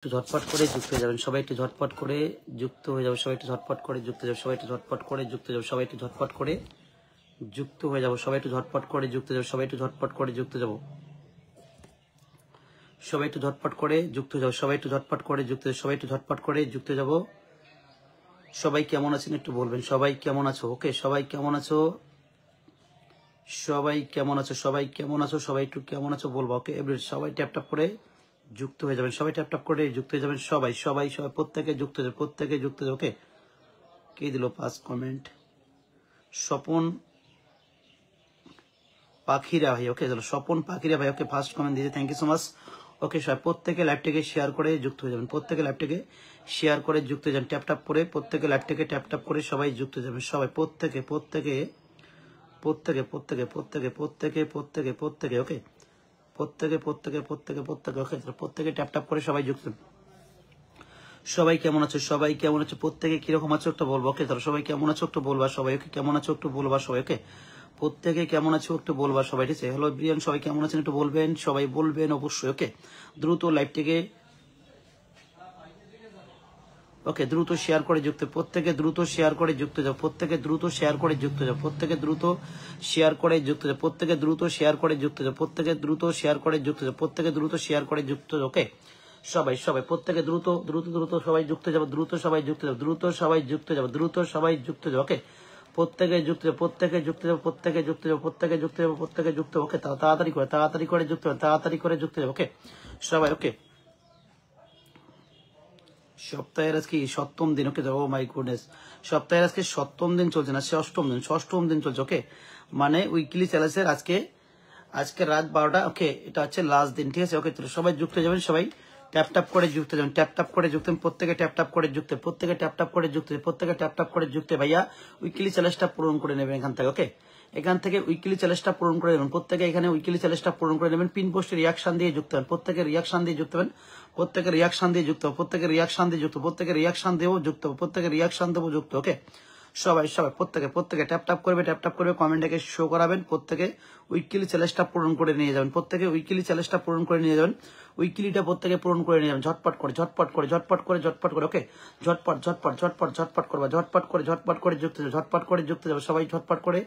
একটু ঝটপট করে যুক্ত হয়ে যাবেন সবাই, একটু ঝটপট করে যুক্ত হয়ে যাবো সবাই, একটু ঝটপট করে যুক্ত হয়ে যাবো সবাই, একটু ঝটপট করে যুক্ত হয়ে যাবো সবাই, একটু ঝটপট করে যুক্ত হয়ে যাবো সবাই, একটু ঝটপট করে যুক্ত যাবো সবাই, একটু ঝটপট করে যুক্ত যাবো সবাই, একটু ঝটপট করে যুক্ত যাবো সবাই, একটু ঝটপট করে যুক্ত সবাই, একটু ঝটপট করে যুক্ত যাবো সবাই। কেমন আছেন একটু বলবেন, সবাই কেমন আছো? ওকে, সবাই কেমন আছো? সবাই কেমন আছো? সবাই কেমন আছো? সবাই একটু কেমন আছো বলবো। ওকে এভরিওয়ান, সবাই ট্যাপ ট্যাপ করে যুক্ত হয়ে যাবেন সবাই, ট্যাপ ট্যাপ করে যুক্ত হয়ে যাবেন সবাই সবাই সবাই, প্রত্যেকে যুক্ত হয়ে যাবে, প্রত্যেকে যুক্ত হয়ে যাবে। ওকে, কে দিল ফার্স্ট কমেন্ট? স্বপন পাখিরা ভাই। ওকে চলো, স্বপন পাখিরা ভাই। ওকে, ফার্স্ট কমেন্ট দিয়েছে, থ্যাংক ইউ সো মাচ। ওকে সবাই প্রত্যেকে লাইভটাকে শেয়ার করে যুক্ত হয়ে যাবেন, প্রত্যেকে লাইভটাকে শেয়ার করে যুক্ত হয়ে যাবেন, ট্যাপ ট্যাপ করে প্রত্যেকে লাইভটাকে ট্যাপ ট্যাপ করে সবাই যুক্ত হয়ে যাবেন সবাই, প্রত্যেকে প্রত্যেকে প্রত্যেকে প্রত্যেকে প্রত্যেকে প্রত্যেকে প্রত্যেকে প্রত্যেকে ওকে, প্রত্যেকে প্রত্যেকে প্রত্যেকে প্রত্যেকে ওকে, প্রত্যেকে ট্যাপ ট্যাপ করে সবাই যুক্ত। সবাই কেমন আছো? সবাই কেমন আছো? প্রত্যেকে কিরকম আছো একটু বলবো। ওকে ধরো, সবাই কেমন আছো একটু বলবা সবাই। ওকে, কেমন আছো একটু বলবা সবাই। ওকে, প্রত্যেকে কেমন আছো একটু বলবা সবাই, ঠিক আছে? হ্যালো ব্রিয়ান, সবাই কেমন আছেন একটু বলবেন, সবাই বলবেন অবশ্যই। ওকে, দ্রুত লাইভটিকে ওকে দ্রুত শেয়ার করে যুক্ত, প্রত্যেকে দ্রুত শেয়ার করে যুক্ত যাও, প্রত্যেকে দ্রুত শেয়ার করে যুক্ত যাও, প্রত্যেকে দ্রুত শেয়ার করে যুক্ত যাও, প্রত্যেকে দ্রুত শেয়ার করে যুক্ত যাও, প্রত্যেকে দ্রুত শেয়ার করে যুক্ত যাও, প্রত্যেকে দ্রুত শেয়ার করে যুক্ত যাও। ওকে সবাই সবাই প্রত্যেকে দ্রুত দ্রুত দ্রুত সবাই যুক্ত যাবো, দ্রুত সবাই যুক্ত যাবো, দ্রুত সবাই যুক্ত যাবো, দ্রুত সবাই যুক্ত যাবো। ওকে, প্রত্যেকে যুক্ত যাবো, প্রত্যেকে যুক্ত যাবো, প্রত্যেকে যুক্ত যাবো, প্রত্যেকে যুক্ত যাবো, প্রত্যেকে যুক্ত। ওকে, তাড়াতাড়ি করে যুক্ত যাবো, তাড়াতাড়ি করে যুক্ত যাবো। ওকে সবাই। ওকে, সপ্তাহের আজকে সপ্তম দিন। ওকে, ও মাই গুডনেস, সপ্তাহের আজকে সপ্তম দিন চলছে না, ষষ্ঠম দিন, ষষ্ঠম দিন চলছে। ওকে, মানে উইকলি চ্যালেঞ্জের আজকে আজকে রাত 12টা। ওকে, এটা হচ্ছে লাস্ট দিন, ঠিক আছে? ওকে চলো, সবাই যুক্ত হয়ে যাবেন, সবাই ট্যাপ ট্যাপ করে যুক্ত যাবেন, ট্যাপ ট্যাপ করে যুক্ত, প্রত্যেকে ট্যাপ ট্যাপ করে যুক্ত, প্রত্যেকে ট্যাপ ট্যাপ করে যুক্ত, প্রত্যেকে ট্যাপ ট্যাপ করে যুক্ত। ভাইয়া উইকলি চ্যালেঞ্জটা পূরণ করে নেবেন এখান থেকে। ওকে, এখান থেকে উইকলি চ্যালেঞ্জটা পূরণ করে নেবেন, প্রত্যেকে এখানে উইকলি চ্যালেঞ্জটা পূরণ করে নেবেন। পিন পোস্টে রিয়াকশন দিয়ে যুক্ত হবেন, প্রত্যেকে রিয়াকশন দিয়ে যুক্ত হবেন, প্রত্যেকে রিয়াকশন দিয়ে যুক্ত, প্রত্যেকে রিয়াকশন দিয়ে যুক্ত, প্রত্যেকে রিয়াকশন দেবো যুক্ত, প্রত্যেকে রিয়াকশন দেবো যুক্ত। ওকে সবাই সবাই প্রত্যেকে প্রত্যেকে ট্যাপ ট্যাপ করবে, ট্যাপ ট্যাপ করবে, কমেন্টটাকে শো করাবেন, প্রত্যেকে উইকলি চ্যালেঞ্জটা পূরণ করে নিয়ে যাবেন, প্রত্যেকে উইকলি চ্যালেঞ্জটা পূরণ করে নিয়ে যাবেন, উইকলিটা প্রত্যেকে পূরণ করে নিয়ে যাবেন, ঝটপট করে ঝটপট করে ঝটপট করে ঝটপট করে। ওকে, ঝটপট ঝটপট ঝটপট ঝটপট করবা, ঝটপট করে যুক্ত যাবে, ঝটপট করে যুক্ত যাবে, সবাই ঝটপট করে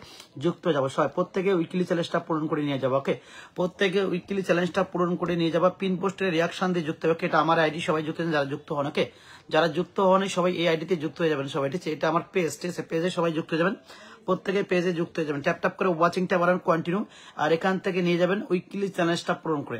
যুক্ত যাবো সবাই, প্রত্যেকে উইকলি চ্যালেঞ্জটা পূরণ করে নিয়ে যাবো। ওকে, প্রত্যেকে উইকলি চ্যালেঞ্জটা পূরণ করে নিয়ে যাবা, পিন পোস্টের রিয়াকশন দিয়ে যুক্ত হবে। এটা আমার আইডি, সবাই যুক্ত যারা যুক্ত হন। ওকে, যারা যুক্ত হন সবাই এই আইডিতে যুক্ত হয়ে যাবেন সবাই, ঠিক আছে? এটা আমার পেজ, ঠিক আছে? পেজে সবাই যুক্ত হয়ে যাবেন, প্রত্যেকে পেজে যুক্ত হয়ে যাবেন, ট্যাপ ট্যাপ করে ওয়াচিংটা বাড়ান কন্টিনিউ, আর এখান থেকে নিয়ে যাবেন উইকলি চ্যালেঞ্জটা পূরণ করে,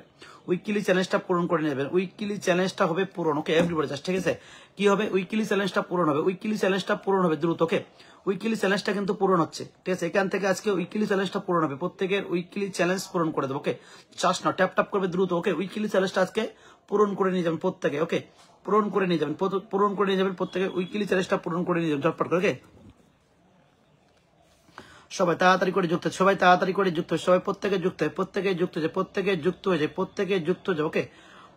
উইকলি চ্যালেঞ্জটা পূরণ করে নেবেন, উইকলি চ্যালেঞ্জটা হবে পূরণ। ওকে এভরিবডি জাস্ট, ঠিক আছে? কি হবে? উইকলি চ্যালেঞ্জটা পূরণ হবে, উইকলি চ্যালেঞ্জটা পূরণ হবে দ্রুত। ওকে, উইকলি চ্যালেঞ্জটা কিন্তু পূরণ হচ্ছে, ঠিক আছে? এখান থেকে আজকে উইকলি চ্যালেঞ্জটা পূরণ হবে, প্রত্যেকের উইকলি চ্যালেঞ্জ পূরণ করে দেবো। ওকে, চাষ না, ট্যাপ ট্যাপ করবে দ্রুত। ওকে, উইকলি চ্যালেঞ্জটা আজকে পূরণ করে নিয়ে যাবেন প্রত্যেকে। ওকে, পূরণ করে নিয়ে যাবেন, পূরণ করে নিয়ে যাবেন, প্রত্যেকে উইকলি চ্যালেঞ্জটা পূরণ করে নিয়ে যাবেন ঝটপট করে। ওকে, সবাই তাড়াতাড়ি করে যুক্ত, সবাই তাড়াতাড়ি করে যুক্ত, সবাই প্রত্যেকে যুক্ত হয়, প্রত্যেকে যুক্ত হয়ে যায়, প্রত্যেকে যুক্ত হয়ে যায়, প্রত্যেকে যুক্ত হয়ে যাবে। ওকে,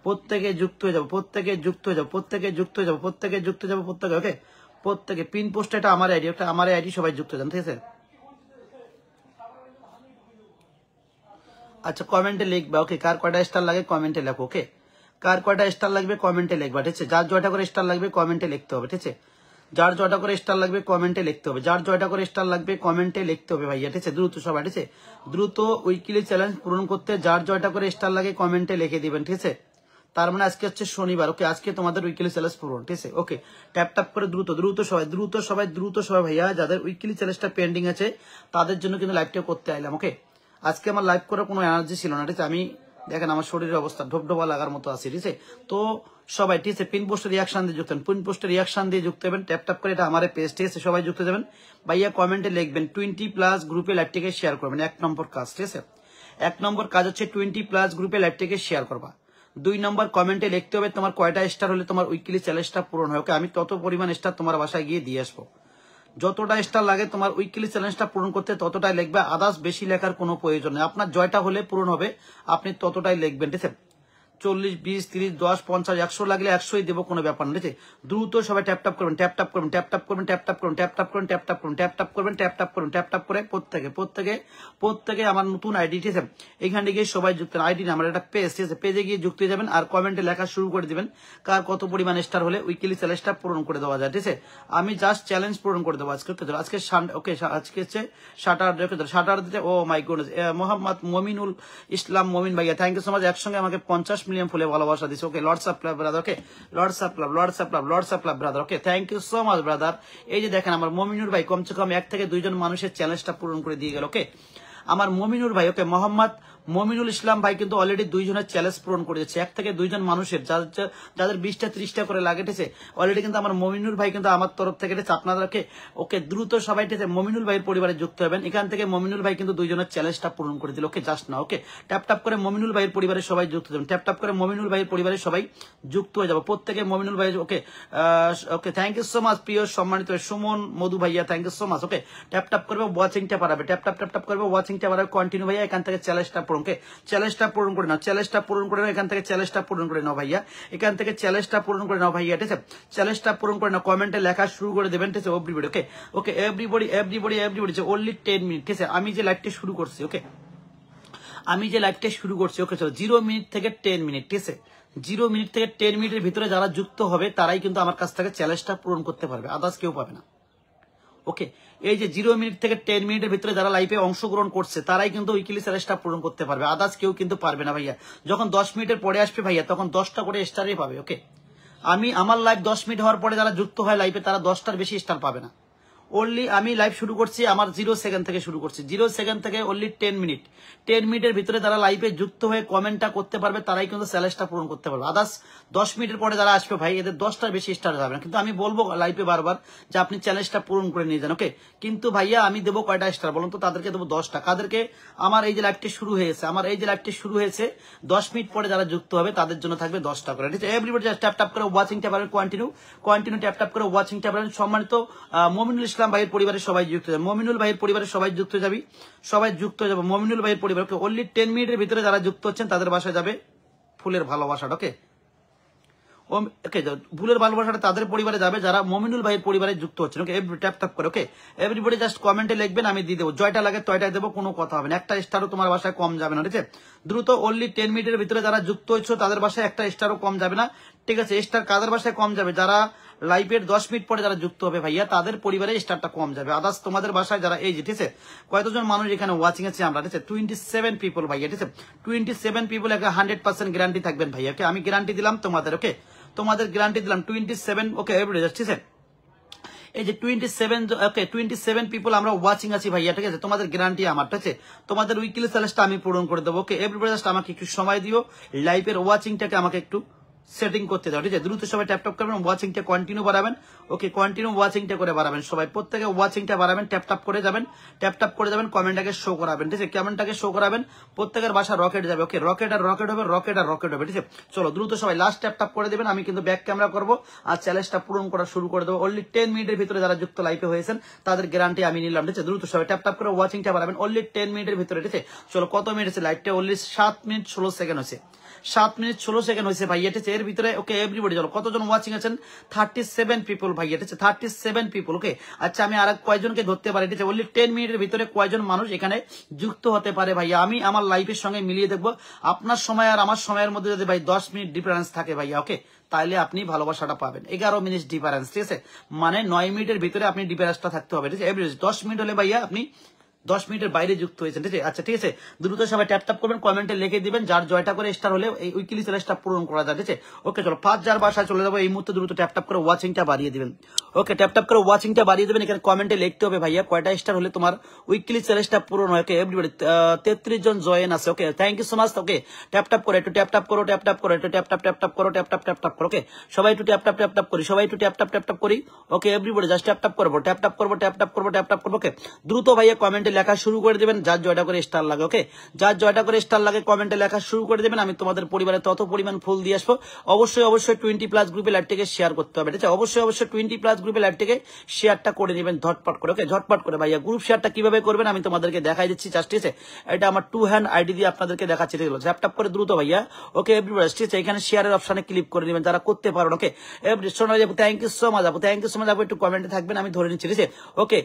প্রত্যেকে যুক্ত হয়ে যাবো, প্রত্যেকে যুক্ত হয়ে যাবো, প্রত্যেকে যুক্ত হয়ে যাবো, প্রত্যেকে যুক্ত হয়ে যাবো, প্রত্যেকে। ওকে, প্রত্যেকে পিন পোস্ট, এটা আমার আইডি, এটা আমার আইডি, সবাই যুক্ত হয়ে যান, ঠিক আছে? আচ্ছা, কমেন্টে লিখবা। ওকে, কার কয়টা স্টার লাগে কমেন্টে লেখো। ওকে, কার কয়টা স্টার লাগবে কমেন্টে লিখবা, ঠিক আছে? যার জয়টা করে স্টার লাগবে কমেন্টে লিখতে হবে, ঠিক আছে? যার জয়টা করে স্টার লাগবে কমেন্টে লিখতে হবে, যার জয়টা করে স্টার লাগবে কমেন্টে লিখতে হবে ভাইয়া, ঠিক আছে? দ্রুত সবাই, ঠিক আছে? দ্রুত উইকলি চ্যালেঞ্জ পূরণ করতে যার জয়টা করে স্টার লাগে কমেন্টে লিখে দিবেন, ঠিক আছে? তার মানে আজকে হচ্ছে শনিবার। ওকে, আজকে তোমাদের উইকলি চ্যালেঞ্জ পূরণ, ঠিক আছে? ওকে, ট্যাপ ট্যাপ করে দ্রুত দ্রুত সবাই, দ্রুত সবাই, দ্রুত সবাই ভাইয়া, যাদের উইকলি চ্যালেঞ্জটা পেন্ডিং আছে তাদের জন্য কিন্তু লাইভটা করতে আইলাম। ওকে, আজকে আমার লাইভ করার কোনো এনার্জি ছিল না, ঠিক আছে? আমি দেখেন আমার শরীরের অবস্থা ঢোপঢোপা লাগার মতো আছে, ঠিক আছে? তো সবাই, ঠিক আছে, পিন পোস্টে রিয়াকশন দিয়ে যুক্ত হবেন, পিন পোস্টে রিয়াকশন দিয়ে যুক্ত হবেন, ট্যাপ ট্যাপ করে, এটা আমার পেজ, ঠিক আছে? সবাই যুক্ত যাবেন ভাইয়া, কমেন্টে লিখবেন 20+ গ্রুপে লাইভটিকে শেয়ার করবেন, 1 নম্বর কাজ, ঠিক আছে? 1 নম্বর কাজ হচ্ছে 20+ গ্রুপে লাইভটিকে শেয়ার করবা। 2 নম্বর কমেন্টে লিখতে হবে তোমার কয়টা স্টার হলে তোমার উইকলি চ্যালেঞ্জটা পূরণ হয়। ওকে, আমি তত পরিমাণ স্টার তোমার বাসায় গিয়ে দিয়ে আসবো, যতটা স্টার লাগে তোমার উইকলি চ্যালেঞ্জটা পূরণ করতে ততটাই লিখবে, আদার্স বেশি লেখার কোনো প্রয়োজন নেই। আপনার জয়টা হলে পূরণ হবে, আপনি ততটাই লিখবেন, ঠিক আছে? 40, 20, 30, 10, 50, 100 লাগলে 100ই দেবো, কোনো ব্যাপার না, ঠিক আছে? দ্রুত সবাই ট্যাপ ট্যাপ করবেন, ট্যাপ ট্যাপ করবেন, ট্যাপ ট্যাপ করবেন, ট্যাপ ট্যাপ করবেন, ট্যাপ ট্যাপ করবেন, ট্যাপ ট্যাপ করবেন, ট্যাপ ট্যাপ করবেন, ট্যাপ ট্যাপ করবেন, ট্যাপ ট্যাপ করে প্রত্যেকে আমার নতুন আইডি, ঠিক আছে? এখানে গিয়ে সবাই যুক্ত, আইডি না আমার একটা পেজ, ঠিক আছে? পেজে গিয়ে যুক্ত হয়ে যাবেন আর কমেন্টে লেখা শুরু করে দিবেন কার কত পরিমাণ স্টার হলে উইকলি চ্যালেঞ্জটা পূরণ করে দেওয়া যায়, ঠিক আছে? আমি জাস্ট চ্যালেঞ্জ পূরণ করে দেবো আজকে, আজকে ওকে, আজকে হচ্ছে শাটার দিতে। ও মাই গডনেস, মোহাম্মদ মমিনুল ইসলাম মমিন ভাইয়া, থ্যাংক ইউ সো মাচ, একসঙ্গে আমাকে 50 মিলিয়ন ফুলে ভালোবাসা দিচ্ছে। Okay, lords of love brother, okay, lords of love, lords of love, lords of love brother, okay, thank you so much brother. এই যে দেখেন আমার মমিনুর ভাই কমসে কম 1 থেকে 2 জন মানুষের চ্যালেঞ্জটা পূরণ করে দিয়ে গেল। ওকে, আমার মমিনুর ভাই, ওকে, মোহাম্মদ মমিনুল ইসলাম ভাই কিন্তু অলরেডি 2 জনের চ্যালেঞ্জ পূরণ করে দিচ্ছে, 1 থেকে 2 জন মানুষের, যাদের 20টা 30টা করে লাগেছে অলরেডি কিন্তু আমার মমিনুল ভাই কিন্তু আমার তরফ থেকে আপনাদেরকে, ওকে, দ্রুত সবাই মমিনুল ভাইয়ের পরিবারে যুক্ত হবেন। এখান থেকে মমিনুল ভাই কিন্তু 2 জনের চ্যালেঞ্জটা পূরণ করে দিল। ওকে, জাস্ট না, ওকে, ট্যাপ ট্যাপ করে মমিনুল ভাইয়ের পরিবারে সবাই যুক্ত হবেন, ট্যাপ ট্যাপ করে মমিনুল ভাইয়ের পরিবারে সবাই যুক্ত হয়ে যাবো, প্রত্যেকে মমিনুল ভাই। Okay, okay, thank you so much প্রিয় সম্মানিত সুমন মধু ভাইয়া, thank you so much. Okay, tap tap করবে, ওয়াচিংটা বাড়াবে, ট্যাপ ট্যাপ ট্যাপ ট্যাপ করবে, ওয়াচিংটা বাড়াবে, কন্টিনিউ ভাইয়া, এখান থেকে চ্যালেঞ্জটা পূরণ, ওকে, চ্যালেঞ্জটা পূরণ করে নাও, চ্যালেঞ্জটা পূরণ করে নাও, এখান থেকে চ্যালেঞ্জটা পূরণ করে নাও ভাইয়া, এখান থেকে চ্যালেঞ্জটা পূরণ করে নাও ভাইয়া, ঠিক আছে? চ্যালেঞ্জটা পূরণ করে নাও, কমেন্টে লেখা শুরু করে দেবেন, ঠিক আছে? এভরিবডি, ওকে, ওকে, এভরিবডি, ওনলি 10 মিনিট, ঠিক আছে? আমি যে লাইভটা শুরু করছি, ওকে, ওকে, চলো 0 মিনিট থেকে 10 মিনিট, ঠিক আছে? 0 মিনিট থেকে 10 মিনিটের ভিতরে যারা যুক্ত হবে তারাই কিন্তু আমার কাছ থেকে চ্যালেঞ্জটা পূরণ করতে পারবে, আদার্স কেউ পাবে না। ওকে, এই যে 0 মিনিট থেকে 10 মিনিটের ভিতরে যারা লাইভে অংশগ্রহণ করছে তারাই কিন্তু উইকলি চ্যালেঞ্জটা পূরণ করতে পারবে, আদার্স কেউ কিন্তু পারবে না ভাইয়া। যখন 10 মিনিটের পরে আসবে ভাইয়া তখন 10টা করে স্টারই পাবে। ওকে, আমার লাইভ 10 মিনিট হওয়ার পরে যারা যুক্ত হয় লাইভে তারা 10টার বেশি স্টার পাবে না। অনলি আমি লাইভ শুরু করছি আমার 0 সেকেন্ড থেকে শুরু করছি, 0 সেকেন্ড থেকে অনলি 10 মিনিট, 10 মিনিটের ভিতরে যারা লাইভে যুক্ত হয়ে কমেন্টটা করতে পারবে তারাই কিন্তু চ্যালেঞ্জটা পূরণ করতে পারবে। আদার্স 10 মিনিটের পরে যারা আসবে ভাই এদের 10টার বেশি স্টার যাবে না। কিন্তু আমি বলবো লাইভে বারবার যে আপনি চ্যালেঞ্জটা পূরণ করে নিয়ে যান। ওকে, কিন্তু ভাইয়া আমি দেবো কয়টা স্টার বলুন তো? তাদেরকে দেবো 10টা। কাদেরকে? আমার এই যে লাইভটি শুরু হয়েছে 10 মিনিট পরে যারা যুক্ত হবে তাদের জন্য থাকবে 10টা করে, ঠিক আছে? এভরিবডি জাস্ট ট্যাপ ট্যাপ করে ওয়াচিংটা পাবেন, কন্টিনিউ ট্যাপ ট্যাপ করে ওয়াচিংটা পাবেন। সম্মানিত মমিনুল ইসলাম ভাইয়ের পরিবারের সবাই যুক্ত যাবে, মমিনুল ভাইয়ের পরিবারের সবাই যুক্ত যাবে, মমিনুল ভাইয়ের পরিবার। অনলি 10 মিনিটের ভিতরে যারা যুক্ত হচ্ছেন তাদের বাসায় যাবে ফুলের ভালোবাসাটা। ওকে, ওকে, ফুলের ভালোবাসাটা তাদের পরিবারে যাবে যারা মমিনুল ভাইয়ের পরিবারে যুক্ত হচ্ছেন। ওকে, ট্যাপ ট্যাপ করে, ওকে, এভরিবডি জাস্ট কমেন্টে লিখবেন, আমি দিয়ে দেবো, জয়টা লাগে তয়টাই দেবো, কোনো কথা হবে না, একটা স্টারও তোমার বাসায় কম যাবে না, ঠিক আছে? দ্রুত অনলি 10 মিনিটের ভিতরে যারা যুক্ত হচ্ছে তাদের বাসায় একটা স্টারও কম যাবে না, ঠিক আছে? স্টার কাদের বাসায় কম যাবে? যারা লাইভের 10 মিনিট পরে যারা যুক্ত হবে ভাইয়া তাদের পরিবারে স্টারটা কম যাবে। আদার্স তোমাদের বাসায় যারা, এই যে, ঠিক আছে, কয়জন মানুষ এখানে ওয়াচিং আছে আমরা, ঠিক আছে? 27 পিপল ভাইয়া, ঠিক আছে? 27 পিপল একটা 100% গ্যারান্টি থাকবেন ভাইয়া। ওকে, আমি গ্যারান্টি দিলাম তোমাদের, ওকে, তোমাদের গ্যারান্টি দিলাম 27। ওকে, এভরিবডি, ঠিক আছে? এই যে 27, ওকে, 27 পিপল আমরা ওয়াচিং আছি ভাইয়া, ঠিক আছে? তোমাদের গ্যারান্টি আমার, ঠিক আছে? তোমাদের উইকলি চ্যালেঞ্জটা আমি পূরণ করে দেবো। ওকে, এভরিবডি জাস্ট আমাকে একটু সময় দিও, লাইভের ওয়াচিংটাকে আমাকে একটু সেটিং করতে দাও, ঠিক আছে? দ্রুত সবাই ট্যাপ ট্যাপ করবেন, ওয়াচিংটা কন্টিনিউ বাড়াবেন। ওকে, কন্টিনিউ ওয়াচিংটা করে বাড়াবেন, সবাই প্রত্যেকে ওয়াচিংটা বাড়াবেন, ট্যাপ ট্যাপ করে যাবেন, কমেন্টটাকে শো করাবেন, ঠিক আছে? কমেন্টটাকে শো করাবেন, প্রত্যেকের বাসা রকেট যাবে। ওকে, রকেট হবে, ঠিক আছে? চলো দ্রুত সবাই লাস্ট ট্যাপ ট্যাপ করে দেবেন, আমি কিন্তু ব্যাক ক্যামেরা করবো আর চ্যালেঞ্জটা পূরণ করা শুরু করে দেবো। অনলি 10 মিনিটের ভিতরে যারা যুক্ত লাইভে হয়েছেন তাদের গ্যারান্টি আমি নিলাম, ঠিক আছে? দ্রুত সবাই ট্যাপ ট্যাপ করে ওয়াচিংটা বাড়াবেন, অনলি 10 মিনিটের ভিতরে, ঠিক আছে? চলো, কত মিনিট আছে লাইভটা? অনলি 7 মিনিট 16 সেকেন্ড হয়েছে, 7 মিনিট 16 সেকেন্ড হয়েছে ভাইয়া, ঠিক আছে? এর ভিতরে, ওকে, এভরিবডি চলো, কতজন ওয়াচিং আছেন? 37 পিপল ভাইয়া, ঠিক আছে? 37 পিপল। ওকে, আচ্ছা, আমি আর কয়জনকে ধরতে পারি, ঠিক আছে? অনলি 10 মিনিটের ভিতরে কয়জন মানুষ এখানে যুক্ত হতে পারে ভাইয়া? আমি আমার লাইফের সঙ্গে মিলিয়ে দেখবো আপনার সময় আর আমার সময়ের মধ্যে যদি ভাই 10 মিনিট ডিফারেন্স থাকে ভাইয়া, ওকে, তাহলে আপনি ভালোবাসাটা পাবেন। 11 মিনিট ডিফারেন্স, ঠিক আছে? মানে 9 মিনিটের ভিতরে আপনি ডিফারেন্সটা থাকতে হবে, ঠিক আছে? এভরিবডি 10 মিনিট হলে ভাইয়া আপনি 10 মিনিটের বাইরে যুক্ত হয়েছেন, ঠিক আছে? আচ্ছা, ঠিক আছে, দ্রুত সবাই ট্যাপ ট্যাপ করবেন, কমেন্টে লিখে দিবেন যার জয়টা করে স্টার হলে এই উইকলি চ্যালেঞ্জটা পূরণ করা যায়, ঠিক আছে? ওকে, চলো 5 যার বাসায় চলে যাবো এই মুহূর্তে, দ্রুত ট্যাপ ট্যাপ করে ওয়াচিংটা বাড়িয়ে দিবেন। ওকে, ট্যাপ ট্যাপ করে ওয়াচিংটা বাড়িয়ে দেবেন, এখানে কমেন্টে লিখতে হবে ভাইয়া কয়টা স্টার হলে তোমার উইকলি চ্যালেঞ্জটা পূরণ হয়। ওকে, এভরিবডি 33 জন জয়েন আছে। Okay, thank you so much. Okay, tap tap করে একটু ট্যাপ ট্যাপ করো, ট্যাপ ট্যাপ করো, একটু ট্যাপ ট্যাপ ট্যাপ ট্যাপ করো, ট্যাপ ট্যাপ ট্যাপ ট্যাপ করো। ওকে, সবাই একটু ট্যাপ ট্যাপ ট্যাপ ট্যাপ করি, সবাই একটু ট্যাপ ট্যাপ ট্যাপ ট্যাপ করি। ওকে, এভরিবডি জাস্ট ট্যাপ ট্যাপ করবো, ট্যাপ ট্যাপ করবো, ট্যাপ ট্যাপ করবো, ট্যাপ ট্যাপ করবো। ওকে, দ্রুত ভাইয়া কমেন্টে লেখা শুরু করে দেবেন, যার জয়টা করে স্টার লাগে। ওকে, যার জয়টা করে স্টার লাগে কমেন্টে লেখা শুরু করে দেবেন, আমি তোমাদের পরিবারে তত পরিমাণ ফুল দিয়ে আসবো। অবশ্যই 20+ গ্রুপে লাইভটিকে শেয়ার করতে হবে, ঠিক আছে? অবশ্যই 20+ গ্রুপে লাইভটিকে শেয়ারটা করে নেবেন ঝটপট করে। ওকে, ঝটপট করে ভাইয়া। গ্রুপ শেয়ারটা কিভাবে করবেন আমি তোমাদেরকে দেখাই দিচ্ছি জাস্ট, ঠিক আছে? এটা আমার 2 হ্যান্ড আইডি দিয়ে আপনাদেরকে দেখাচ্ছি, ঠিক আছে? ল্যাপটপ করে দ্রুত ভাইয়া। ওকে এভরিবডি, ঠিক আছে? এখানে শেয়ারের অপশনে ক্লিক করে নেবেন যারা করতে পারেন। ওকে সোনালী আপু থ্যাংক ইউ সো মাচ আপু, থ্যাংক ইউ সো মাচ আপু, একটু কমেন্টে থাকবেন, আমি ধরে নিচ্ছি, ঠিক আছে? ওকে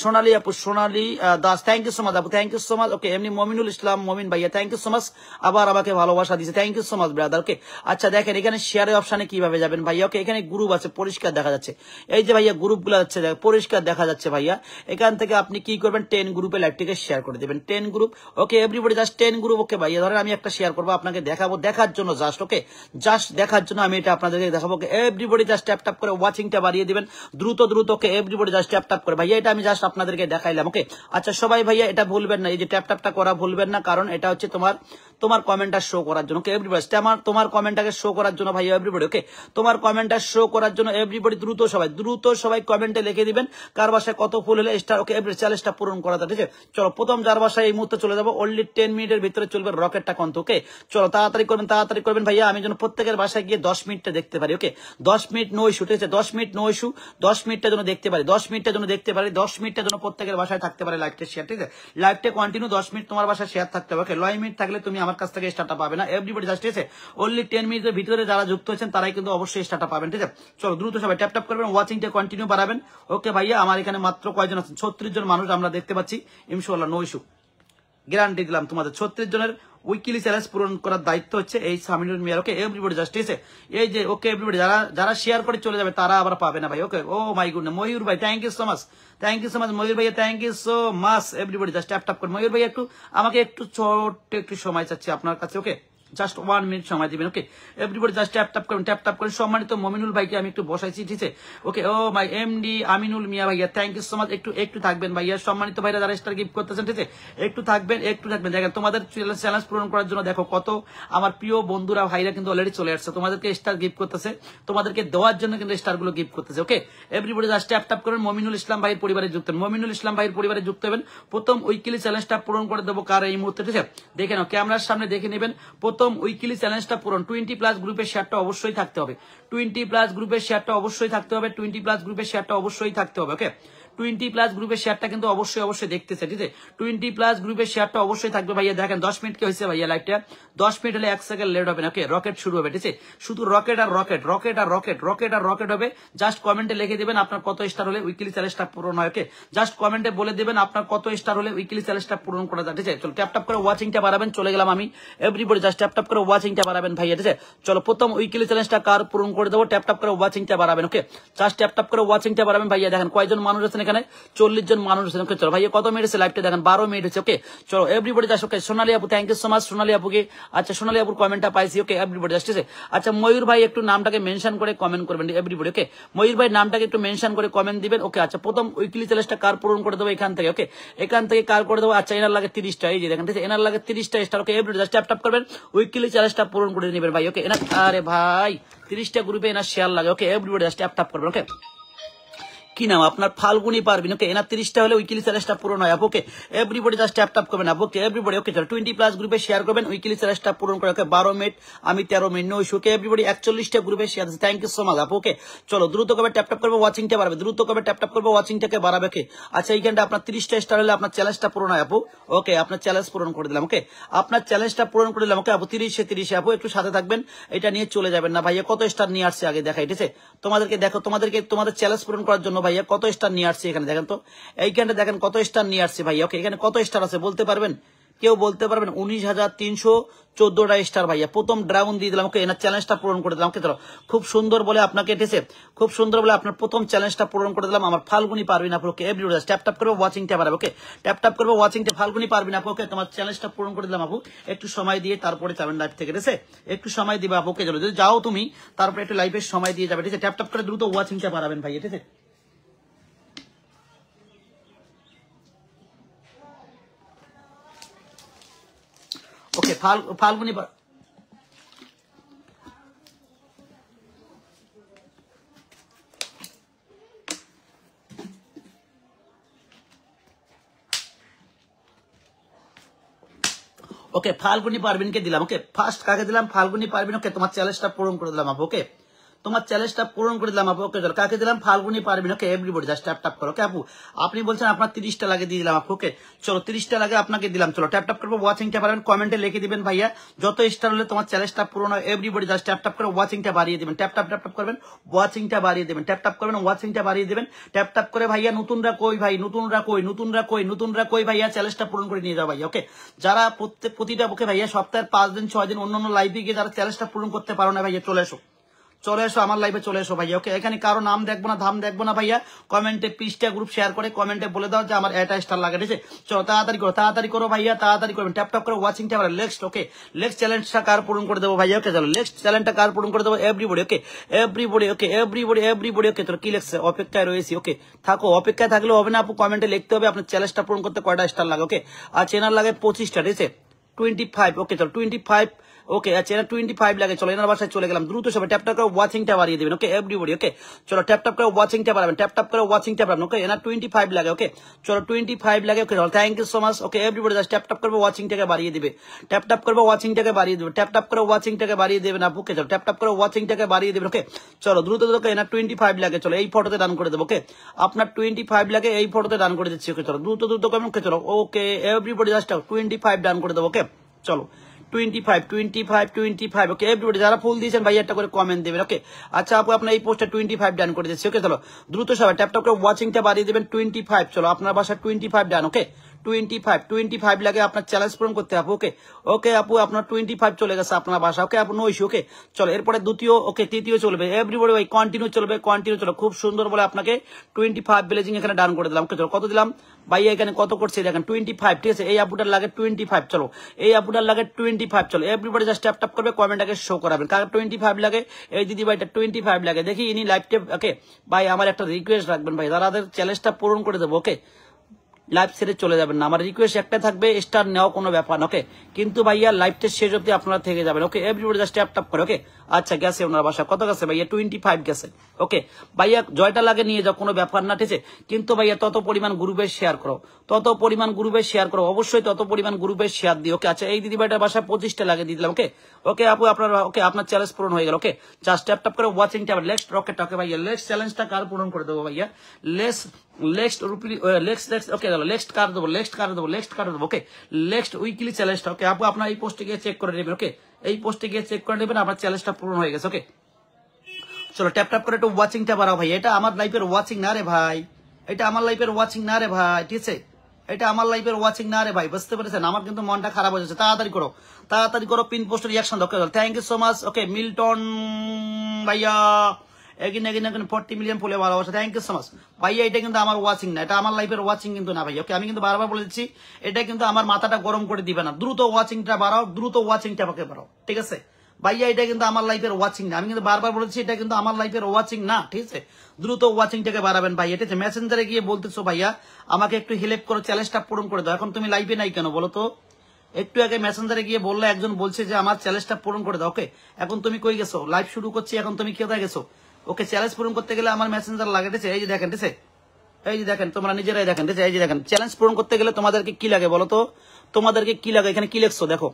সোনালী আপু, Sonali Das thank you so much আপু, thank you so much. Okay এমনি মমিনুল ইসলাম মমিন ভাইয়া থ্যাংক ইউ সো মাচ, আবার আমাকে ভালোবাসা দিয়েছে, thank you so much brother. Okay আচ্ছা দেখেন এখানে শেয়ারের অপশনে কিভাবে যাবেন ভাইয়া। ওকে এখানে গ্রুপ আছে, পরিষ্কার দেখা যাচ্ছে, এই যে ভাইয়া গ্রুপগুলো যাচ্ছে পরিষ্কার দেখা যাচ্ছে ভাইয়া। এখান থেকে আপনি কি করবেন, 10 গ্রুপে লাইভটিকে শেয়ার করে দেবেন, 10 গ্রুপ। ওকে এভরিবডি জাস্ট 10 গ্রুপ। ওকে ভাইয়া ধরেন আমি একটা শেয়ার করবো, আপনাকে দেখাবো, দেখার জন্য জাস্ট। ওকে জাস্ট দেখার জন্য আমি এটা আপনাদেরকে দেখাবো। ওকে এভরিবডি জাস্ট ট্যাপ করে ওয়াচিংটা বাড়িয়ে দিবেন দ্রুত দ্রুত। ওকে এভরিবডি জাস্ট ট্যাপ করে ভাইয়া, এটা আমি জাস্ট আপনাদেরকে দেখাইলাম। ওকে আচ্ছা সবাই ভাইয়া এটা ভুলবেন না, এই যে ট্যাপটা করা ভুলবেন না, কারণ এটা হচ্ছে তোমার কমেন্টটা শো করার জন্য। ওকে এভরিবডি তোমার কমেন্টটাকে শো করার জন্য ভাইয়া এভরিবডি। ওকে তোমার কমেন্টটা শো করার জন্য এভরিবডি দ্রুত সবাই কমেন্টে লিখে দিবেন কার বাসায় কত ফুল হলে স্টার। ওকে এভরি চ্যালেঞ্জটা পূরণ করা, ঠিক আছে? চলো প্রথম যার বাসায় এই মুহূর্তে চলে যাবো, অনলি 10 মিনিটের ভিতরে চলবে রকেটটা কন্ত। ওকে চলো তাড়াতাড়ি করবেন ভাইয়া, আমি যেন প্রত্যেকের বাসায় গিয়ে 10 মিনিটটা দেখতে পারি। ওকে 10 মিনিট নো ইস্যু, ঠিক আছে? 10 মিনিট নো ইস্যু, 10 মিনিটটা যেন দেখতে পারি, 10 মিনিটটা যেন দেখতে পারি, 10 মিনিটটা যেন প্রত্যেকের বাসায় থাকতে পারে লাইভটা শেয়ার, ঠিক আছে? লাইভটা কন্টিনিউ 10 মিনিট তোমার বাসায় শেয়ার থাকতে হবে। ওকে 9 মিনিট থাকলে তুমি আমার কাছ থেকে স্টারটা পাবে না এভরিবডি জাস্ট, ঠিক আছে? অনলি 10 মিনিটের ভিতরে যারা যুক্ত হয়েছেন তারাই কিন্তু অবশ্যই স্টারটা পাবেন, ঠিক আছে? চলো দ্রুত সবাই ট্যাপ করবেন, ওয়াচিংটা কন্টিনিউ বাড়াবেন। ওকে ভাইয়া আমার এখানে মাত্র কয়জন আছেন, 36 জন মানুষ আমরা দেখতে পাচ্ছি, ইনশাআল্লাহ নো ইস্যু, গ্যারান্টি দিলাম তোমাদের 36 জনের উইকলি চ্যালেঞ্জ পূরণ করার দায়িত্ব হচ্ছে এই সামিনুল মিয়ার। ওকে এভরিবডি জাস্ট, ঠিক আছে? এই যে ওকে এভরিবডি যারা শেয়ার করে চলে যাবে তারা আবার পাবে না ভাই। ওকে ও মাই গুড, ময়ূর ভাই thank you so much, thank you so much Mayur ভাইয়া, thank you so much everybody just tap করে। ময়ূর ভাইয়া আমাকে একটু ছোট্ট একটু সময় চাচ্ছি আপনার কাছে। ওকে জাস্ট 1 মিনিট সময় দিবেন। ওকে এভরিবডি জাস্ট ট্যাপ করেন। সম্মানিত মমিনুল ভাইকে আমি একটু বসাইছি, ঠিক আছে? ওকে ও মাই এমডি আমিনুল মিয়া ভাইয়া থ্যাংক ইউ সো মাচ, একটু থাকবেন ভাইয়া। সম্মানিত ভাইরা যারা স্টার গিফট করতেছেন, ঠিক আছে? একটু থাকবেন দেখেন তোমাদের চ্যালেঞ্জ পূরণ করার জন্য দেখো কত আমার প্রিয় বন্ধুরা ভাইরা কিন্তু অলরেডি চলে আসছে, তোমাদেরকে স্টার গিফট করতেছে, তোমাদেরকে দেওয়ার জন্য কিন্তু স্টার গুলো গিফট করতেছে। ওকে এভরিবডি জাস্ট ট্যাপ করেন। মমিনুল ইসলাম ভাইয়ের পরিবারে যুক্ত হবেন, মমিনুল ইসলাম ভাইয়ের পরিবারে যুক্ত হবেন। প্রথম উইকলি চ্যালেঞ্জটা পূরণ করে দেবো কার এই মুহূর্তে, ঠিক আছে? দেখে নাও ক্যামেরার সামনে দেখে নেবেন, প্রথম উইকলি চ্যালেঞ্জটা পূরণ 20+ গ্রুপের শেয়ারটা অবশ্যই থাকতে হবে, 20+ গ্রুপের শেয়ারটা অবশ্যই থাকতে হবে, 20+ গ্রুপের শেয়ারটা অবশ্যই থাকতে হবে। ওকে 20+ গ্রুপের শেয়ারটা কিন্তু অবশ্যই দেখতেছে, ঠিক আছে? 20+ গ্রুপের শেয়ারটা অবশ্যই থাকবে ভাইয়া। দেখেন 10 মিনিট কি হয়েছে ভাইয়া, লাইভটা 10 মিনিট হলে 1 সেকেন্ড লেট হবে না। ওকে রকেট শুরু হবে, ঠিক আছে? শুধু রকেট হবে। জাস্ট কমেন্টে লিখে দিবেন আপনার কত স্টার হলে উইকলি চ্যালেঞ্জটা পূরণ হয়। ওকে জাস্ট কমেন্টে বলে দিবেন আপনার কত স্টার হলে উইকলি চ্যালেঞ্জটা পূরণ করা যায়, ঠিক আছে? চলো ট্যাপ করে ওয়াচিংটা বাড়াবেন, চলে গেলাম আমি এভরিবডি জাস্ট ট্যাপ করে ওয়াচিংটা বাড়াবেন ভাইয়া, ঠিক আছে? চলো প্রথম উইকলি চ্যালেঞ্জটা কার পূরণ করে দেবো, ট্যাপ করে ওয়াচিংটা বাড়াবেন। ওকে জাস্ট ট্যাপ করে ওয়াচিংটা বাড়াবেন ভাইয়া। দেখেন কয়জন মানুষ আছেন এখানে, 40 জন মানুষ আছেন। ওকে চলো ভাইয়া কত মিনিট আছে লাইভটা, দেখেন 12 মিনিট হচ্ছে। ওকে চলো এভরিবডি জাস্ট। ওকে সোনালী আপু থ্যাংক ইউ সো মাচ, সোনালী আপুকে আচ্ছা সোনালী আপুর কমেন্টটা পাইছি। ওকে এভরিবডি জাস্ট, ঠিক আছে? আচ্ছা ময়ূর ভাই একটু নামটাকে মেনশন করে কমেন্ট করবেন এভরিবডি। ওকে ময়ূর ভাই নামটাকে একটু মেনশন করে কমেন্ট দিবেন। ওকে আচ্ছা প্রথম উইকলি চ্যালেঞ্জটা কার পূরণ করে দেবো এখান থেকে। ওকে এখান থেকে কার করে দেবো, আচ্ছা এনার লাগে 30টা, এই যে দেখেন, ঠিক আছে? এনার লাগে 30টা স্টার। ওকে এভরিবডি জাস্ট ট্যাপ করবেন, উইকলি চ্যালেঞ্জটা পূরণ করে নেবেন ভাই। ওকে এনার আরে ভাই 30টা গ্রুপে এনার শেয়ার লাগে। ওকে এভরিবডি জাস্ট ট্যাপ করবেন। ওকে কি নাম আপনার, ফাল্গুনি পারবিন। ওকে এনার 30টা হলে উইকলি চ্যালেঞ্জটা পূরণ হয়। ওকে এভরিবডি জাস্ট ট্যাপ করবেন। ওকে এভরিবডি ওকে চলো 20+ গ্রুপে শেয়ার করবেন, উইকলি চ্যালেঞ্জটা পূরণ করে। ওকে 12 মিনিট আমি 13 মিনিট নয়। ওকে এভরিবডি 41টা গ্রুপে শেয়ার আছে, থ্যাংক ইউ সো মাচ আপু। ওকে চলো দ্রুত করে ট্যাপ করবো, ওয়াচিংটা বাড়বে, দ্রুত করে ট্যাপ করবো, ওয়াচিংটাকে বাড়াবে। ওকে আচ্ছা এইখানটা আপনার 30টা স্টার হলে আপনার চ্যালেঞ্জটা পূরণ হয় আপু। ওকে আপনার চ্যালেঞ্জ পূরণ করে দিলাম। ওকে আপনার চ্যালেঞ্জটা পূরণ করে দিলাম। ওকে আপু 30 আপু একটু সাথে থাকবেন, এটা নিয়ে চলে যাবেন না ভাইয়া। কত স্টার নিয়ে আসছে আগে দেখাই, ঠিক আছে? তোমাদেরকে দেখো, তোমাদের চ্যালেঞ্জ পূরণ করার জন্য ভাইয়া কত স্টার নিয়ে আসছে এখানে দেখেন তো, এইখানটা দেখেন কত স্টার নিয়ে আসছে ভাইয়া। ওকে এখানে কত স্টার আছে বলতে পারবেন, কেউ বলতে পারবেন? 19,314টা স্টার ভাইয়া। প্রথম ড্রাউন দিয়ে দিলাম। ওকে এনার চ্যালেঞ্জটা পূরণ করে দিলাম। ওকে চলো খুব সুন্দর বলে আপনাকে এটেছে, খুব সুন্দর বলে আপনার প্রথম চ্যালেঞ্জটা পূরণ করে দিলাম। আমার ফাল্গুনি পারবিন আপু। ওকে এভরিবডি ট্যাপ করবো, ওয়াচিংটা বাড়াবে। ওকে ট্যাপ করবো, ওয়াচিংটা ফাল্গুনি পারবিন আপু। ওকে তোমার চ্যালেঞ্জটা পূরণ করে দিলাম আপু, একটু সময় দিয়ে তারপরে যাবেন লাইভ থেকে, ঠিক আছে? একটু সময় দিবে আপু। ওকে চলো যদি যাও তুমি তারপরে একটু লাইভের সময় দিয়ে যাবে, ঠিক আছে? ট্যাপ করে দ্রুত ওয়াচিংটা বাড়াবেন ভাইয়া, ঠিক আছে? ওকে ফাল্গুনি ওকে ফাল্গুনি পারভিনকে দিলাম। ওকে ফার্স্ট কাকে দিলাম? ফাল্গুনি পারভিন। ওকে তোমার চ্যালেঞ্জটা পূরণ করে দিলাম আপু। ওকে তোমার চ্যালেঞ্জটা পূরণ করে দিলাম আপু। ওকে চলো কাকে দিলাম? ফাল্গুনি পারভিন। ওকে এভরিবডি জাস্ট ট্যাপ ট্যাপ করো। ওকে আপু আপনি বলছেন আপনার 30টা লাগে দিয়ে দিলাম আপু। ওকে চলো 30টা লাগে আপনাকে দিলাম। চলো ট্যাপ ট্যাপ করবো, ওয়াচিংটা পারবেন, কমেন্টে লিখে দিবেন ভাইয়া যত স্টার হলে তোমার চ্যালেঞ্জটা পূরণ হয়। এভরিবডি জাস্ট ট্যাপ ট্যাপ করে ওয়াচিংটা বাড়িয়ে দিবেন। ট্যাপ ট্যাপ ট্যাপ ট্যাপ করবেন, ওয়াচিংটা বাড়িয়ে দিবেন। ট্যাপ ট্যাপ করবেন, ওয়াচিংটা বাড়িয়ে দিবেন। ট্যাপ ট্যাপ করে ভাইয়া নতুনরা কই ভাই, নতুনরা কই, নতুনরা কই, নতুনরা কই ভাইয়া চ্যালেঞ্জটা পূরণ করে নিয়ে যাও ভাইয়া। ওকে যারা প্রতিটা ওকে ভাইয়া সপ্তাহের 5 দিন 6 দিন অন্য লাইভে গিয়ে যারা চ্যালেঞ্জটা পূরণ করতে পারো না ভাইয়া চলে এসো, চলে এসো আমার লাইভে চলে এসো ভাইয়া। ওকে এখানে কারো নাম দেখবো না, ধাম দেখবো না ভাইয়া। কমেন্টে পিসটা গ্রুপ শেয়ার করে কমেন্টে বলে দাও যে আমার এটা স্টার লাগে, ঠিক আছে? চলো তাড়াতাড়ি করো ভাইয়া, তাড়াতাড়ি করবেন। ট্যাপ ট্যাপ করে ওয়াচিংটা আবার নেক্সট। ওকে নেক্সট চ্যালেঞ্জটা কার পূরণ করে দেবো ভাইয়া? ওকে চলো নেক্সট চ্যালেঞ্জটা কার পূরণ করে দেবো? এভরিবডি। ওকে এভরিবডি। ওকে এভরিবডি। ওকে চলো কি লিখছে? অপেক্ষায় রয়েছি। ওকে থাকো, অপেক্ষায় থাকলে হবে না আপু, কমেন্টে লিখতে হবে আপনার চ্যালেঞ্জটা পূরণ করতে কয়টা স্টার লাগে। ওকে আর চ্যানেল লাগে 25টা, ঠিক আছে? 25। ওকে চলো 25। ওকে আচ্ছা এরা 25 লাগে। চলো এনার বাসায় চলে গেলাম দ্রুত সবাই ট্যাপ ট্যাপ করে ওয়াচিংটা বাড়িয়ে দিবেন। ওকে এভরিবডি। ওকে চলো ট্যাপ ট্যাপ করে ওয়াচিংটা বাড়াবেন, ট্যাপ ট্যাপ করে ওয়াচিংটা বাড়াবেন। ওকে এনার 25 লাগে। ওকে চলো 25 লাগে। Okay thank you so much. Okay everybody just tap tap করবে, ওয়াচিংটাকে বাড়িয়ে দিবে। ট্যাপ ট্যাপ করবে, ওয়াচিংটাকে বাড়িয়ে দিবে। ট্যাপ ট্যাপ করে ওয়াচিংটাকে বাড়িয়ে দেবেন আপু। ওকে চলো ট্যাপ ট্যাপ করে ওয়াচিংটাকে বাড়িয়ে দিবেন। ওকে চলো দ্রুত দ্রুত। এনার 25 লাগে। চলো এই ফটোতে ডান করে দেবো। ওকে আপনার 25 লাগে, এই ফটোতে ডান করে দিচ্ছি। ওকে চলো দ্রুত দ্রুত করবেন। ওকে চলো ওকে এভরিবডি জাস্ট 25 ডান করে দেবো। ওকে চলো 25। ওকে এভরিবডি যারা ফুল দিয়েছেন ভাই একটা করে কমেন্ট দেবেন। ওকে আচ্ছা আপু আপনার এই পোস্টটা 25 ডান করে দিচ্ছি। ওকে চলো দ্রুত সবাই ট্যাপ ট্যাপ করে ওয়াচিংটা বাড়িয়ে দিবেন। 25 চলো আপনার বাসা 25 ডান। ওকে 25 লাগে আপনার চ্যালেঞ্জ পূরণ করতে আপু। ওকে ওকে আপু আপনার 25 চলে গেছে আপনার বাসা। ওকে আপু নো ইস্যু। ওকে চলো এরপরে দ্বিতীয়, ওকে তৃতীয় চলবে। এভরিবডি ভাই কন্টিনিউ চলবে, কন্টিনিউ চলো। খুব সুন্দর বলে আপনাকে 25 ব্লেজিং এখানে ডান করে দিলাম। ওকে চলো কত দিলাম ভাইয়া? এখানে কত করছে দেখেন 25, ঠিক আছে? এই আপুটার লাগে 25। চলো এই আপুটার লাগে 25। চলো এভরিবডি জাস্ট ট্যাপ ট্যাপ করবে, কমেন্টটাকে শো করাবেন কার 25 লাগে। এই দিদি ভাইটা 25 লাগে দেখি ইনি লাইভ টেপ। ওকে ভাই আমার একটা রিকোয়েস্ট রাখবেন ভাই, যারা চ্যালেঞ্জটা পূরণ করে দেবো। ওকে লাইভ ছেড়ে চলে যাবেন না, আমার রিকোয়েস্ট একটা থাকবে, স্টার নেওয়া কোনো ব্যাপার না। ওকে কিন্তু ভাইয়া লাইভটা শেষ অব্দি আপনারা থেকে যাবেন। ওকে এভরিবডি জাস্ট ট্যাপ ট্যাপ করে। ওকে আচ্ছা গেছে ওনার বাসা কত গেছে ভাইয়া? 25 গেছে। ওকে ভাইয়া জয়টা লাগে নিয়ে যাও, কোনো ব্যাপার না, ঠিক আছে? কিন্তু ভাইয়া তত পরিমাণ গ্রুপে শেয়ার করো, তত পরিমাণ গ্রুপে শেয়ার করো, অবশ্যই তত পরিমাণ গ্রুপে শেয়ার দিও। ওকে আচ্ছা এই দিদি ভাইটার বাসা 25টা লাগে দিয়ে দিলাম। ওকে ওকে আপু আপনার ওকে আপনার চ্যালেঞ্জ পূরণ হয়ে গেল। ওকে জাস্ট ট্যাপ ট্যাপ করে ওয়াচিংটা নেক্সট রকেট। ওকে ভাইয়া নেক্সট চ্যালেঞ্জটা কার পূরণ করে দেবো ভাইয়া? নেক্সট কার দেবো? ওকে নেক্সট উইকলি চ্যালেঞ্জটা। ওকে আপু আপনার এই পোস্টে গিয়ে চেক করে নেবেন। ওকে এই পোস্টে গিয়ে চেক করে নেবেন, আপনার চ্যালেঞ্জটা পূরণ হয়ে গেছে। ওকে চলো ট্যাপ ট্যাপ করে একটু ওয়াচিংটা বাড়াও ভাই। এটা আমার লাইফের ওয়াচিং না রে ভাই, এটা আমার লাইফের ওয়াচিং না রে ভাই, ঠিক আছে? এটা আমার লাইফের ওয়াচিং না রে ভাই, বুঝতে পেরেছেন? আমার কিন্তু মনটা খারাপ হয়ে যাচ্ছে। তাড়াতাড়ি করো পিন পোস্টের রিয়াকশন দাও। Thank you so much. Okay Milton ভাইয়া এগিন 40 মিলিয়ন ফুলে ভালোবাসা, থ্যাংক ইউ সো মাচ ভাইয়া। এটা কিন্তু আমার ওয়াচিং না, এটা আমার লাইফের ওয়াচিং কিন্তু না ভাই। ওকে আমি কিন্তু বারবার বলে দিচ্ছি, এটা কিন্তু আমার মাথাটা গরম করে দিবে না। দ্রুত ওয়াচিংটা বাড়াও, দ্রুত ওয়াচিংটা আমাকে বাড়াও, ঠিক আছে ভাইয়া? এটা কিন্তু আমার লাইফের ওয়াচিং না, আমি কিন্তু বারবার বলেছি এটা কিন্তু আমার লাইফের ওয়াচিং না, ঠিক আছে? দ্রুত ওয়াচিংটাকে বাড়াবেন ভাই। এটা মেসেঞ্জারে গিয়ে বলতেছো ভাইয়া আমাকে একটু হেল্প করো, চ্যালেঞ্জটা পূরণ করে দাও। এখন তুমি লাইভে নাই কেন বলো তো? একটু আগে মেসেঞ্জারে গিয়ে বললে একজন বলছে যে আমার চ্যালেঞ্জটা পূরণ করে দাও। ওকে এখন তুমি কই গেছো? লাইভ শুরু করছি, এখন তুমি কোথায় গেছো? ওকে চ্যালেঞ্জ পূরণ করতে গেলে আমার মেসেঞ্জার লাগে, ঠিক আছে? এই যে দেখেন, ঠিক আছে? এই যে দেখেন তোমরা নিজেরাই দেখেন, ঠিক আছে? এই যে দেখেন চ্যালেঞ্জ পূরণ করতে গেলে তোমাদেরকে কি লাগে বলো তো? তোমাদেরকে কি লাগে? এখানে কি লিখছো দেখো,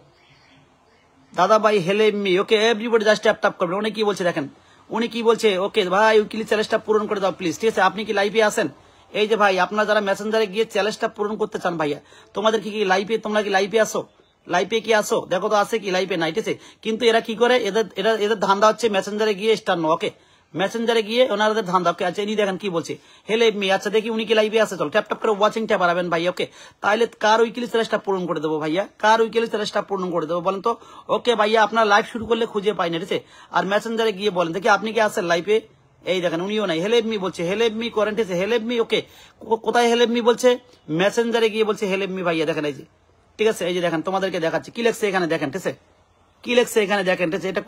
দাদা ভাই হেলে মি। ওকে এভরিবডি জাস্ট ট্যাপ ট্যাপ করবেন। উনি কি বলছে দেখেন, উনি কি বলছে? ওকে ভাই উইকলি চ্যালেঞ্জটা পূরণ করে দাও প্লিজ, ঠিক আছে? আপনি কি লাইভে আছেন? এই যে ভাই আপনারা যারা মেসেঞ্জারে গিয়ে চ্যালেঞ্জটা পূরণ করতে চান ভাইয়া, তোমাদের কি লাইভে, তোমরা কি লাইভে আসো? লাইভে কি আসো? দেখো তো আছে কি? লাইভে নাই, ঠিক আছে? কিন্তু এরা কি করে, এদের ধান্দা হচ্ছে মেসেঞ্জারে গিয়ে স্টার নো। ওকে মেসেঞ্জারে গিয়ে ওনাদের ধান্দা। ওকে আচ্ছা ইনি দেখেন কি বলছে, হেলে মি। আচ্ছা দেখি উনি কি লাইভে আছে। চল ট্যাপ ট্যাপ করে ওয়াচিংটা বাড়াবেন ভাই। ওকে তাহলে কার উইকলি চ্যালেঞ্জটা পূরণ করে দেবো ভাইয়া? কার উইকলি চ্যালেঞ্জটা পূরণ করে দেবো বলেন তো? ওকে ভাইয়া আপনার লাইভ শুরু করলে খুঁজে পাই না, ঠিক আছে? আর মেসেঞ্জারে গিয়ে বলেন দেখি আপনি কি আছেন লাইভে? এই দেখেন উনিও নাই, হেলেব মি বলছে, হেলেব মি করেন, ঠিক আছে? হেলেব মি। ওকে কোথায় হেলেব মি বলছে? মেসেঞ্জারে গিয়ে বলছে হেলেব মি ভাইয়া, দেখেন এই যে, ঠিক আছে? এই যে দেখেন তোমাদেরকে দেখাচ্ছি কি লেখছে এখানে, দেখেন, ঠিক আছে? কি লেখছে এখানে দেখেন, ঠিক আছে? এটা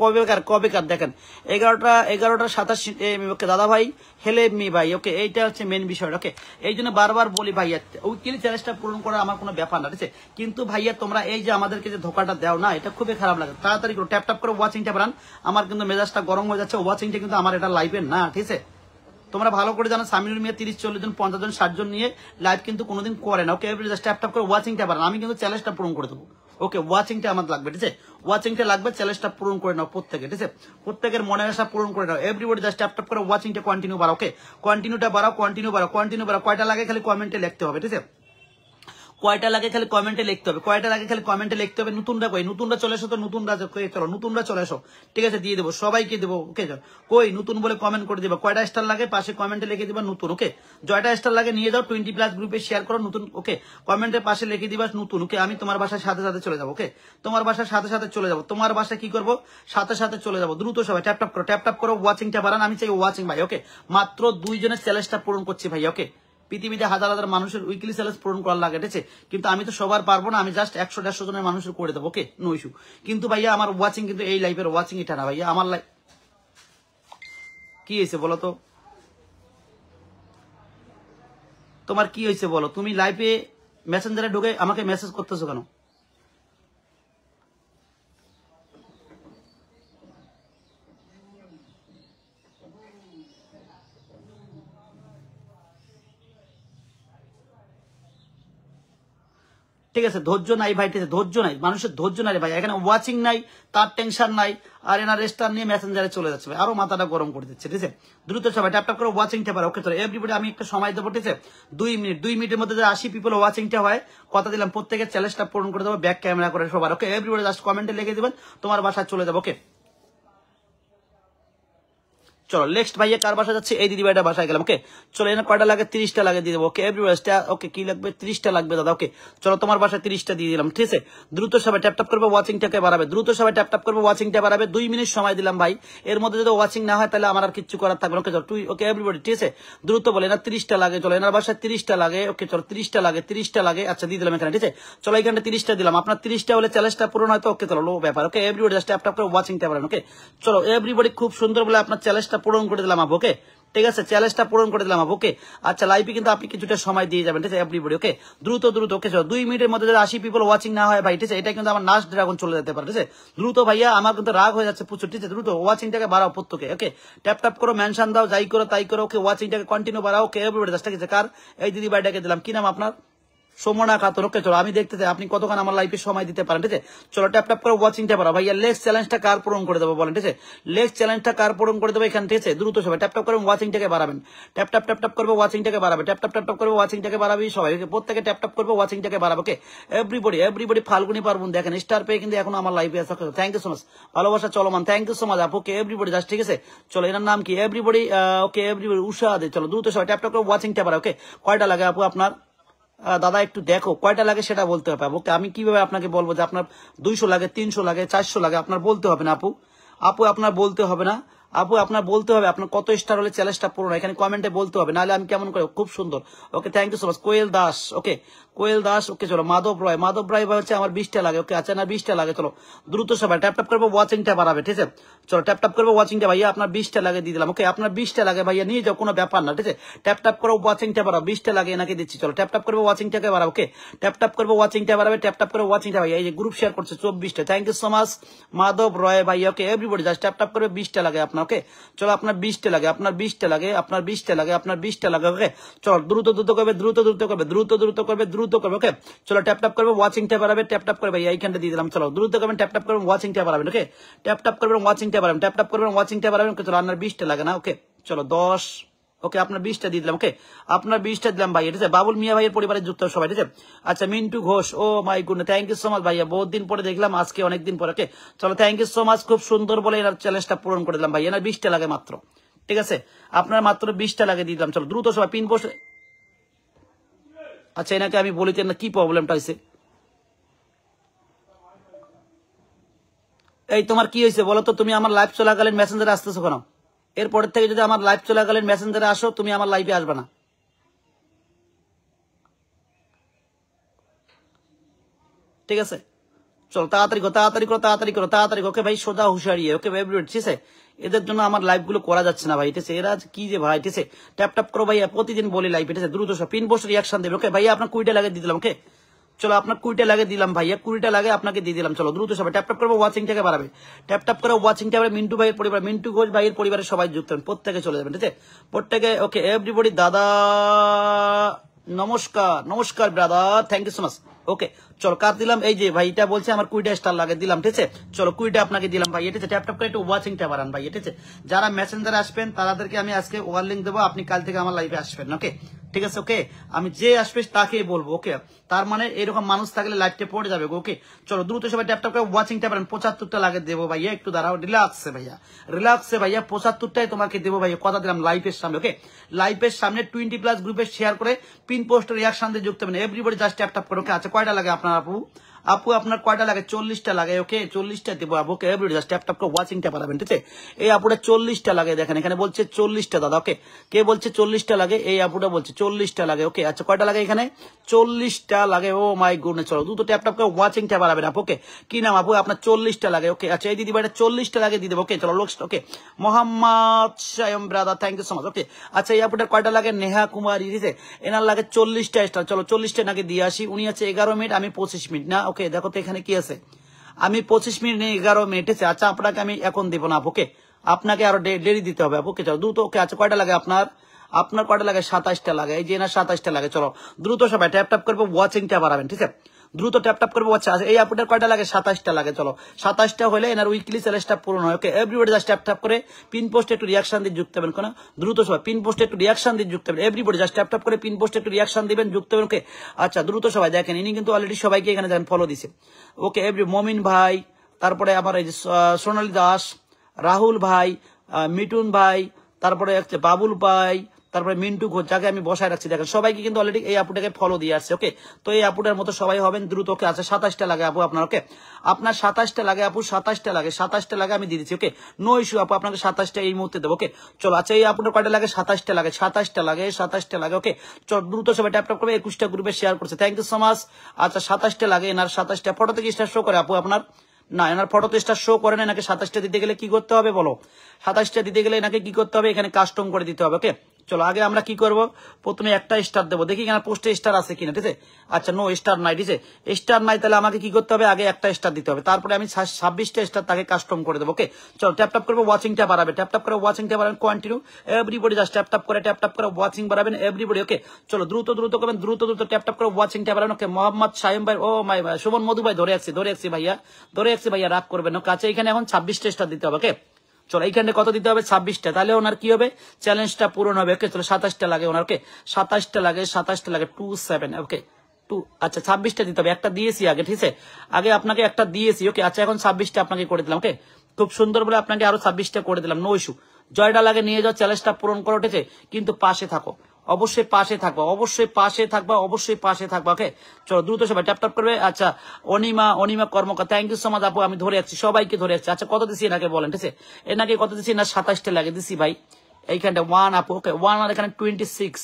কবেকার দেখেন 11:27। ওকে দাদা ভাই হেলেব মি ভাই। ওকে এইটা হচ্ছে মেন বিষয়। ওকে এই জন্য বারবার বলি ভাইয়া উইকলি চ্যালেঞ্জটা পূরণ করা আমার কোনো ব্যাপার না, ঠিক আছে? কিন্তু ভাইয়া তোমরা এই যে আমাদেরকে যে ধোকাটা দাও না, এটা খুবই খারাপ লাগে। তাড়াতাড়ি করে ট্যাপ ট্যাপ করে ওয়াচিংটা বাড়ান। আমার কিন্তু মেজাজটা গরম হয়ে যাচ্ছে, ওয়াচিংটা কিন্তু আমার এটা লাইভে না, ঠিক আছে? তোমরা ভালো করে জানো সামিনুর মিয়া 30-40 জন 50 জন 60 জন নিয়ে লাইভ কিন্তু কোনোদিন করে না। ওকে জাস্ট ট্যাপ ট্যাপ করে ওয়াচিংটা বাড়ান, আমি কিন্তু চ্যালেঞ্জটা পূরণ করে দেবো। ওকে ওয়াচিংটা আমার লাগবে, ঠিক আছে? ওয়াচিংটা লাগবে, চ্যালেঞ্জটা পূরণ করে নাও প্রত্যেকে, ঠিক আছে? প্রত্যেকের মনের আশা পূরণ করে নাও। এভরিবডি জাস্ট ট্যাপ ট্যাপ করে ওয়াচিংটা কন্টিনিউ বাড়াও। ওকে, কন্টিনিউটা বাড়াও, কন্টিনিউ বাড়াও, কন্টিনিউ বাড়াও। কয়টা লাগে খালি কমেন্টে লিখতে হবে, ঠিক আছে? কয়টা লাগে খালি কমেন্টে লিখতে হবে, কয়টা লাগে খালি কমেন্টে লিখতে হবে। নতুনরা কই? নতুনরা চলে এসো তো, নতুনরা চলো, নতুনরা চলে এসো, ঠিক আছে? দিয়ে দেবো, সবাইকে দেবো। ওকে, কই নতুন বলে কমেন্ট করে দিবা। কয়টা স্টার লাগে পাশে কমেন্টে লিখে দিবা নতুন। ওকে, জয়টা স্টার লাগে নিয়ে যাও, 20+ গ্রুপে শেয়ার করো নতুন। ওকে, কমেন্টের পাশে লিখে দিবা নতুন। ওকে, আমি তোমার বাসার সাথে সাথে চলে যাবো। ওকে, তোমার বাসার সাথে সাথে চলে যাবো, তোমার বাসায় কি করবো, সাথে সাথে চলে যাবো। দ্রুত সবাই ট্যাপ ট্যাপ করো, ট্যাপ ট্যাপ করো, ওয়াচিংটা বাড়ান। আমি চাই ওয়াচিং ভাই। ওকে, মাত্র 2 জনের চ্যালেঞ্জটা পূরণ করছি ভাই। ওকে, পৃথিবীতে হাজার হাজার মানুষের উইকলি চ্যালেঞ্জ পূরণ করার লাগে, ঠিক আছে? কিন্তু আমি তো সবার পারবো না, আমি জাস্ট 100-150 জনের মানুষের করে দেবো। ওকে, নো ইস্যু। কিন্তু ভাইয়া আমার ওয়াচিং কিন্তু এই লাইফের ওয়াচিং এটা না ভাইয়া, আমার লাইফ কি হয়েছে বলো তো, তোমার কি হয়েছে বলো? তুমি লাইফে মেসেঞ্জারে ঢুকে আমাকে মেসেজ করতেছো কেন? ঠিক আছে, ধৈর্য নাই ভাই, ঠিক আছে? ধৈর্য নাই, মানুষের ধৈর্য নাই রে ভাই। এখানে ওয়াচিং নাই, তার টেনশন নাই, আর এনার রেস্টার নিয়ে মেসেঞ্জারে চলে যাচ্ছে ভাই, আরো মাথাটা গরম করে দিচ্ছে, ঠিক আছে? দ্রুত সবাই ট্যাপ ট্যাপ করে ওয়াচিংটা পারে। ওকে, চলো এভরিবডি, আমি একটা সময় দেবো, ঠিক আছে? 2 মিনিটের মধ্যে যে 80 পিপল ওয়াচিংটা হয়, কথা দিলাম প্রত্যেকের চ্যালেঞ্জটা পূরণ করে দেবো, ব্যাক ক্যামেরা করে সবার। ওকে, এভরিবডি জাস্ট কমেন্টে লিখে দিবেন, তোমার বাসায় চলে যাবো। ওকে, চলো নেক্সট ভাইয়া কার বাসা যাচ্ছে? এই দিদি ভাইটা বাসায় গেলাম। ওকে, চলো এখানে কয়টা লাগে? 30টা লাগে দিয়ে দেবো। ওকে, এভরিওয়ার্স, ওকে কি লাগবে? 30টা লাগবে দাদা। ওকে, চলো তোমার বাসায় 30টা দিয়ে দিলাম, ঠিক আছে? দ্রুত সবাই ট্যাপ ট্যাপ করবে, ওয়াচিংটাকে বাড়াবে। দ্রুত সবাই ট্যাপ ট্যাপ করবে, ওয়াচিংটা বাড়াবে। 2 মিনিট সময় দিলাম ভাই, এর মধ্যে যদি ওয়াচিং না হয় তাহলে আমার আর কিচ্ছু করার থাকবে না। ওকে, চলো ওকে এভরিবডি, ঠিক আছে? দ্রুত বলে না 30টা লাগে, চলো এনার বাসায় 30টা লাগে। ওকে, চলো 30টা লাগে, 30টা লাগে। আচ্ছা দিয়ে দিলাম এখানে, ঠিক আছে? চলো এখানে 30টা দিলাম, আপনার 30টা হলে চ্যালেঞ্জটা পূরণ হয় তো। ওকে, চলো লো ব্যাপার। ওকে, এভরিবডি জাস্ট ট্যাপ ট্যাপ করে ওয়াচিংটা বাড়ান। ওকে, চলো এভরিবডি খুব সুন্দর বলে আপনার চ্যালেঞ্জটা পূরণ করে দিলাম। ওকে, ঠিক আছে, চ্যালেঞ্জটা পূরণ করে দিলাম। ওকে, আচ্ছা লাইভে কিন্তু আপনি কিছুটা সময় দিয়ে যাবেন, ঠিক আছে? এভরিবডি ওকে, দ্রুত দ্রুত। ওকে, চলো 2 মিনিটের মধ্যে যদি 80 পিপল ওয়াচিং না হয় ভাই, ঠিক আছে? এটা কিন্তু আমার নাচ ড্রাগন চলে যেতে পারে, ঠিক আছে? দ্রুত ভাইয়া, আমার কিন্তু রাগ হয়ে যাচ্ছে প্রচুর, ঠিক আছে? দ্রুত ওয়াচিংটাকে বাড়াও প্রত্যেকে। ওকে, ট্যাপ ট্যাপ করো, মেনশন দাও, যাই করো তাই করো। ওকে, ওয়াচিংটাকে কন্টিনিউ বাড়াও। ওকে, এভরিবডি জাস্ট, ঠিক আছে? কার? এই দিদি ভাইটাকে দিলাম, কি নাম আপনার? সমনা খাতুন। ওকে, চলো আমি দেখতে চাই আপনি কতক্ষণ আমার লাইফে সময় দিতে পারেন, ঠিক আছে? চলো ট্যাপ ট্যাপ করে ওয়াচিংটা বাড়াও ভাইয়া। লেক্স চ্যালেঞ্জটা কার পূরণ করে দেবো বলেন, ঠিক আছে? লেক্স চ্যালেঞ্জটা কার পূরণ করে দেবো এখানে, ঠিক আছে? দ্রুত সবাই ট্যাপ ট্যাপ করে ওয়াচিংটাকে বাড়াবেন। ট্যাপ ট্যাপ ট্যাপ ট্যাপ করবে, ওয়াচিংটাকে বাড়াবে। ট্যাপ ট্যাপ ট্যাপ ট্যাপ করবে, ওয়াচিংটাকে বাড়াবে সবাই। প্রত্যেকে ট্যাপ ট্যাপ করবে, ওয়াচিংটাকে বাড়াবে। ওকে, এভরিবডি ফাল্গুনি পারবুন দেখেন স্টার পেয়ে কিন্তু এখন আমার লাইফে আছে। থ্যাংক ইউ সো মাচ, ভালোবাসা চলমান, থ্যাংক ইউ সো মাচ আপু। ওকে, এভরিবডি জাস্ট, ঠিক আছে? চলো এনার নাম কি? এভরিবডি ওকে, এভরিবডি উষা দে। চলো দ্রুত সবাই ট্যাপ ট্যাপ করে ওয়াচিংটা বাড়াবে। ওকে, কয়টা লাগে আপু আপনার? দাদা একটু দেখো কয়টা লাগে সেটা বলতে হবে। ওকে, আমি কিভাবে আপনাকে বলবো যে আপনার 200 লাগে, 300 লাগে, 400 লাগে? আপনার বলতে হবে না আপু, আপু আপনার বলতে হবে না, আপু আপনার বলতে হবে আপনার কত স্টার হলে চ্যালেঞ্জটা পূরণ হয়, এখানে কমেন্টে বলতে হবে, নাহলে আমি কেমন করে? খুব সুন্দর। ওকে, থ্যাংক ইউ সো মাচ। কোয়েল দাস, ওকে কোয়েল দাস। ওকে, চলো মাধব রায়, মাধব রায় ভাই হচ্ছে আমার 20টা লাগে। ওকে, আচ্ছা না 20টা লাগে, চলো দ্রুত সবাই ট্যাপ ট্যাপ করবো, ওয়াচিংটা বাড়াবে, ঠিক আছে? চলো ট্যাপ ট্যাপ করবো, ওয়াচিংটা ভাইয়া আপনার 20টা লাগে দিয়ে দিলাম। ওকে, আপনার 20টা লাগে ভাইয়া, নিয়ে যাও, কোনো ব্যাপার না, ঠিক আছে? ট্যাপ ট্যাপ করো, ওয়াচিংটা বাড়াও, 20টা লাগে এনাকে দিচ্ছি। চলো ট্যাপ ট্যাপ করবো, ওয়াচিংটাকে বাড়াও। ওকে, ট্যাপ ট্যাপ করবো, ওয়াচিংটা বাড়াবে। ট্যাপ ট্যাপ করে ওয়াচিংটা ভাইয়া, এই যে গ্রুপ শেয়ার করছে 24টা, thank you so much Madhab Roy ভাইয়া। Okay, everybody just tap tap করে 20টা লাগে আপনার। ওকে, চলো আপনার 20টা লাগে, আপনার 20টা লাগে, আপনার 20টা লাগে, আপনার 20টা লাগে। ওকে, চলো দ্রুত দ্রুত করবে, দ্রুত দ্রুত করবে, দ্রুত দ্রুত করবে, দ্রুত করবে। ওকে, চলো ট্যাপ ট্যাপ করবে, ওয়াচিংটা বাড়াবে। ট্যাপ ট্যাপ করবে, এইখানটা দিয়ে দিলাম। চলো দ্রুত করবেন, ট্যাপ ট্যাপ করবেন, ওয়াচিংটা বাড়াবেন। ওকে, ট্যাপ ট্যাপ করবেন, ওয়াচিংটা বাড়াবেন, ট্যাপ ট্যাপ করবেন, ওয়াচিংটা বাড়াবেন। চলো আপনার 20টা লাগে না? ওকে, চলো 10। ওকে, আপনার 20টা দিয়ে দিলাম। ওকে, আপনার 20টা দিলাম ভাই, ঠিক আছে? বাবুল মিয়া ভাইয়ের পরিবারের যুক্ত সবাই, ঠিক আছে? আচ্ছা Mintu Ghosh, oh my good, thank you so much ভাইয়া, বহুত দিন পরে দেখলাম আজকে, অনেকদিন পরে। ওকে, চলো থ্যাংক ইউ সো মাচ, খুব সুন্দর বলে এনার চ্যালেঞ্জটা পূরণ করে দিলাম ভাই। এনার 20টা লাগে মাত্র, ঠিক আছে? আপনার মাত্র 20টা লাগে দিয়ে দিলাম। চলো দ্রুত সবাই পিন বসে। আচ্ছা এনাকে আমি বলিতে না কি প্রবলেমটা হয়েছে? এই তোমার কি হয়েছে বলো তো? তুমি আমার লাইভ চলাকালীন মেসেঞ্জারে আসতেছো কেন? এরপরের থেকে যদি আমার লাইভ চলাকালীন মেসেঞ্জারে আসো, তুমি আমার লাইভে আসবে না, ঠিক আছে? চলো তাড়াতাড়ি করো, তাড়াতাড়ি করো, তাড়াতাড়ি করো, তাড়াতাড়ি করো। ওকে ভাই, সোজা হুঁশিয়ারি। ওকে ভাই, ঠিক আছে? এদের জন্য আমার লাইভ গুলো করা যাচ্ছে না ভাই, ঠিক আছে? এরা কি যে ভাই, ঠিক আছে? ট্যাপ ট্যাপ করো ভাইয়া, প্রতিদিন বলি লাইভ, ঠিক আছে? দ্রুত সব পিন বসে রিয়াকশন দেবে। ওকে ভাইয়া, আপনার 20টা লাগে দিয়ে দিলাম। ওকে, চলো আপনার 20টা লাগে দিলাম ভাইয়া, 20টা লাগে আপনাকে দিয়ে দিলাম। চলো দ্রুত সবাই ট্যাপ ট্যাপ করবো, ওয়াচিংটাকে বাড়াবে। ট্যাপ ট্যাপ করে ওয়াচিংটা বাড়াবে। মিন্টু ভাইয়ের পরিবার, মিন্টু ঘোষ ভাইয়ের পরিবারের সবাই যুক্ত হবেন, প্রত্যেকে চলে যাবেন, ঠিক আছে? প্রত্যেকে। ওকে, এভরিবডি দাদা নমস্কার নমস্কার brother, thank you so much. Okay চলো কার দিলাম, এই যে ভাইটা বলছে আমার 20টা স্টার লাগে, দিলাম ঠিক আছে। চলো 20টা আপনাকে দিলাম ভাই, ঠিক আছে। ট্যাপ ট্যাপ করে একটু ওয়াচিং ট্যাপ বাড়ান ভাই, ঠিক আছে। যারা মেসেঞ্জারে আসবেন তাদেরকে আমি আজকে ওয়ার লিঙ্ক দেবো, আপনি কাল থেকে আমার লাইভে আসবেন, ওকে ঠিক আছে। ওকে আমি যে আসবে তাকেই বলবো, ওকে। তার মানে এরকম মানুষ থাকলে লাইভটা পড়ে যাবে, ওকে। চলো দ্রুত সবাই ট্যাপ ট্যাপ করে ওয়াচিং ট্যাপ বাড়ান। 75টা লাগে দেবো ভাইয়া, একটু দাঁড়াও, রিল্যাক্সে ভাইয়া, রিল্যাক্সে ভাইয়া। 75টাই তোমাকে দেবো ভাইয়া, কথা দিলাম লাইভের সামনে, ওকে। লাইভের সামনে 20+ গ্রুপে শেয়ার করে পিন পোস্ট রিয়াকশন দিয়ে যুক্ত হবেন। এভরিবডি জাস্ট ট্যাপ ট্যাপ করে, ওকে। আচ্ছা কয়টা লাগে আপনার আপু? আপু আপনার কয়টা লাগে? 40টা লাগে, ওকে। 40টা দেবো আপু, ওকে। এভরিবডি জাস্ট ট্যাপ ট্যাপ করে ওয়াচিং ট্যাপ বাড়াবেন, ঠিক আছে। এই আপুটা 40টা লাগে, দেখেন এখানে বলছে 40টা দাদা, ওকে। কে বলছে 40টা লাগে? এই আপুটা বলছে 40টা লাগে, ওকে। আচ্ছা কয়টা লাগে এখানে? 40টা লাগে। ও মাই গুডনেস, চলো দ্রুত ট্যাপ ট্যাপ করে ওয়াচিং ট্যাপ বাড়াবেন আপু, ওকে। কি নাম আপু আপনার? 40টা লাগে, ওকে। আচ্ছা এই দিদি ভাইটা 40টা লাগে দিয়ে দেবো, ওকে। চলো লোক, okay. Mohammad Shayam brother, thank you so much, okay. আচ্ছা এই আপুটার কয়টা লাগে? নেহা কুমারী, ঠিক আছে। এনার লাগে 40টা স্টার। চলো 40টা নাকি দিয়ে আসি। উনি আছে 11 মিনিট, আমি 25 মিনিট না, ওকে। দেখো তো এখানে কি আছে, আমি 25 মিনিট নেই, 11 মিনিট আছে। আচ্ছা আপনাকে আমি এখন দিব না আপু, ওকে। আপনাকে আরো দেরি দিতে হবে আপু, ওকে। চলো দ্রুত, ওকে। আচ্ছা কয়টা লাগে আপনার? আপনার কয়টা লাগে? 27টা লাগে, এই যে না 27টা লাগে। চলো দ্রুত সবাই ট্যাপ ট্যাপ করবো, ওয়াচিংটা বাড়াবেন, ঠিক আছে। দ্রুত ট্যাপ ট্যাপ করবো। আচ্ছা এই আপুটার কয়টা লাগে? 27টা লাগে। চলো 27টা হলে এনার উইকলি চ্যালেঞ্জটা পূরণ হয়, ওকে। এভরিবডি জাস্ট ট্যাপ ট্যাপ করে পিন পোস্টে একটু রিয়াকশন দিয়ে যুক্ত হবেন, কোন দ্রুত সবাই পিন পোস্টে একটু রিয়াকশন দিয়ে যুক্ত হবেন। এভরিবডি জাস্ট ট্যাপ ট্যাপ করে পিন পোস্টে একটু রিয়াকশন দিবেন, যুক্ত হবেন, ওকে। আচ্ছা দ্রুত সবাই দেখেন, ইনি কিন্তু অলরেডি সবাইকে এখানে ফলো দিছে, ওকে। মমিন ভাই, তারপরে আমার এই যে সোনালী দাস, রাহুল ভাই, মিটুন ভাই, তারপরে হচ্ছে বাবুল ভাই, তারপরে মিন্টু ঘোষ, যাকে আমি বসায় রাখছি, দেখেন সবাইকে কিন্তু অলরেডি এই আপুটাকে ফলো দিয়ে আসছে, ওকে। তো এই আপুটার মতো সবাই হবেন দ্রুত, ওকে। আচ্ছা 27টা লাগে আপু আপনার, ওকে। আপনার 27টা লাগে আপু, 27টা লাগে, 27টা লাগে, আমি দিয়ে দিচ্ছি, ওকে। নো ইস্যু আপু, আপনাকে 27টা এই মুহূর্তে দেবো, ওকে। চলো আচ্ছা এই আপুটার কয়টা লাগে? 27টা লাগে, 27টা লাগে, 27টা লাগে, ওকে। চলো দ্রুত সবাই ট্যাপ ট্যাপ করবে, 21টা গ্রুপে শেয়ার করছে, থ্যাংক ইউ সো মাচ। আচ্ছা 27টা লাগে, এনার 27টা ফটো থেকে স্টার শো করে আপু আপনার? না এনার ফটো তো স্টার শো করে না, এনাকে 27টা দিতে গেলে কি করতে হবে বলো? 27টা দিতে গেলে এনাকে কি করতে হবে? এখানে কাস্টম করে দিতে হবে, ওকে। চলো আগে আমরা কি করব, প্রথমে একটা স্টার দেবো, দেখি এখানে পোস্টে স্টার আছে কিনা, ঠিক আছে। আচ্ছা নো স্টার নাই, ঠিক আছে। স্টার নাই, তাহলে আমাকে কি করতে হবে? আগে একটা স্টার দিতে হবে, তারপরে আমি 26টা স্টার তাকে কাস্টম করে দেবো, ওকে। চলো ট্যাপ ট্যাপ করবো, ওয়াচিংটা বাড়াবে, ট্যাপ ট্যাপ করে ওয়াচিংটা বাড়াবেন, continue. Everybody just tap tap করে ওয়াচিং বাড়াবেন, এভরিবডি, ওকে। চলো দ্রুত দ্রুত করবেন, দ্রুত দ্রুত ট্যাপ ট্যাপ করে ওয়াচিংটা বাড়াবেন, ওকে। মোহাম্মদ শাহিম ভাই, ও মাই ভাই, সুমন মধু ভাই, ধরে আসছি ভাইয়া, ধরে আসছি ভাইয়া, রাগ করবেন না। কাছে এখানে এখন 26টা স্টার দিতে হবে, ওকে। চলো এইখানে কত দিতে হবে? 26টা, তাহলে ওনার কি হবে? চ্যালেঞ্জটা পূরণ হবে, ওকে। চলো 27টা লাগে ওনার, ওকে। 27টা লাগে, 27টা লাগে 27, ওকে। আচ্ছা 26টা দিতে হবে, একটা দিয়েছি আগে, ঠিক আছে। আগে আপনাকে একটা দিয়েছি, ওকে। আচ্ছা এখন 26টা আপনাকে করে দিলাম, ওকে। খুব সুন্দর বলে আপনাকে আরো 26টা করে দিলাম, নো ইস্যু। জয়টা লাগে নিয়ে যাও, চ্যালেঞ্জটা পূরণ করে উঠেছে, কিন্তু পাশে থাকো, অবশ্যই পাশে থাকবা, অবশ্যই পাশে থাকবা, অবশ্যই পাশে থাকবা, ওকে। চলো দ্রুত সবাই ট্যাপ ট্যাপ করবে। আচ্ছা অনিমা কর্মকার, থ্যাংক ইউ সো মাচ আপু, আমি ধরে যাচ্ছি, সবাইকে ধরে যাচ্ছি। আচ্ছা কত দিচ্ছি এনাকে বলেন, ঠিক আছে। এনাকে কত দিচ্ছি? না 27টা লাগে দিচ্ছি ভাই, এইখানটা 1 আপু, ওকে। 1 আর এখানে 26,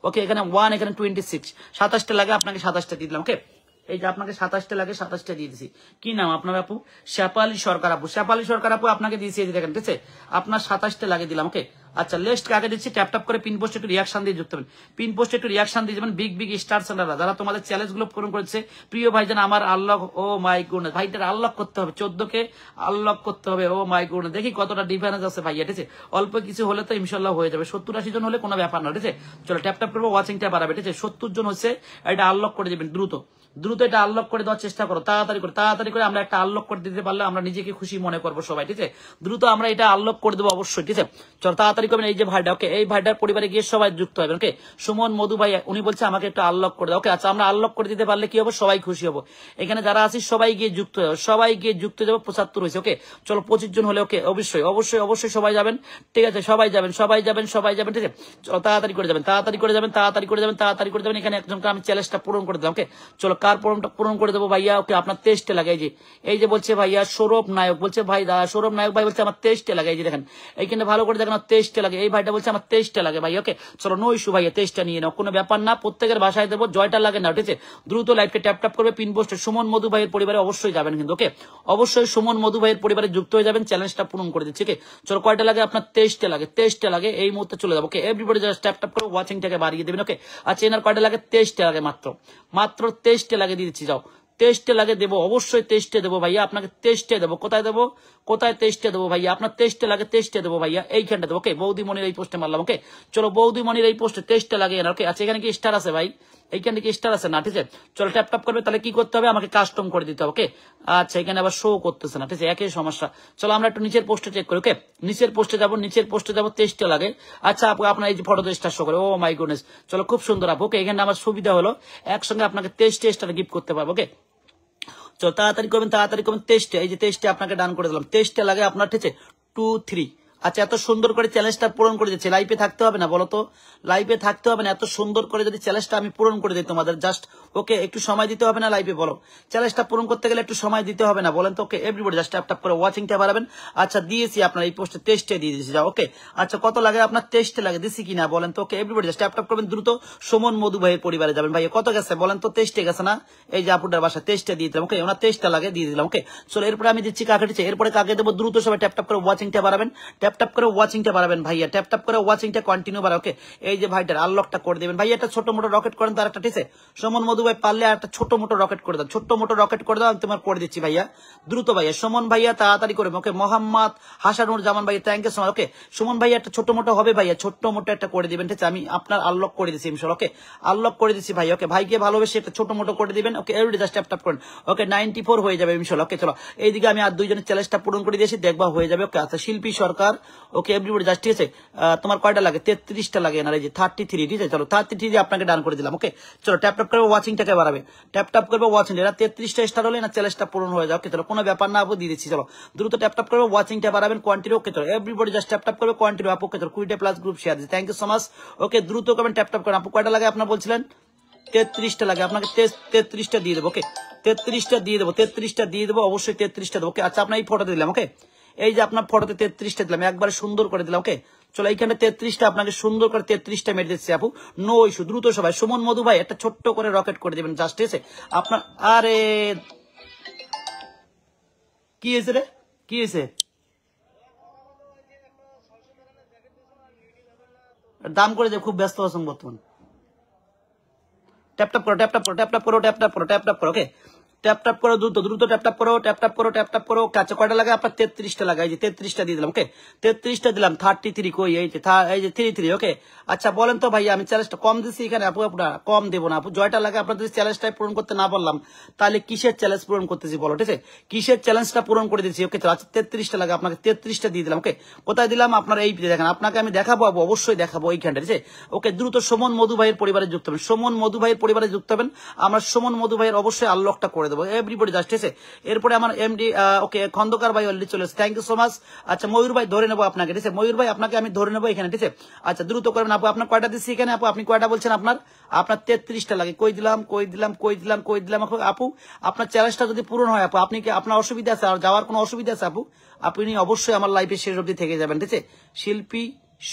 ওকে। এখানে 1, এখানে 26, 27টা লাগে, আপনাকে 27টা দিয়ে দিলাম, ওকে। এই যে আপনাকে 27টা লাগে, 27টা দিয়ে দিছি। কি নাম আপনার আপু? শেফালি সরকার আপু, শেফালি সরকার আপু, আপনাকে দিয়েছি, এই যে দেখেন, ঠিক আছে। আপনার 27টা লাগে দিলাম, ওকে। আচ্ছা লেস্ট আগে দিচ্ছি, ট্যাপ ট্যাপ করে পিন পোস্টে একটু রিয়াকশন দিয়ে যুক্ত হবেন, পিন পোস্টে একটু রিয়াকশন দিয়ে যাবেন। বিগ স্টার সেলাররা যারা তোমাদের চ্যালেঞ্জ গুলো পূরণ করেছে, প্রিয় ভাইজান আমার আনলক, ও মাই গুডনেস, ভাইটার আনলক করতে হবে, 14কে আনলক করতে হবে, ও মাই গুডনেস। দেখি কতটা ডিফারেন্স আছে ভাইয়া, ঠিক আছে। অল্প কিছু হলে তো ইনশাল্লাহ হয়ে যাবে, 70-80 জন হলে কোনো ব্যাপার না, ঠিক আছে। চলো ট্যাপ ট্যাপ করবো, ওয়াচিংটা বাড়াবে, ঠিক আছে। 70 জন হচ্ছে, এটা আনলক করে দেবেন দ্রুত দ্রুত, এটা আনলক করে দেওয়ার চেষ্টা করো, তাড়াতাড়ি করে আমরা একটা আনলক করে দিতে পারলে আমরা নিজেকে খুশি মনে করবো সবাই, ঠিক আছে। দ্রুত আমরা এটা আনলক করে দেবো অবশ্যই, ঠিক আছে। চলো তাড়াতাড়ি করবেন। এই যে ভাইটা, ওকে, এই ভাইটার পরিবারে গিয়ে সবাই যুক্ত হবেন, ওকে। সুমন মধু ভাই, উনি বলছে আমাকে একটা আনলক করে দাও, ওকে। আচ্ছা আমরা আনলক করে দিতে পারলে কি হবে? সবাই খুশি হবো। এখানে যারা আছি সবাই গিয়ে যুক্ত হবো, সবাই গিয়ে যুক্ত যাবো। 75 হয়েছে, ওকে। চলো 25 জন হলে, ওকে। অবশ্যই অবশ্যই অবশ্যই সবাই যাবেন, ঠিক আছে। সবাই যাবেন, ঠিক আছে। চলো তাড়াতাড়ি করে যাবেন, এখানে একজনকে আমি চ্যালেঞ্জটা পূরণ করে দিলাম, ওকে। চলো কার পূরণ করে দেবো ভাইয়া, ওকে। আপনার 23টা লাগে, এই যে বলছে ভাইয়া সৌরভ নায়ক, বলছে ভাই সৌরভ নায়ক ভাই বলছে আমার 23টা লাগে, এই যে দেখেন এইখানে ভালো করে দেখেন 23টা লাগে। এই ভাইটা বলছে আমার 23টা লাগে ভাই, ওকে। চলো নো ইস্যু ভাইয়া, 23টা নিয়ে নাও, কোনো ব্যাপার না, প্রত্যেকের বাসায় দেবো, জয়টা লাগে না, ঠিক আছে। দ্রুত লাইভকে ট্যাপ ট্যাপ করবে, পিন পোস্টে সুমন মধু ভাইয়ের পরিবারে অবশ্যই যাবেন কিন্তু, ওকে। অবশ্যই সুমন মধু ভাইয়ের পরিবারে যুক্ত হয়ে যাবেন, চ্যালেঞ্জটা পূরণ করে দিচ্ছি, ওকে। চলো কয়টা লাগে আপনার? 23টা লাগে, এই মুহূর্তে চলে যাবো, ওকে। এভরিবডি জাস্ট ট্যাপ ট্যাপ করে ওয়াচিংটাকে বাড়িয়ে দেবেন, ওকে। আচ্ছা এনার কয়টা লাগে? 23টা লাগে, মাত্র 23টা লাগে দিয়ে দিচ্ছি, যাও টেস্টে লাগে দেবো, অবশ্যই টেস্টে দেবো ভাইয়া, আপনাকে টেস্টে দেবো। কোথায় দেবো, কোথায় টেস্টে দেবো ভাইয়া, আপনার টেস্টে লাগে টেস্টে দেবো ভাইয়া, এইখানটা দেবো। ওকে, বৌদিমণির এই পোস্টে মারলাম। ওকে, চলো বৌদিমণির এই পোস্টে টেস্টে লাগে না। ওকে, আচ্ছা এখানে কি স্টার আছে ভাই, এইখানে কি স্টার আছে না? ঠিক আছে, চলো ট্যাপ ট্যাপ করবে, তাহলে কি করতে হবে, আমাকে কাস্টম করে দিতে হবে। ওকে, আচ্ছা এখানে আবার শো করতেছে না, ঠিক আছে, একই সমস্যা। চলো আমরা একটু নিচের পোস্টে চেক করি। ওকে, নিচের পোস্টে যাবো, নিচের পোস্টে যাবো, টেস্টে লাগে। আচ্ছা আপু আপনার এই যে ফটোতে স্টার শো করে, ও মাই গুডনেস, চলো খুব সুন্দর আপু। ওকে, এখানে আমার সুবিধা হলো একসঙ্গে আপনাকে টেস্টে স্টার গিফট করতে পারবো। ওকে, চলো তাড়াতাড়ি করবেন, তাড়াতাড়ি করবেন। টেস্টে, এই যে টেস্টে আপনাকে ডান করে দিলাম। টেস্টে লাগে আপনার, ঠিক আছে, 2 3। আচ্ছা এত সুন্দর করে চ্যালেঞ্জটা পূরণ করে দিচ্ছে, লাইভে থাকতে হবে না বলো তো, লাইভে থাকতে হবে না, এত সুন্দর করে যদি চ্যালেঞ্জটা আমি পূরণ করে দিই তোমাদের, জাস্ট ওকে একটু সময় দিতে হবে না লাইভে, বলো চ্যালেঞ্জটা পূরণ করতে গেলে একটু সময় দিতে হবে না বলেন তো? ওকে এভরিবডি জাস্ট ট্যাপ ট্যাপ করে ওয়াচিংটা বাড়াবেন। আচ্ছা দিয়েছি আপনার এই পোস্টে টেস্টে দিয়ে দিয়েছি, যাও। ওকে, আচ্ছা কত লাগে আপনার টেস্টে লাগে, দিছি কিনা বলেন তো? ওকে এভরিবডি জাস্ট ট্যাপ ট্যাপ করবেন, দ্রুত সুমন মধু ভাইয়ের পরিবারে যাবেন। ভাই কত গেছে বলেন তো? টেস্টে গেছে না? এই যে আপুটার বাসা টেস্টে দিয়ে দিলাম। ওকে, ওনার টেস্টটা লাগে দিয়ে দিলাম। ওকে, চলো এরপরে আমি দিচ্ছি কাকে দিচ্ছি, এরপরে কাকে দেবো, দ্রুত সবাই ট্যাপ ট্যাপ করে ওয়াচিংটা বাড়াবেন, ট্যাপ ট্যাপ করে ওয়াচিংটা বাড়াবেন ভাইয়া, ট্যাপ ট্যাপ করে ওয়াচিংটা কন্টিনিউ বাড়া। ওকে, এই যে ভাইটার আনলকটা করে দিবেন ভাইয়া, একটা ছোট মোটো রকেট করেন তার একটা, ঠিক আছে, সুমন মধু ভাই পারলে একটা ছোট মোটো রকেট করে দাও, ছোট্ট মোটো রকেট করে দাও, আমি তোমার করে দিচ্ছি ভাইয়া, দ্রুত ভাইয়া। সুমন ভাইয়া তাড়াতাড়ি করে। ওকে, মোহাম্মদ হাসানুর জামান ভাইয়া থ্যাংক ইউ সো মাচ। ওকে, সুমন ভাইয়া একটা ছোট মোটো হবে ভাইয়া, ছোট্ট মোটো একটা করে দিবেন, ঠিক আছে, আমি আপনার আনলক করে দিচ্ছি ইনশাআল্লাহ। ওকে, আনলক করে দিচ্ছি ভাই। ওকে, ভাইকে ভালোবেসে একটা ছোট মোটো করে দিবেন। ওকে এভরিডে জাস্ট ট্যাপ ট্যাপ করেন। ওকে 94 হয়ে যাবে ইনশাআল্লাহ। ওকে চলো এইদিকে আমি আর দুইজনের চ্যালেঞ্জটা পূরণ করে দিয়েছি, দেখবা হয়ে যাবে। ওকে, আচ্ছা শিল্পী সরকার। ওকে এভরিবডি জাস্ট, ঠিক আছে, তোমার কয়টা লাগে, 33টা লাগে না, এই যে 33, ঠিক আছে, চলো 33 আপনাকে ডান করে দিলাম। ওকে, চলো ট্যাপ ট্যাপ করে ওয়াচিংটাকে বাড়াবে, ট্যাপ ট্যাপ করবে ওয়াচিং, এটা 33টা স্টার হলে না চ্যালেঞ্জটা পূরণ হয়ে যাবে। ওকে চলো কোনো ব্যাপার না আপু, দিয়ে দিচ্ছি, চলো দ্রুত ট্যাপ ট্যাপ করবে, ওয়াচিংটা বাড়াবেন, কন্টিনিউ। ওকে চলো এভরিবডি জাস্ট ট্যাপ ট্যাপ করবে, কন্টিনিউ আপু। ওকে চলো 20+ গ্রুপ শেয়ার দিচ্ছি, থ্যাংক ইউ সো মাচ। ওকে দ্রুত করবেন, ট্যাপ ট্যাপ করেন। আপু কয়টা লাগে আপনার বলছিলেন? 33টা লাগে, আপনাকে 33টা দিয়ে দেবো। ওকে 33টা দিয়ে দেবো, 33টা দিয়ে দেবো, অবশ্যই 33টা দেবো। ওকে, আচ্ছা আপনার এই ফটো দিলাম। ওকে, এই যে আপনার ফটোতে 33টা দিলাম, একবারে সুন্দর করে দিলাম। ওকে চলো এইখানে 33টা আপনাকে সুন্দর করে 33টা মেরে দিচ্ছি আপু, নো ইস্যু। দ্রুত সবাই সুমন মধু ভাই একটা ছোট্ট করে রকেট করে দেবেন জাস্ট, এসে আপনার। আরে কি হয়েছে রে, কি হয়েছে? দাম করে যে খুব ব্যস্ত আছেন বর্তমান। ট্যাপ ট্যাপ করো, ট্যাপ ট্যাপ করো, ট্যাপ ট্যাপ করো, ট্যাপ ট্যাপ করো, ট্যাপ ট্যাপ করো। ওকে ট্যাপ ট্যাপ করো, দ্রুত দ্রুত ট্যাপ ট্যাপ করো, ট্যাপ ট্যাপ করো, ট্যাপ ট্যাপ করো। আচ্ছা কয়টা লাগে আপনার? 33টা লাগে, এই যে 33টা দিয়ে দিলাম। ওকে 33টা দিলাম, 33 কই, এই যে 33। ওকে আচ্ছা বলেন তো ভাই, আমি চ্যালেঞ্জটা কম দিচ্ছি এখানে আপু, আপনার কম দেবো না আপু, জয়টা লাগে আপনার। যদি চ্যালেঞ্জটাই পূরণ করতে না পারলাম তাহলে কিসের চ্যালেঞ্জ পূরণ করতেছি বলো, ঠিক আছে, কিসের চ্যালেঞ্জটা পূরণ করে দিচ্ছি। ওকে আচ্ছা 33টা লাগে, আপনাকে 33টা দিয়ে দিলাম। ওকে কোথায় দিলাম? আপনার এই দেখেন, আপনাকে আমি দেখাবো আপু, অবশ্যই দেখাবো এইখানটা, ঠিক আছে। ওকে দ্রুত সুমন মধু ভাইয়ের পরিবারে যুক্ত হবেন, সুমন মধু ভাইয়ের পরিবারে যুক্ত হবেন। আমরা সুমন মধু ভাইয়ের অবশ্যই আনলকটা করে দেবো এভরিবডি জাস্ট, ঠিক আছে। এরপরে আমার এমডি ওকে খন্দকার ভাই অলরেডি চলে এসেছে, থ্যাংক ইউ সো মাচ। আচ্ছা ময়ূর ভাই ধরে নেবো আপনাকে, ঠিক আছে, ময়ূর ভাই আপনাকে আমি ধরে নেবো এখানে, ঠিক আছে। আচ্ছা দ্রুত করবেন আপু, আপনার কয়টা দিচ্ছি এখানে আপু, আপনি কয়টা বলছেন? আপনার 33টা লাগে, কই দিলাম, কই দিলাম, কই দিলাম, কই দিলাম আপু। আপনার চ্যালেঞ্জটা যদি পূরণ হয় আপু, আপনি কি আপনার অসুবিধা আছে, আর যাওয়ার কোনো অসুবিধা আছে আপু? আপনি অবশ্যই আমার লাইফে শেষ অবধি থেকে যাবেন, ঠিক আছে। শিল্পী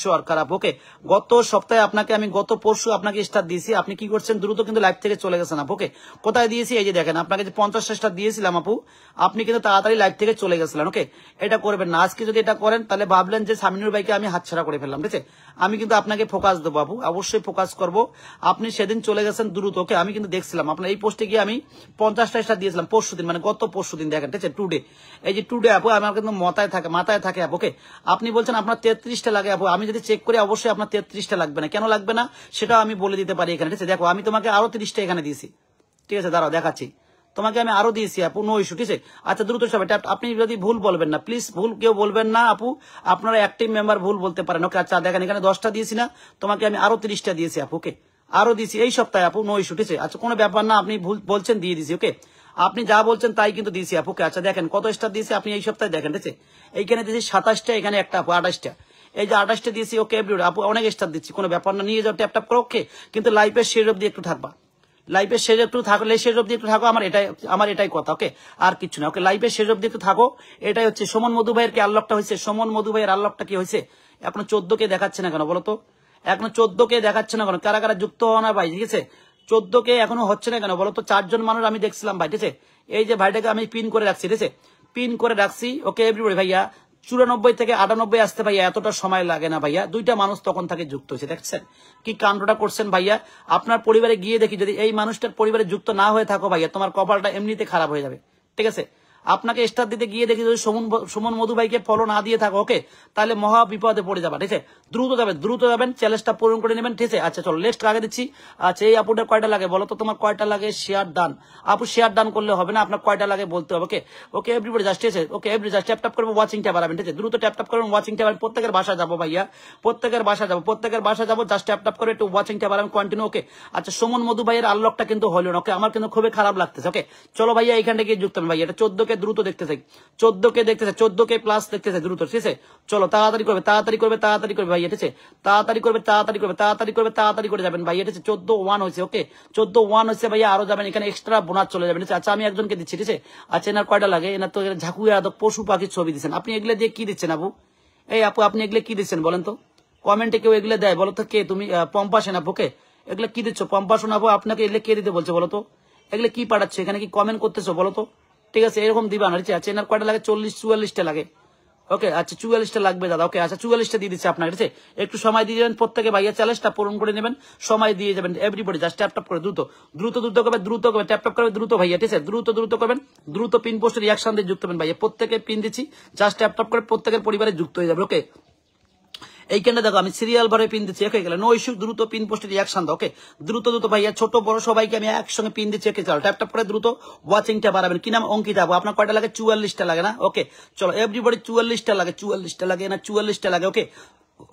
সরকার আপু। ওকে গত সপ্তাহে আপনাকে আমি, গত পরশু আপনাকে স্টার দিয়েছি, আপনি কি করছেন? দ্রুত কিন্তু লাইভ থেকে চলে গেছেন আপু। ওকে কোথায় দিয়েছি? এই যে দেখেন, আপনাকে যে 50টা স্টার দিয়েছিলাম আপু, আপনি কিন্তু তাড়াতাড়ি লাইভ থেকে চলে গেছিলেন। ওকে এটা করবেন না, আজকে যদি এটা করেন তাহলে ভাবলেন যে সামিনুর ভাইকে আমি হাতছাড়া করে ফেললাম, ঠিক আছে। আমি কিন্তু আপনাকে ফোকাস দেবো আপু, অবশ্যই ফোকাস করবো। আপনি সেদিন চলে গেছেন দ্রুত। ওকে আমি কিন্তু দেখছিলাম আপনার এই পোস্টে গিয়ে আমি 50টা স্টার দিয়েছিলাম পরশু দিন, মানে গত পরশু দিন, দেখেন, ঠিক আছে, টুডে। এই যে টুডে আপু আমার কিন্তু মাথায় থাকে আপু। ওকে আপনি বলছেন আপনার 33টা লাগে আপু, আমি যদি চেক করি অবশ্যই আপনার 33টা লাগবে না। কেন লাগবে না সেটা আমি বলে দিতে পারি এখানে, ঠিক আছে। দেখো আমি তোমাকে আরো 30টা এখানে দিয়েছি, ঠিক আছে, দাঁড়াও দেখাচ্ছি তোমাকে, আমি আরো দিয়েছি আপু, নো ইস্যু, ঠিক আছে। আচ্ছা দ্রুত সবাই আপনি যদি ভুল বলবেন না, প্লিজ ভুল কেউ বলবেন না আপু, আপনারা অ্যাক্টিভ মেম্বার ভুল বলতে পারেন। ওকে আচ্ছা দেখেন এখানে 10টা দিয়েছি না, তোমাকে আমি আরো 30টা দিয়েছি আপু। ওকে আরো দিয়েছি এই সপ্তাহে আপু, নো ইস্যু, ঠিক আছে। আচ্ছা কোনো ব্যাপার না, আপনি ভুল বলছেন দিয়ে দিয়েছি। ওকে আপনি যা বলছেন তাই কিন্তু দিয়েছি আপু। ওকে আচ্ছা দেখেন কত স্টার দিয়েছি আপনি এই সপ্তাহে, দেখেন, ঠিক আছে। এইখানে দিয়েছি 27টা, এখানে একটা আপু 28টা, এই যে 28টা দিয়েছি। ওকে এভরিবডি আপু অনেক স্টার দিচ্ছি, কোনো ব্যাপার না, নিয়ে যাও ট্যাপ ট্যাপ করো। ওকে কিন্তু লাইফের শেষ অবধি একটু থাকবা, লাইফের শেষ একটু থাকলে, শেষ অবধি একটু থাকো, আমার এটাই কথা। ওকে আর কিছু না। ওকে লাইফের শেষ অবধি একটু থাকো, এটাই হচ্ছে। সুমন মধু ভাইয়ের কি আনলকটা হয়েছে? সুমন মধু ভাইয়ের আনলকটা কি হয়েছে? এখন 14কে দেখাচ্ছে না কেন বলো তো? এখন 14কে দেখাচ্ছে না কেন? কারা কারা যুক্ত হও না ভাই, ঠিক আছে। 14কে এখনো হচ্ছে না কেন বলো তো? 4জন মানুষ আমি দেখছিলাম ভাই, ঠিক আছে। এই যে ভাইটাকে আমি পিন করে রাখছি, ঠিক আছে, পিন করে রাখছি। ওকে এভরিবডি ভাইয়া 94 থেকে 98 আসতে ভাইয়া এতটা সময় লাগে না ভাইয়া, দুইটা মানুষ তখন থেকে যুক্ত হয়েছে। দেখছেন কি কাণ্ডটা করছেন ভাইয়া। আপনার পরিবারে গিয়ে দেখি যদি এই মানুষটার পরিবারে যুক্ত না হয়ে থাকো ভাইয়া, তোমার কপালটা এমনিতে খারাপ হয়ে যাবে, ঠিক আছে। আপনাকে স্টার দিতে গিয়ে দেখি যদি সুমন মধু ভাইকে ফলো না দিয়ে থাকো, ওকে, তাহলে মহা বিপদে পড়ে যাবা, ঠিক আছে। দ্রুত যাবেন, চ্যালেঞ্জটা পূরণ করে নেবেন, ঠিক আছে। আচ্ছা চলো নেক্সট আগে দিচ্ছি। আচ্ছা এই আপুটার কয়টা লাগে বলো তো, তোমার কয়টা লাগে শেয়ার ডান। আপু শেয়ার ডান করলে হবে না, আপনার কয়টা লাগে বলতে হবে, ওকে। ওকে এভরিবডি জাস্ট, ঠিক আছে। ওকে এভরি জাস্ট ট্যাপ ট্যাপ করবো, ওয়াচিং ট্যাপ বাড়াবেন, ঠিক আছে। দ্রুত ট্যাপ ট্যাপ করবেন, ওয়াচিং ট্যাপ। প্রত্যেকের বাসা যাবো ভাইয়া, প্রত্যেকের বাসা যাবো, জাস্ট ট্যাপ ট্যাপ করে একটু ওয়াচিং ট্যাপ বাড়াবেন, কন্টিনিউ, ওকে। আচ্ছা সুমন মধু ভাইয়ের আনলকটা কিন্তু হলো না, ওকে, আমার কিন্তু খুবই খারাপ লাগতেছে, ওকে। চলো ভাইয়া এইখান থেকে যুক্ত হবেন ভাইয়া, এটা 14 কে দ্রুত দেখতে চাই, 14 কে প্লাস দেখতে চাই দ্রুত, ঠিক আছে। চলো তাড়াতাড়ি করবে ভাইয়া, ঠিক আছে। তাড়াতাড়ি করে যাবেন ভাইয়া, ঠিক আছে। 14-1 হয়েছে, ওকে, 14-1 হয়েছে ভাইয়া, আরো যাবেন, এখানে এক্সট্রা বোনাস চলে যাবেন, ঠিক আছে। আচ্ছা আমি একজনকে দিচ্ছি, ঠিক আছে। আচ্ছা এনার কয়টা লাগে, এনার তো ঝাঁকুয়া পশু পাখির ছবি দিচ্ছেন, আপনি এগুলো দিয়ে কি দিচ্ছেন আপু? এই আপু আপনি এগুলো কি দিচ্ছেন বলেন তো, কমেন্টে কেউ এগুলো দেয় বলো তো, কে তুমি? পম্পাসেন আপু, কে এগুলো কি দিচ্ছ? পম্পাসেন আপু আপনাকে এগুলো কে দিতে বলছে বলো তো? এগুলো কি পাঠাচ্ছে এখানে, কি কমেন্ট করতেছো বলো তো, ঠিক আছে। এরকম দিবা না, ঠিক আছে। এনার কয়টা লাগে? 40-44টা লাগে, ওকে। আচ্ছা 44টা লাগবে দাদা, ওকে। আচ্ছা 44টা দিয়ে দিচ্ছে আপনার, ঠিক আছে। একটু সময় দিয়ে যাবেন, প্রত্যেকে ভাইয়া চ্যালেঞ্জটা পূরণ করে নেবেন, সময় দিয়ে যাবেন এভরিবডি, জাস্ট ট্যাপ ট্যাপ করে দ্রুত করবে, ট্যাপ ট্যাপ করবে দ্রুত ভাইয়া, ঠিক আছে। দ্রুত করবেন, দ্রুত পিন পোস্টের রিয়াকশন দিয়ে যুক্ত হবেন ভাইয়া, প্রত্যেকে পিন দিচ্ছি, জাস্ট ট্যাপ ট্যাপ করে প্রত্যেকের পরিবারে যুক্ত হয়ে যাবে, ওকে। এইখানে দেখো আমি সিরিয়াল ভাবে পিন দিচ্ছি, ওকে, গেলে নো ইস্যু, দ্রুত পিন পোস্টের রিয়াকশন দাও, ওকে। দ্রুত ভাইয়া, ছোট বড় সবাইকে আমি একসঙ্গে পিন দিচ্ছি, ওকে। চলো ট্যাপ ট্যাপ করে দ্রুত ওয়াচিংটা বাড়াবেন। কি নাম? অঙ্কিতা আপু, আপনার কয়টা লাগে? 44টা লাগে না, ওকে। চলো এভরিবডি 44টা লাগে না, 44টা লাগে, ওকে।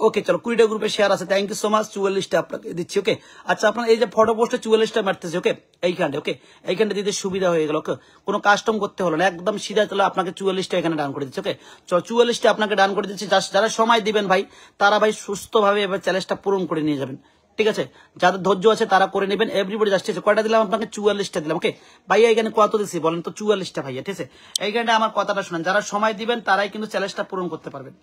ওকে চলো 20টা গ্রুপে শেয়ার আছে, থ্যাংক ইউ সো মাচ। 44টা আপনাকে দিচ্ছি, ওকে। আচ্ছা আপনার এই যে ফটো পোস্টে 44টা মারতেছে, ওকে, এইখানে, ওকে, এইখানটা দিতে সুবিধা হয়ে গেল, ওকে। কোনো কাস্টম করতে হলো না, একদম সিধা চলো আপনাকে 44টা এখানে ডান করে দিচ্ছি, ওকে। চলো 44টা আপনাকে ডান করে দিচ্ছি, যারা সময় দিবেন ভাই তারা ভাই সুস্থভাবে এবার চ্যালেঞ্জটা পূরণ করে নিয়ে যাবেন, ঠিক আছে। যাদের ধৈর্য আছে তারা করে নেবেন, এভরিবডি জাস্ট, ঠিক আছে। কয়টা দিলাম আপনাকে? 44টা দিলাম, ওকে। ভাইয়া এখানে কত দিচ্ছি বলেন তো? 44টা ভাইয়া, ঠিক আছে। এইখানটা আমার কথাটা শুনেন, যারা সময় দিবেন তারাই কিন্তু চ্যালেঞ্জটা পূরণ করতে পারবেন,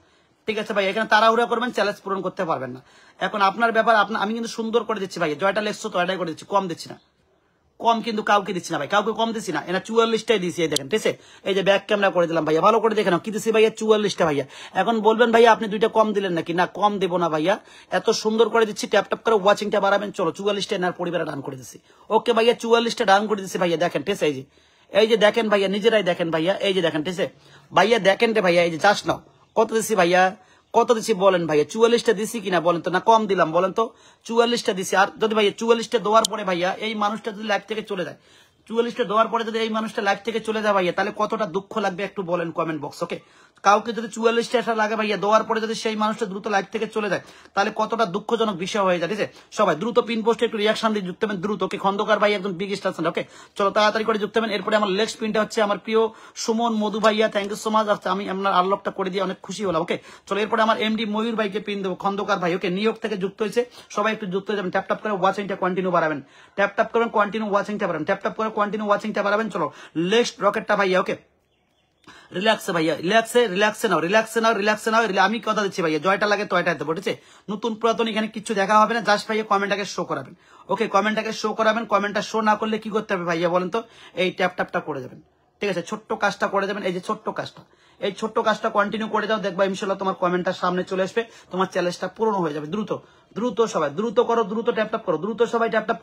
ঠিক আছে ভাই। এখানে তাড়াহুড়া করবেন, চ্যালেঞ্জ পূরণ করতে পারবেন না। এখন আপনার ব্যাপার, আমি কিন্তু সুন্দর করে দিচ্ছি ভাই, জয়টা লেখছো তো এটাই করে দিচ্ছি, কম দিচ্ছি না, কম কিন্তু কাউকে দিচ্ছি না ভাই, কাউকে কম দিচ্ছি না। এনা 44টাই দিচ্ছি, এই দেখেন, ঠিক আছে। এই যে ব্যাক ক্যামেরা করে দিলাম ভাইয়া, ভালো করে দেখে নাও কি দিচ্ছি ভাইয়া, 44টা ভাইয়া। এখন বলবেন ভাইয়া আপনি দুইটা কম দিলেন নাকি, না কম দেবো না ভাইয়া, এত সুন্দর করে দিচ্ছি। ট্যাপ ট্যাপ করে ওয়াচিংটা বাড়াবেন। চলো 44টা এনার পরিবারে ডান করে দিচ্ছি, ওকে ভাইয়া। 44টা ডান করে দিচ্ছি ভাইয়া, দেখেন, ঠিক আছে। এই যে দেখেন ভাইয়া, নিজেরাই দেখেন ভাইয়া, এই যে দেখেন, ঠিক আছে ভাইয়া, দেখেন রে ভাইয়া, এই যে জাস্ট নাও কত দিচ্ছি ভাইয়া, কত দিচ্ছি বলেন ভাইয়া? 44টা দিচ্ছি কিনা বলেন তো, না কম দিলাম বলেন তো? 44টা দিচ্ছি। আর যদি ভাইয়া 44টা দেওয়ার পরে ভাইয়া এই মানুষটা যদি লাইফ থেকে চলে যায়, 44টা দেওয়ার পরে যদি এই মানুষটা লাইফ থেকে চলে যায় ভাইয়া, তাহলে কতটা দুঃখ লাগবে একটু বলেন কমেন্ট বক্স, ওকে। কাউকে যদি 44টা আসা লাগে ভাইয়া, দেওয়ার পরে যদি সেই মানুষটা দ্রুত লাইফ থেকে চলে যায়, তাহলে কতটা দুঃখজনক বিষয় হয়ে যায়, ঠিক আছে। সবাই দ্রুত পিন পোস্টে একটু রিয়াকশন দিয়ে যুক্ত হবেন দ্রুত, ওকে। খন্দকার ভাই একদম বিগ স্টার, ওকে। চলো তাড়াতাড়ি করে যুক্ত হবেন। এরপরে আমার নেক্সট পিনটা হচ্ছে আমার প্রিয় সুমন মধু ভাইয়া, থ্যাংক ইউ সো মাচ। আমি আপনার আনলকটা করে দিয়ে অনেক খুশি হলাম, ওকে। চলো এরপরে আমার এমডি ময়ূর ভাইকে পিন দেবো, খন্দকার ভাই, ওকে, নিউ ইয়র্ক থেকে যুক্ত হয়েছে। সবাই একটু যুক্ত হয়ে যাবেন, ট্যাপ ট্যাপ করে ওয়াচিংটা কন্টিনিউ বাড়াবেন, ট্যাপ ট্যাপ করবেন, কন্টিনিউ ওয়াচিংটা বাড়াবেন, ট্যাপ ট্যাপ করে কন্টিনিউ ওয়াচিংটা বাড়াবেন। চলো নেক্সট রকেটটা ভাইয়া, ওকে। রিল্যাক্সে ভাইয়া, রিল্যাক্সে নাও। আমি কথা দিচ্ছি ভাইয়া, জয়টা লাগে তয়টা দেবো, ঠিক আছে। নতুন পুরাতন এখানে কিছু দেখা হবে না, জাস্ট ভাইয়া কমেন্টটাকে শো করাবেন, ওকে। কমেন্টটাকে শো করাবেন, কমেন্টটা শো না করলে কি করতে হবে ভাইয়া বলেন তো? এই ট্যাপ ট্যাপটা করে যাবেন, ঠিক আছে। ছোট্ট কাজটা করে যাবেন, এই যে ছোট্ট কাজটা, এই ছোট্ট কাজটা কন্টিনিউ করে যাও, দেখবা ইনশাল্লাহ তোমার কমেন্টটা সামনে চলে আসবে, তোমার চ্যালেঞ্জটা পূরণ হয়ে যাবে। দ্রুত সবাই দ্রুত করো, দ্রুত ট্যাপ ট্যাপ করো, দ্রুত সবাই ট্যাপ ট্যাপ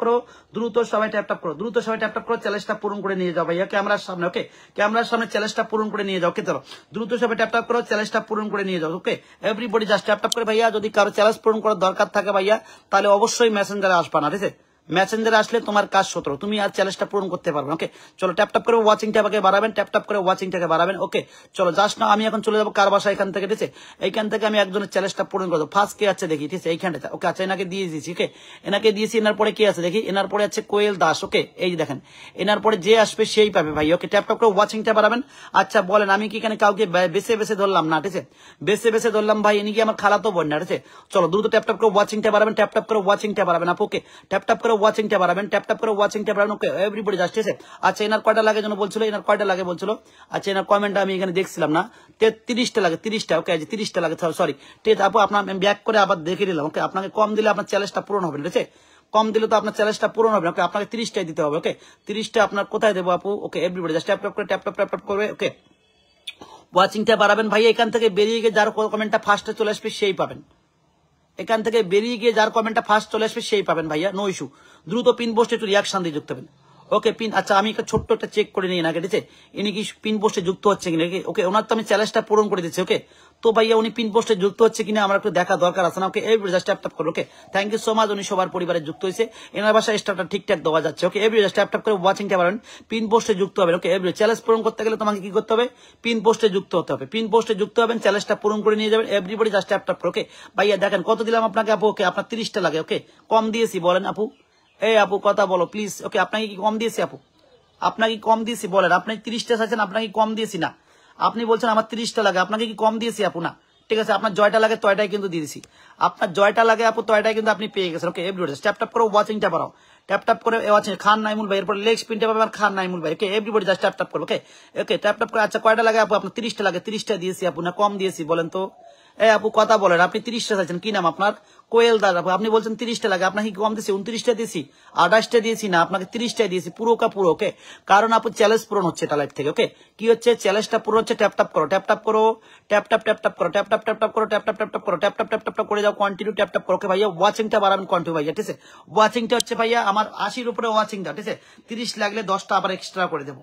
করো, চ্যালেঞ্জটা পূরণ করে নিয়ে যাও ভাইয়া ক্যামেরার সামনে, ওকে। ক্যামেরার সামনে চ্যালেঞ্জটা পূরণ করে নিয়ে যাও, ওকে। চলো দ্রুত সবাই ট্যাপ ট্যাপ করো, চ্যালেঞ্জটা পূরণ করে নিয়ে যাও, ওকে। এভরিবডি জাস্ট ট্যাপ ট্যাপ করে ভাইয়া। যদি কারো চ্যালেঞ্জ পূরণ করার দরকার থাকে ভাইয়া, তাহলে অবশ্যই মেসেঞ্জারে আসবা না, ঠিক আছে। মেসেঞ্জারে আসলে তোমার কাজ সতর, তুমি আর চ্যালেঞ্জটা পূরণ করতে পারবে, ওকে। চলো ট্যাপ ট্যাপ করে ওয়াচিংটাকে বাড়াবেন, ট্যাপ ট্যাপ করে ওয়াচিংটাকে বাড়াবেন, ওকে। চলো জাস্ট না আমি এখন চলে যাবো কার বাসা, এখান থেকে, ঠিক আছে। এইখান থেকে আমি একজনের চ্যালেঞ্জটা পূরণ করবো। ফার্স্ট কে আছে দেখি, ঠিক আছে, এইখানটা, ওকে। আচ্ছা এনাকে দিয়ে দিয়েছি, ওকে, এনাকে দিয়েছি। এনার পরে কে আছে দেখি, এনার পরে আছে কোয়েল দাস, ওকে। এই যে দেখেন, এনার পরে যে আসবে সেই পাবে ভাই, ওকে। ট্যাপ ট্যাপ করে ওয়াচিংটা বাড়াবেন। আচ্ছা বলেন, আমি কি এখানে কাউকে বেছে ধরলাম না, ঠিক আছে, বেছে ধরলাম ভাই, ইনি কি আমার খালাতো বোন না, ঠিক আছে। চলো দ্রুত ট্যাপ ট্যাপ করে ওয়াচিংটা বাড়াবেন, ট্যাপ ট্যাপ করে ওয়াচিংটা বাড়াবেন, ওকে। ট্যাপ ট্যাপ করে ওয়াচিংটা বাড়াবেন, ট্যাপ ট্যাপ করে ওয়াচিংটা বাড়াবেন, ওকে। এভরিবডি জাস্ট, ঠিক আছে। আচ্ছা এনার কয়টা লাগে যেন বলছিল, এনার কয়টা লাগে বলছিল? আচ্ছা এনার কমেন্টটা আমি এখানে দেখছিলাম না, 30টা লাগে, 30টা, ওকে। 30টা লাগে, সরি, ঠিক আছে আপু, আপনার আমি ব্যাক করে আবার দেখে নিলাম, ওকে। আপনাকে কম দিলে আপনার চ্যালেঞ্জটা পূরণ হবে, ঠিক আছে। কম দিলে তো আপনার চ্যালেঞ্জটা পূরণ হবে, ওকে। আপনাকে 30টাই দিতে হবে, ওকে। 30টা আপনার কোথায় দেবো আপু, ওকে। এভরিবডি জাস্ট ট্যাপ ট্যাপ করে করবে, ওকে। ওয়াচিংটা বাড়াবেন ভাইয়া। এখান থেকে বেরিয়ে গিয়ে যার কমেন্টটা ফার্স্টে চলে আসবে সেই পাবেন। এখান থেকে বেরিয়ে গিয়ে যার কমেন্টটা ফার্স্ট চলে আসবে সেই পাবেন ভাইয়া, নো ইস্যু। দ্রুত পিন পোস্টে একটু রিয়াকশন দিয়ে যুক্ত হবেন। ওকে পিন, আচ্ছা আমি একটা ছোট্ট একটা চেক করে নিই না, ঠিক আছে, ইনি কি পিন পোস্টে যুক্ত হচ্ছে কিনা। ওকে ওনার তো আমি চ্যালেঞ্জটা পূরণ করে দিচ্ছি। ওকে তো ভাইয়া উনি পিন পোস্টে যুক্ত হচ্ছে কিনা আমার একটু দেখা দরকার আছে না। Okay every just tap tap করো। Okay thank you so much, উনি সবার পরিবারে যুক্ত হয়েছে, এনার বাসায় স্টারটা ঠিকঠাক দেওয়া যাচ্ছে। ওকে এভরি জাস্ট ট্যাপ ট্যাপ করে ওয়াচিংটা বাড়াবেন, পিন পোস্টে যুক্ত হবেন। ওকে এভরি চ্যালেঞ্জ পূরণ করতে গেলে তোমাকে কি করতে হবে, পিন পোস্টে যুক্ত হতে হবে। পিন পোস্টে যুক্ত হবেন, চ্যালেঞ্জটা পূরণ করে নিয়ে যাবেন। এভরিবডি জাস্ট ট্যাপ ট্যাপ করো। ওকে ভাইয়া দেখেন কত দিলাম আপনাকে আপু। ওকে আপনার 30টা লাগে। ওকে কম দিয়েছি বলেন আপু, এই আপু কথা বলো প্লিজ। ওকে আপনাকে কি কম দিয়েছি আপু, আপনাকে কম দিয়েছি বলেন। আপনি 30টা চাইছেন, আপনাকে কম দিয়েছি না। আপনি বলছেন আমার 30টা লাগে, আপনাকে কি কম দিয়েছি আপু না। ঠিক আছে আপনার জয়টা লাগে তয়টাই কিন্তু দিয়ে দিছি। আপনার জয়টা লাগে আপু তয়টাই কিন্তু আপনি পেয়ে গেছেন। ওকে এভরিবডি ট্যাপ ট্যাপ করে ওয়াচিংটা বাড়াও, ট্যাপ ট্যাপ করে ওয়াচিং। খান নাইমুল ভাই, এরপর লেগ স্পিনটা পাবেন খান নাইমুল ভাই। Okay everybody just tap tap করো। ওকে ওকে ট্যাপ ট্যাপ করে। আচ্ছা কয়টা লাগে আপু, আপনার 30টা লাগে। 30টা দিয়েছি আপু না কম দিয়েছি বলেন তো। আপু কথা বলেন, আপনি 30টা চাইছেন, কি নাম আপনার, কোয়েল দাদা আপু। আপনি বলছেন 30টা লাগে, আপনাকে কম দিয়েছি 29টা দিয়েছি, 28টা দিয়েছি না, আপনাকে 30টা দিয়েছি পুরো কা পুরো। ওকে কারণ আপু চ্যালেঞ্জ পূরণ হচ্ছে এটা লাইভ থেকে। ওকে কি হচ্ছে, চ্যালেঞ্জটা পূরণ হচ্ছে। ট্যাপ ট্যাপ করো, ট্যাপ ট্যাপ করো, ট্যাপ ট্যাপ ট্যাপ ট্যাপ করো, ট্যাপ ট্যাপ ট্যাপ ট্যাপ করো, ট্যাপ ট্যাপ ট্যাপ ট্যাপ করো, ট্যাপ ট্যাপ ট্যাপ ট্যাপ করে যাও, কন্টিনিউ ট্যাপ ট্যাপ করো। ওকে ভাইয়া ওয়াচিংটা বাড়াবেন কন্টিনিউ ভাইয়া, ঠিক আছে। ওয়াচিংটা হচ্ছে ভাইয়া আমার 80-র উপরে ওয়াচিংটা, ঠিক আছে। 30 লাগলে 10টা আবার এক্সট্রা করে দেবো,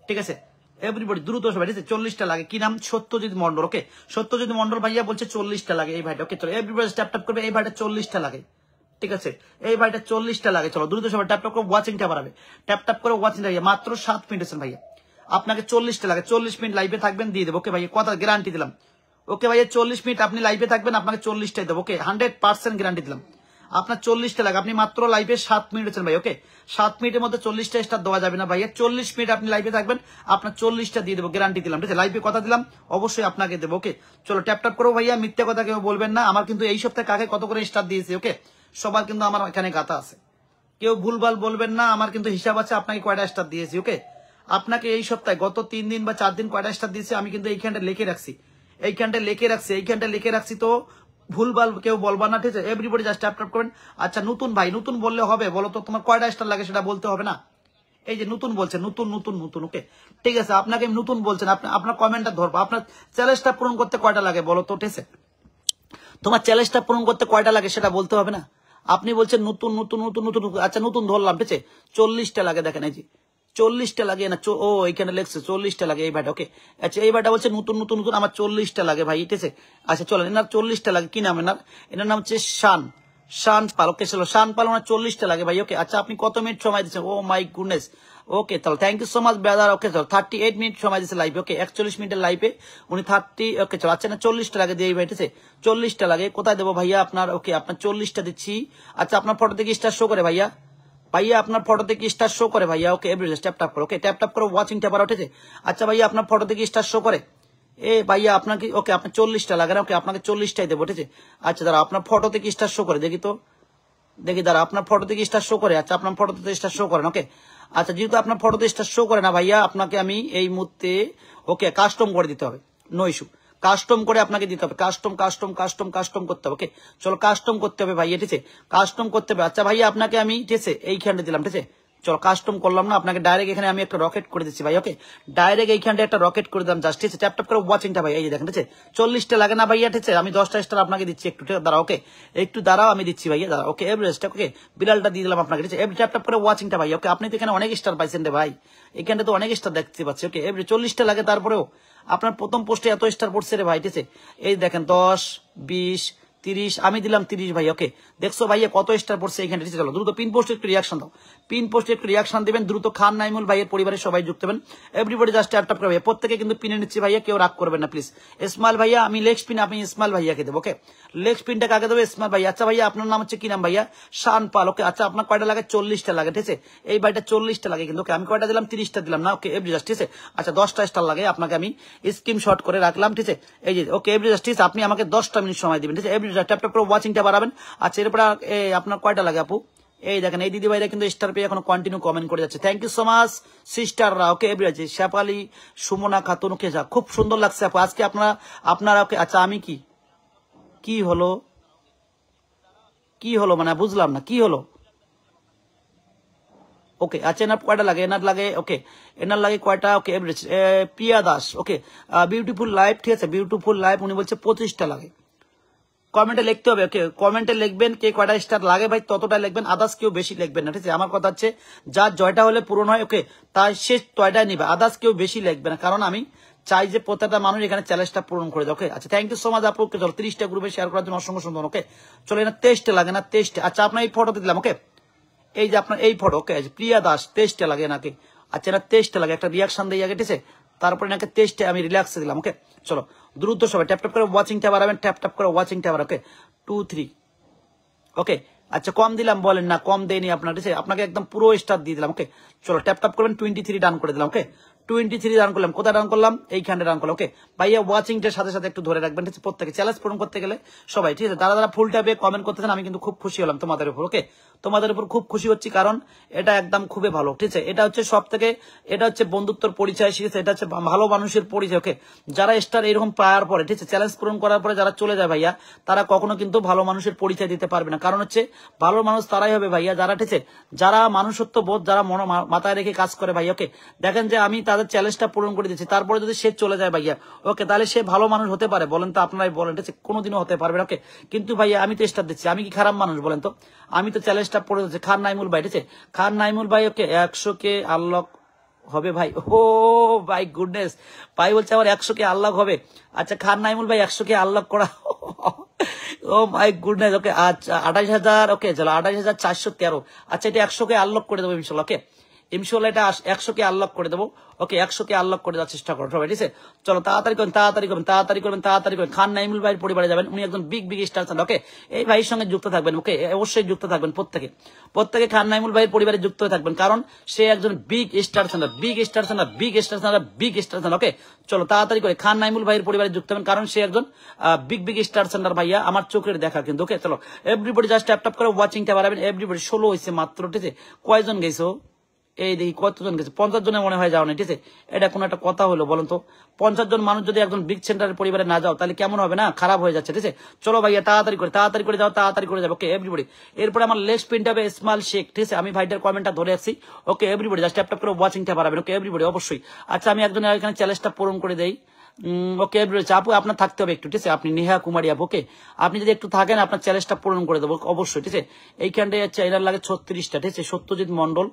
ঠিক আছে। এভরিবডি দ্রুত সবাই, ঠিক আছে। 40টা লাগে, কি নাম, সত্যজিৎ মন্ডল। ওকে সত্যজিৎ মন্ডল ভাইয়া বলছে 40টা লাগে এই ভাইটা। ওকে চলো এভরিবডি ট্যাপ ট্যাপ করবে, এই ভাইটা 40টা লাগে, ঠিক আছে। এই ভাইটা 40টা লাগে, চলো দ্রুত সবাই ট্যাপ ট্যাপ করে ওয়াচিংটা বাড়াবে, ট্যাপ ট্যাপ করে ওয়াচিং ভাইয়া। মাত্র 7 মিনিট আছেন ভাইয়া, আপনাকে 40টা লাগে। 40 মিনিট লাইভে থাকবেন, দিয়ে দেবো। ওকে ভাইয়া কথা গ্যারান্টি দিলাম। ওকে ভাইয়া 40 মিনিট আপনি লাইভে থাকবেন, আপনাকে 40টাই দেবো। ওকে 100% গ্যারান্টি দিলাম। আপনার 40টা লাগে, আপনি মাত্র লাইভে 7 মিনিট আছেন ভাই। ওকে 7 মিনিটের মধ্যে 40টা স্টার দেওয়া যাবে না ভাইয়া। 40 মিনিট আপনি লাইভে থাকবেন, আপনার 40টা দিয়ে দেবো, গ্যারান্টি দিলাম, ঠিক আছে। লাইভে কথা দিলাম, অবশ্যই আপনাকে দেবো। ওকে চলো ট্যাপ ট্যাপ করো ভাইয়া, মিথ্যা কথা কেউ বলবেন না। আমার কিন্তু এই সপ্তাহে কাকে কত করে স্টার দিয়েছি, ওকে সবার কিন্তু আমার এখানে গাথা আছে, কেউ ভুলভাল বলবেন না। আমার কিন্তু হিসাব আছে আপনাকে কয়টা স্টার দিয়েছি। ওকে আপনাকে এই সপ্তাহে গত 3 দিন বা 4 দিন কয়টা স্টার দিয়েছি আমি কিন্তু এইখানটা লিখে রাখছি, এইখানটা লিখে রাখছি। তো ভুলভাল কেউ বলবা না, ঠিক আছে। এভরিবডি জাস্ট ট্যাপ ট্যাপ করবেন। আচ্ছা নতুন ভাই, নতুন বললে হবে, বলো তো তোমার কয়টা স্টার লাগে সেটা বলতে হবে না। এই যে নতুন বলছে, নতুন নতুন নতুন। ওকে ঠিক আছে আপনাকে নতুন বলছেন, আপনার কমেন্টটা ধরবো। আপনার চ্যালেঞ্জটা পূরণ করতে কয়টা লাগে বলো তো, ঠিক আছে। তোমার চ্যালেঞ্জটা পূরণ করতে কয়টা লাগে সেটা বলতে হবে না। আপনি বলছেন নতুন নতুন নতুন নতুন। আচ্ছা নতুন ধরলাম, ঠিক আছে। 40টা লাগে, দেখেন এই যে 40টা লাগে না। ও এখানে লেখছে 40টা লাগে এই ভাইটা। ওকে আচ্ছা এই ভাইটা বলছে নতুন নতুন নতুন, আমার 40টা লাগে ভাই, ঠিক আছে। আচ্ছা চলেন, এনার 40টা লাগে, কি নাম এনার, এনার নাম হচ্ছে শান পাল। ওকে চলো শান পাল, ওনার 40টা লাগে ভাই। ওকে আচ্ছা আপনি কত মিনিট সময় দিচ্ছেন, ও মাই গুডনেস। ওকে তাহলে thank you so much brother. Okay চলো 38 মিনিট সময় দিচ্ছে লাইভে। ওকে 41 মিনিটের লাইভে উনি 30। ওকে চলো আচ্ছা না 40টা লাগে দিয়ে ভাই, ঠিক আছে। 40টা লাগে, কোথায় দেবো ভাইয়া আপনার। ওকে আপনার 40টা দিচ্ছি। আচ্ছা আপনার ফটো থেকে স্টার শো করে ভাইয়া, ভাইয়া আপনার ফটো থেকে স্টার শো করে ভাইয়া। ওকে এভরিডে ট্যাপ ট্যাপ করো। ওকে ট্যাপ ট্যাপ করো, ওয়াচিং ট্যাপ আর উঠেছে। আচ্ছা ভাইয়া আপনার ফটো থেকে স্টার শো করে, এ ভাইয়া আপনাকে। ওকে আপনার 40টা লাগে না, ওকে আপনাকে 40টাই দেবো, ঠিক আছে। আচ্ছা দাঁড়া আপনার ফটো থেকে স্টার শো করে দেখি তো, দেখি দাঁড়া আপনার ফটো থেকে স্টার শো করে। আচ্ছা আপনার ফটোতে স্টার শো করেন। ওকে আচ্ছা যেহেতু আপনার ফটোতে স্টার শো করে না ভাইয়া, আপনাকে আমি এই মুহূর্তে ওকে কাস্টম করে দিতে হবে, নো ইস্যু। কাস্টম করে আপনাকে দিতে হবে, কাস্টম করতে হবে। ওকে চলো কাস্টম করতে হবে ভাইয়া, ঠিক আছে। কাস্টম করতে হবে। আচ্ছা ভাইয়া আপনাকে আমি, ঠিক আছে, এইখানে দিলাম, ঠিক আছে। চলো কাস্টম করলাম না, আপনাকে ডাইরেক্ট এখানে আমি একটা রকেট করে দিচ্ছি ভাই। ওকে ডাইরেক্ট এইখানটা একটা রকেট করে দিলাম জাস্ট, ঠিক আছে। ট্যাপ ট্যাপ করে ওয়াচিংটা ভাই, এই যে দেখেন, ঠিক আছে। 40টা লাগে না ভাইয়া, ঠিক আছে। আমি 10টা স্টার আপনাকে দিচ্ছি, একটু দাঁড়াও। ওকে একটু দাঁড়াও, আমি দিচ্ছি ভাইয়া, দাঁড়াও। ওকে এভারেস্ট, ওকে বিড়ালটা দিয়ে দিলাম আপনাকে, ঠিক আছে। ট্যাপ ট্যাপ করে ওয়াচিংটা ভাই। ওকে আপনি তো এখানে অনেক স্টার পাইছেন রে ভাই, এখানে তো অনেক স্টার দেখতে পাচ্ছি। ওকে 40টা লাগে, তারপরেও আপনার প্রথম পোস্টে এত স্টার পড়ছে রে ভাই, ঠিক আছে। এই দেখেন 10, 20, 30, আমি দিলাম 30 ভাই। ওকে দেখছো ভাইয়া কত স্টার পড়ছে এখানে, ঠিক আছে। চলো দ্রুত পিন পোস্টে একটু রিয়াকশন দাও, পিন পোস্টে একটু রিয়াকশন দিবেন দ্রুত। খান নাইমুল ভাইয়ের পরিবারের সবাই যুক্ত হবেন, এভরিবডি জাস্ট ট্যাপ ট্যাপ করবে। প্রত্যেকে কিন্তু পিনে নিচ্ছি ভাইয়া, কেউ রাগ করবেন না প্লিজ। ইসমাইল ভাইয়া আমি লেগ স্পিন, আপনি ইসমাইল ভাইয়াকে দেবো। ওকে লেগ স্পিনটা কাকে দেবো, ইসমাইল ভাইয়া। আচ্ছা ভাইয়া আপনার নাম হচ্ছে কি নাম ভাইয়া, শান পাল। ওকে আচ্ছা আপনার কয়টা লাগে, 40টা লাগে, ঠিক আছে। এই ভাইটা 40টা লাগে কিন্তু। ওকে আমি কয়টা দিলাম, 30টা দিলাম না। ওকে এভরি জাস্ট, ঠিক আছে। আচ্ছা 10টা স্টার লাগে, আপনাকে আমি স্ক্রিনশট করে রাখলাম, ঠিক আছে। এই যে ওকে এভরি জাস্ট, ঠিক আছে। আপনি আমাকে 10টা মিনিট সময় দিবেন, ঠিক আছে। এভরি জাস্ট ট্যাপ ট্যাপ করে ওয়াচিংটা বাড়াবেন। আচ্ছা এরপরে আপনার কয়টা লাগে আপু, এই দেখেন এই দিদি ভাইরা কিন্তু স্টার পেয়ে এখন কন্টিনিউ কমেন্ট করে যাচ্ছে। থ্যাংক ইউ সো মাচ সিস্টাররা। ওকে এভরিজ শেফালি সুমনা খাতুন। ওকে যা খুব সুন্দর লাগছে আপু আজকে আপনারা। ওকে আচ্ছা আমি কি হলো মানে বুঝলাম না কি হলো। ওকে আচ্ছা এনার কয়টা লাগে এনার লাগে ওকে এনার লাগে কয়টা ওকে এভারেজ প্রিয়া দাস ওকে বিউটিফুল লাইফ ঠিক আছে বিউটিফুল লাইফ উনি বলছে 25টা লাগে কমেন্টে লিখতে হবে ওকে কমেন্টে লিখবেন কে কয়টা স্টার লাগে ভাই ততটা লিখবেন আদার্স কেউ বেশি লিখবেন না ঠিক আছে আমার কথা হচ্ছে যার জয়টা হলে পূরণ হয় ওকে তাই সে টয়টাই নিবে আদার্স কেউ বেশি লিখবে না কারণ আমি চাই যে প্রত্যেকটা মানুষ এখানে চ্যালেঞ্জটা পূরণ করে দেয় ওকে আচ্ছা থ্যাংক ইউ সো মাচ আপু ওকে চলো 30টা গ্রুপে শেয়ার করার জন্য অসংখ্য সুন্দর ওকে চলো এখানে 23টা লাগে না 23টা আচ্ছা আপনার এই ফটোতে দিলাম ওকে এই যে আপনার এই ফটো ওকে প্রিয়া দাস 23টা লাগে নাকি আচ্ছা এটা 23টা লাগে একটা রিয়াকশন দিয়ে আগে ঠিক আছে তারপরে নাকি 23টা আমি রিল্যাক্সে দিলাম ওকে চলো দ্রুত সবাই ট্যাপ ট্যাপ করে ওয়াচিংটা বাড়াবেন ট্যাপ ট্যাপ করে ওয়াচিংটা বাড়াবেন ওকে 2 3 ওকে আচ্ছা কম দিলাম বলেন না কম দেয়নি আপনার ঠিক আছে আপনাকে একদম পুরো স্টার দিয়ে দিলাম ওকে চলো ট্যাপ ট্যাপ করবেন 23 ডান করে দিলাম ওকে 23 ডান করলাম কোথায় ডান করলাম এইখানে ডান করলাম ওকে ভাইয়া ওয়াচিংটার সাথে সাথে একটু ধরে রাখবেন ঠিক আছে প্রত্যেকে চ্যালেঞ্জ পূরণ করতে গেলে সবাই ঠিক আছে যারা ফুল ট্যাপে কমেন্ট করতেছেন আমি কিন্তু খুব খুশি হলাম তোমাদের উপর ওকে তোমাদের উপর খুব খুশি হচ্ছি কারণ এটা একদম খুবই ভালো ঠিক আছে এটা হচ্ছে সব থেকে এটা হচ্ছে বন্ধুত্বর পরিচয় ঠিক আছে এটা হচ্ছে ভালো মানুষের পরিচয় ওকে যারা স্টার এরকম পাওয়ার পরে ঠিক আছে চ্যালেঞ্জ পূরণ করার পরে যারা চলে যায় ভাইয়া তারা কখনো কিন্তু ভালো মানুষের পরিচয় দিতে পারবে না কারণ হচ্ছে ভালো মানুষ তারাই হবে ভাইয়া যারা ঠিক আছে যারা মানুষত্ব বোধ যারা মাথায় রেখে কাজ করে ভাইয়া ওকে দেখেন যে আমি তাদের চ্যালেঞ্জটা পূরণ করে দিচ্ছি তারপরে যদি সে চলে যায় ভাইয়া ওকে তাহলে সে ভালো মানুষ হতে পারে বলেন তো আপনারাই বলেন ঠিক আছে কোনোদিনও হতে পারবে না ওকে কিন্তু ভাইয়া আমি তো স্টার দিচ্ছি আমি কি খারাপ মানুষ বলেন তো আমি তো চ্যালেঞ্জটা পড়ে দিচ্ছি খান নাইমুল ভাই ঠিক আছে খান নাইমুল ভাই ওকে 100 কে আনলক হবে ভাই ও ভাই গুডনেস ভাই বলছে আমার 100 কে আনলক হবে আচ্ছা খান নাইমুল ভাই 100 কে আনলক করা ও মাই গুডনেস ওকে আচ্ছা 28,000 ওকে চলো 28,413 আচ্ছা এটা 100 কে আনলক করে দেবো ইনশাল্লাহ ওকে ইনশাল্লাহ এটা 100 কে আনলক করে দেবো ওকে 100 কে আনলক করে দেওয়ার চেষ্টা করো সবাই ঠিক আছে চলো তাড়াতাড়ি করবেন খান নাইমুল ভাইয়ের পরিবারে যাবেন উনি একজন বিগ স্টার চ্যানেল ওকে এই ভাইয়ের সঙ্গে যুক্ত থাকবেন ওকে অবশ্যই যুক্ত থাকবেন প্রত্যেকে খান নাইমুল ভাইয়ের পরিবারে যুক্ত হয়ে থাকবেন কারণ সে একজন বিগ স্টার চ্যানেল ওকে চলো তাড়াতাড়ি করে খান নাইমুল ভাইয়ের পরিবারে যুক্ত হবেন কারণ সে একজন বিগ স্টার চ্যানেল ভাইয়া আমার চোখের দেখা কিন্তু ওকে চলো এভরিবডি জাস্ট ট্যাপ ট্যাপ করে ওয়াচিংটা বাড়াবেন এভরিবডি 16 হয়েছে মাত্র ঠিক আছে কয়জন গেছো এই দেখি কতজন গেছে 50 জনে মনে হয় যাও না ঠিক আছে এটা কোনো একটা কথা হলো বলুন তো 50 জন মানুষ যদি একজন বিগ সেন্টারের পরিবারে না যাও তাহলে কেমন হবে না খারাপ হয়ে যাচ্ছে ঠিক আছে চলো ভাইয়া তাড়াতাড়ি করে যাও তাড়াতাড়ি করে যাবো ওকে এভরিবডি এরপরে আমার লেগ স্পিন হবে স্মল শেক ঠিক আছে আমি ভাইটার কমেন্টটা ধরে আসছি ওকে এভরিবডি জাস্ট ট্যাপ ট্যাপ করে ওয়াচিংটা বাড়াবেন ওকে এভরিবডি অবশ্যই আচ্ছা আমি একজন এখানে চ্যালেঞ্জটা পূরণ করে দেই ওকে এভরিবডি আপু আপনার থাকতে হবে একটু ঠিক আছে আপনি নেহা কুমারী আপু ওকে আপনি যদি একটু থাকেন আপনার চ্যালেঞ্জটা পূরণ করে দেবো অবশ্যই ঠিক আছে এইখানটায় হচ্ছে এনার লাগে 36টা ঠিক আছে সত্যজিৎ মন্ডল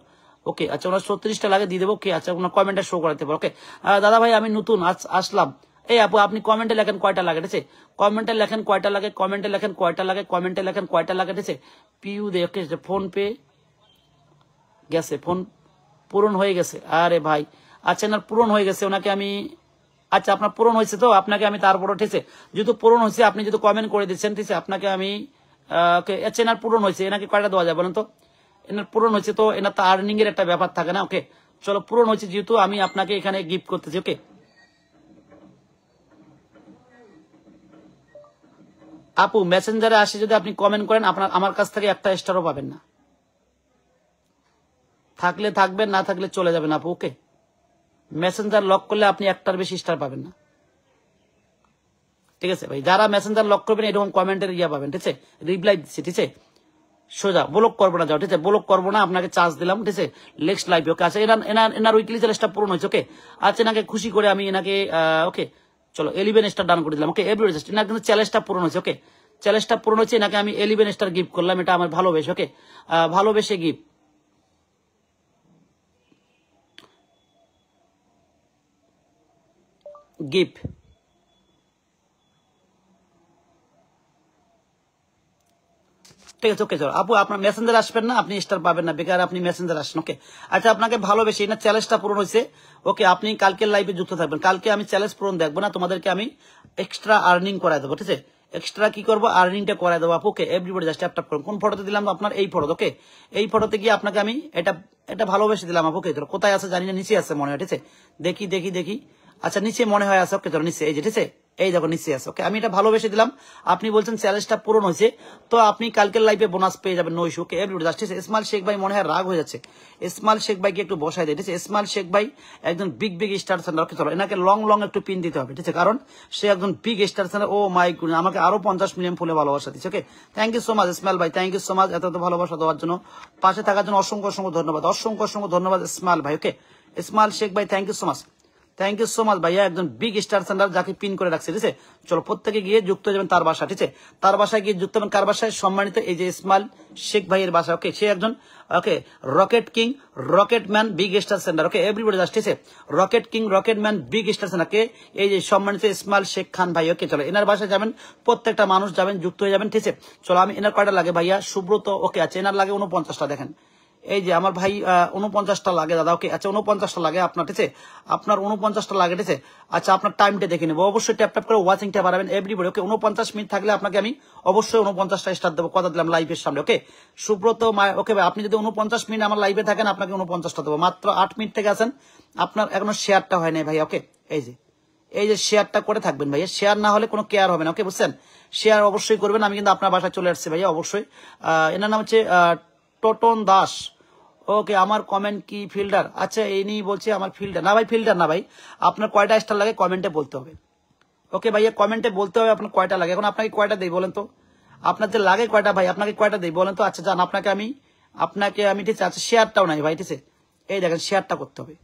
ওকে আচ্ছা ওনার 36টা লাগে দিয়ে দেবো ওকে আচ্ছা ওনার কমেন্টে শো করাতে পারো ওকে দাদা ভাই আমি নতুন আসলাম এই আপু আপনি কমেন্টে লেখেন কয়টা লাগে ঠিক আছে কমেন্টে লেখেন কয়টা লাগে ঠিক আছে পিউ দে ওকে ফোন পে গেছে ফোন পূরণ হয়ে গেছে আরে ভাই আচ্ছা এনার পূরণ হয়ে গেছে ওনাকে আমি আচ্ছা আপনার পূরণ হয়েছে তো আপনাকে আমি তারপরে ঠিক আছে যেহেতু পূরণ হয়েছে আপনি যেহেতু কমেন্ট করে দিচ্ছেন ঠিক আছে আপনাকে আমি ওকে আচ্ছা এনার পূরণ হয়েছে এনাকে কয়টা দেওয়া যায় বলেন তো এনার পূরণ হয়েছে তো এনার তো আর্নিং এর একটা ব্যাপার থাকে না ওকে চলো পূরণ হয়েছে যেহেতু আমি আপনাকে এখানে গিফট করতেছি ওকে আপু মেসেঞ্জারে আসে যদি আপনি কমেন্ট করেন আপনার আমার কাছ থেকে একটা স্টারও পাবেন না থাকলে থাকবেন না থাকলে চলে যাবেন আপু ওকে মেসেঞ্জার লক করলে আপনি একটার বেশি স্টার পাবেন না ঠিক আছে ভাই যারা মেসেঞ্জার লক করবেন এরকম কমেন্টের পাবেন ঠিক আছে রিপ্লাই দিচ্ছি ঠিক আছে সোজা ব্লক করবো না যাও ঠিক আছে ব্লক করবো না আপনাকে চার্জ দিলাম ঠিক আছে নেক্সট লাইভে ওকে আচ্ছা এনার উইকলি চ্যালেঞ্জটা পূরণ হয়েছে ওকে আচ্ছা এনাকে খুশি করে আমি এনাকে ওকে চলো 11 স্টার ডান করে দিলাম ওকে এভরিবডি জাস্ট এনার কিন্তু চ্যালেঞ্জটা পূরণ হয়েছে ওকে চ্যালেঞ্জটা পূরণ হয়েছে এনাকে আমি 11 স্টার গিফট করলাম এটা আমার ভালোবেসে ওকে ভালোবেসে গিফট ঠিক আছে ওকে চলো আপু আপনার মেসেঞ্জার আসবেন না আপনি স্টার পাবেন না বেকার আপনি মেসেঞ্জার আসেন ওকে আচ্ছা আপনাকে ভালোবেসে না চ্যালেঞ্জটা পূরণ হয়েছে ওকে আপনি কালকের লাইভে যুক্ত থাকবেন কালকে আমি চ্যালেঞ্জ পূরণ দেখবো না তোমাদেরকে আমি এক্সট্রা আর্নিং করাই দেবো ঠিক আছে এক্সট্রা কি করবো আর্নিংটা করাই দেবো আপু ওকে এভরিবডি জাস্ট ট্যাপ ট্যাপ করুন কোন ফটোতে দিলাম আপনার এই ফটো ওকে এই ফটোতে গিয়ে আপনাকে আমি এটা ভালোবেসে দিলাম আপু ওকে চলো কোথায় আছে জানি না নিচে আছে মনে হয় ঠিক আছে দেখি আচ্ছা নিচে মনে হয় আছে ওকে চলো নিচে এই যে ঠিক আছে এই দেখো নিচে আছে। ওকে, আমি এটা ভালোবেসে দিলাম। আপনি বলছেন চ্যালেঞ্জটা পূরণ হয়েছে, তো আপনি কালকের লাইভে বোনাস পেয়ে যাবেন, নো ইস্যু। ওকে এভরিবডি, জাস্ট ইসমাইল শেখ ভাই মনে হয় রাগ হয়ে যাচ্ছে। ইসমাইল শেখ ভাইকে একটু বসাই দেয়, ঠিক আছে? ইসমাইল শেখ ভাই একজন বিগ বিগ স্টার সেন্টার। ওকে চলো, এনাকে লং লং একটু পিন দিতে হবে, ঠিক আছে? কারণ সে একজন big star centre. Oh my god, আমাকে আরো 50 মিলিয়ন ফুলে ভালোবাসা দিচ্ছে। Okay, thank you so much Ismail ভাই, থ্যাংক ইউ সো মাচ এত ভালোবাসা দেওয়ার জন্য, পাশে থাকার জন্য অসংখ্য অসংখ্য ধন্যবাদ, অসংখ্য অসংখ্য ধন্যবাদ ইসমাইল ভাই। ওকে ইসমাইল শেখ ভাই, thank you so much, thank you so much ভাইয়া, একজন বিগ স্টার সেন্টার যাকে পিন করে রাখছে, ঠিক আছে? চলো প্রত্যেকে গিয়ে যুক্ত হয়ে যাবেন তার বাসা, ঠিক আছে? তার বাসায় গিয়ে যুক্ত হবেন, কার বাসায়? সম্মানিত এই যে ইসমাইল শেখ ভাইয়ের বাসা। ওকে, সে একজন okay rocket king, rocket man, big star centre. Okay everybody, just ঠিক আছে? Rocket king, rocket man, big star centre কে এই যে সম্মানিত ইসমাইল শেখ খান ভাই। ওকে চলো, এনার বাসায় যাবেন, প্রত্যেকটা মানুষ যাবেন, যুক্ত হয়ে যাবেন, ঠিক আছে? চলো, আমি এনার কয়টা লাগে ভাইয়া? সুব্রত, ওকে আচ্ছা, এনার লাগে 49টা। দেখেন এই যে আমার ভাই 49টা লাগে দাদা। ওকে আচ্ছা, 49টা লাগে আপনার, ঠিক আছে? আপনার 49টা লাগে, ঠিক আছে? আচ্ছা, আপনার টাইমটা দেখে নেবো, অবশ্যই ট্যাপ ট্যাপ করে ওয়াচিংটা বাড়াবেন এভরিবডি। ওকে 49 মিনিট থাকলে আপনাকে আমি অবশ্যই 49টা স্টার দেবো, কথা দিলাম লাইভের সামনে। ওকে সুব্রত, ওকে ভাই, আপনি যদি 49 মিনিট আমার লাইভে থাকেন আপনাকে 49টা দেবো। মাত্র 8 মিনিট থেকে আছেন, আপনার এখনো শেয়ারটা হয় নাই ভাই। ওকে এই যে শেয়ারটা করে থাকবেন ভাইয়া, শেয়ার না হলে কোনো কেয়ার হবে না। ওকে বুঝছেন? শেয়ার অবশ্যই করবেন। আমি কিন্তু আপনার বাসায় চলে আসছি ভাইয়া, অবশ্যই। এনার নাম হচ্ছে টোটন দাস। ওকে, আমার কমেন্ট কি ফিল্ডার? আচ্ছা, এই নিয়ে বলছে আমার ফিল্ডার না ভাই, ফিল্ডার না ভাই। আপনার কয়টা স্টার লাগে কমেন্টে বলতে হবে। ওকে ভাইয়া, কমেন্টে বলতে হবে আপনার কয়টা লাগে। এখন আপনাকে কয়টা দেই বলেন তো? আপনার যে লাগে কয়টা ভাই, আপনাকে কয়টা দেই বলেন তো? আচ্ছা জান, আপনাকে আমি ঠিক আছে। আচ্ছা, শেয়ারটাও নাই ভাই, ঠিক আছে? এই দেখেন, শেয়ারটা করতে হবে,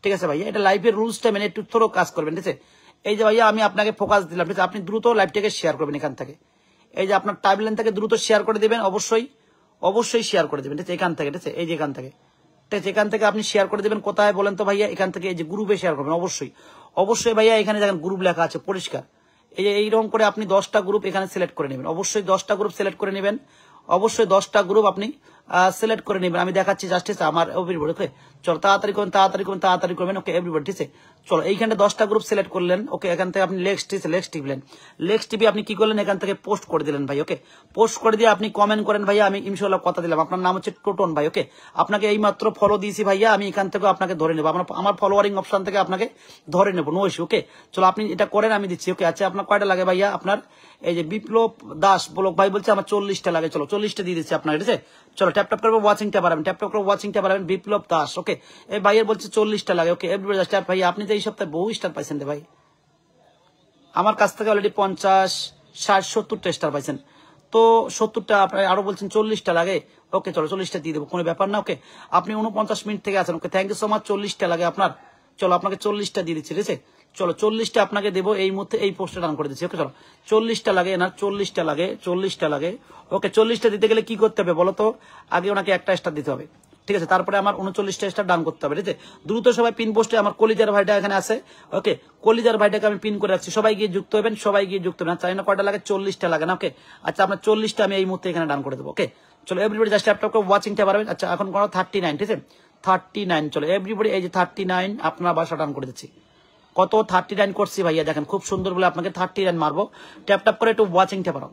ঠিক আছে ভাইয়া? এটা লাইভের রুলসটা মেনে একটু থোড়ো কাজ করবেন, ঠিক আছে? এই যে ভাইয়া, আমি আপনাকে ফোকাস দিলাম, ঠিক আছে? আপনি দ্রুত লাইভটাকে শেয়ার করবেন এখান থেকে। এই যে আপনার টাইমলাইন থেকে দ্রুত শেয়ার করে দিবেন, অবশ্যই শেয়ার করে দেবেন, ঠিক আছে? এখান থেকে, ঠিক আছে? এই যে এখান থেকে, ঠিক আছে? এখান থেকে আপনি শেয়ার করে দেবেন কোথায় বলেন তো ভাইয়া? এখান থেকে এই যে গ্রুপে শেয়ার করবেন, অবশ্যই ভাইয়া। এখানে দেখেন গ্রুপ লেখা আছে পরিষ্কার। এই যে এইরকম করে আপনি 10টা গ্রুপ এখানে সিলেক্ট করে নেবেন, অবশ্যই 10টা গ্রুপ সিলেক্ট করে নেবেন, অবশ্যই 10টা গ্রুপ আপনি সিলেক্ট করে নেবেন। আমি দেখাচ্ছি জাস্ট, আমার এভরিবডি। ওকে চলো, তাড়াতাড়ি করবেন। ওকে এভরিবডি, ঠিক আছে? চলো, এইখানে 10টা গ্রুপ সিলেক্ট করলেন। ওকে, এখান থেকে আপনি লেক্সট টিপলেন, লেক্সট টিপে আপনি কি করলেন? এখান থেকে পোস্ট করে দিলেন ভাই। ওকে, পোস্ট করে দিয়ে আপনি কমেন্ট করেন ভাইয়া, আমি ইনশাআল্লাহ কথা দিলাম, আপনার নাম হচ্ছে টোটন ভাই। ওকে, আপনাকে এই মাত্র ফলো দিয়েছি ভাইয়া, আমি এখান থেকে আপনাকে ধরে নেবো, আমার ফলোয়ারিং অপশন থেকে আপনাকে ধরে নেবো, নো ইস্যু। ওকে চলো, আপনি এটা করেন, আমি দিচ্ছি। ওকে আচ্ছা, আপনার কয়টা লাগে ভাইয়া? আপনার এই যে বিপ্লব দাস ব্লক ভাই বলছে আমার 40টা লাগে। চলো 40টা দিয়ে দিচ্ছি আপনার, ঠিক আছে? চলো, ট্যাপ ট্যাপ করবো, ওয়াচিংটা বাড়াবেন, বিপ্লব দাস। ওকে, এই ভাইয়ের বলছে 40টা লাগে। ওকে এভরিবডি, জাস্ট ভাই, আপনি তো এই সপ্তাহে বহু স্টার পাইছেন রে ভাই, আমার কাছ থেকে অলরেডি 50, 60, 70টা স্টার পাইছেন, তো 70টা আপনার আরো বলছেন 40টা লাগে। ওকে চলো, 40টা দিয়ে দেবো, কোনো ব্যাপার না। ওকে, আপনি 49 মিনিট থেকে আছেন। ওকে, থ্যাংক ইউ সো মাচ। 40টা লাগে আপনার, চলো আপনাকে 40টা দিয়ে দিচ্ছি, ঠিক আছে? চলো 40টা আপনাকে দেবো এই মুহূর্তে, এই পোস্টে রান করে দিচ্ছি। ওকে চলো, 40টা লাগে না, 40টা লাগে। ওকে, 40টা দিতে গেলে কি করতে হবে বলো তো? আগে ওনাকে একটা স্টার দিতে হবে, ঠিক আছে? তারপরে আমার 39টা স্টার ডান করতে হবে, ঠিক আছে? দ্রুত সবাই পিন পোস্টে, আমার কলিজার ভাইটা এখানে আছে। ওকে, কলিজার ভাইটাকে আমি পিন করে রাখছি, সবাই গিয়ে যুক্ত হবেন, জানি না কয়টা লাগে, 40টা লাগে না? ওকে আচ্ছা, আপনার 40টা আমি এই মুহূর্তে এখানে ডান করে দেবো। ওকে চলো এভরিবডি, জাস্ট ট্যাপ করে ওয়াচিংটা পারবেন। আচ্ছা, এখন কোনো 39, ঠিক আছে? 39, চলো এভরিবডি, এই যে 39 আপনার বাসা ডান করে দিচ্ছি। কত 39 করছি ভাইয়া, দেখেন খুব সুন্দর বলে আপনাকে 39 মারবো। ট্যাপ ট্যাপ করে একটু ওয়াচিংটা পারো,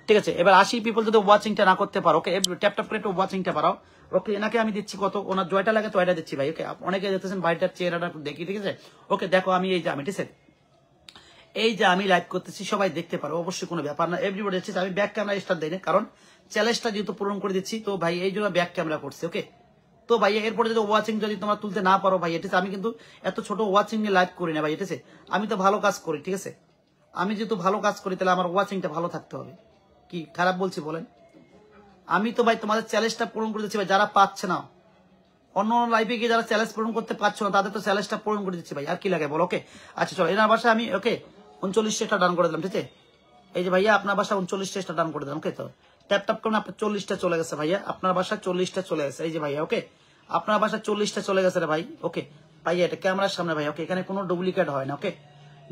ঠিক আছে? এবার 80 পিপল যদি ওয়াচিংটা না করতে পারো, ওকে ট্যাপ ট্যাপ করে একটু ওয়াচিংটা পারো। ওকে, এনাকে আমি দিচ্ছি কত, ওনার জয়টা লাগে তো এটা দিচ্ছি ভাই। ওকে, অনেকে দেখতেছেন ভাইটার চেহারাটা দেখি, ঠিক আছে? ওকে দেখো, আমি এই যে ঠিক আছে, এই যে আমি লাইভ করতেছি, সবাই দেখতে পারো, অবশ্যই কোনো ব্যাপার না। এভরিবডি হচ্ছে, আমি ব্যাক ক্যামেরা স্টার্ট দেই না, কারণ চ্যালেঞ্জটা যেহেতু পূরণ করে দিচ্ছি, তো ভাই এই জন্য ব্যাক ক্যামেরা করছি। ওকে, তো ভাই এরপরে যদি ওয়াচিং যদি তোমরা তুলতে না পারো ভাই, এটা আমি কিন্তু এত ছোট ওয়াচিং নিয়ে লাইভ করি না ভাই, ঠিক আছে? আমি তো ভালো কাজ করি, ঠিক আছে? আমি যেহেতু ভালো কাজ করি, তাহলে আমার ওয়াচিংটা ভালো থাকতে হবে। কি খারাপ বলছি বলেন? আমি তো ভাই তোমাদের চ্যালেঞ্জটা পূরণ করে দিচ্ছি ভাই, যারা পাচ্ছে না, অন্য লাইফে গিয়ে যারা চ্যালেঞ্জ পূরণ করতে পারছো না, তাদের তো চ্যালেঞ্জটা পূরণ করে দিচ্ছি ভাই, আর কি লাগে বলো? ওকে আচ্ছা চলো, এনার বাসায় আমি ওকে 39টা ডান করে দিলাম, ঠিক আছে? এই যে ভাইয়া, আপনার বাসায় 39টা ডান করে দিলাম। ওকে, তো ট্যাপ ট্যাপ করুন, আপনার 40টা চলে গেছে ভাইয়া, আপনার বাসায় 40টা চলে গেছে। এই যে ভাইয়া, ওকে আপনার বাসায় 40টা চলে গেছে রে ভাই। ওকে ভাইয়া, এটা ক্যামেরার সামনে ভাই। ওকে, এখানে কোনো ডুপ্লিকেট হয় না। ওকে,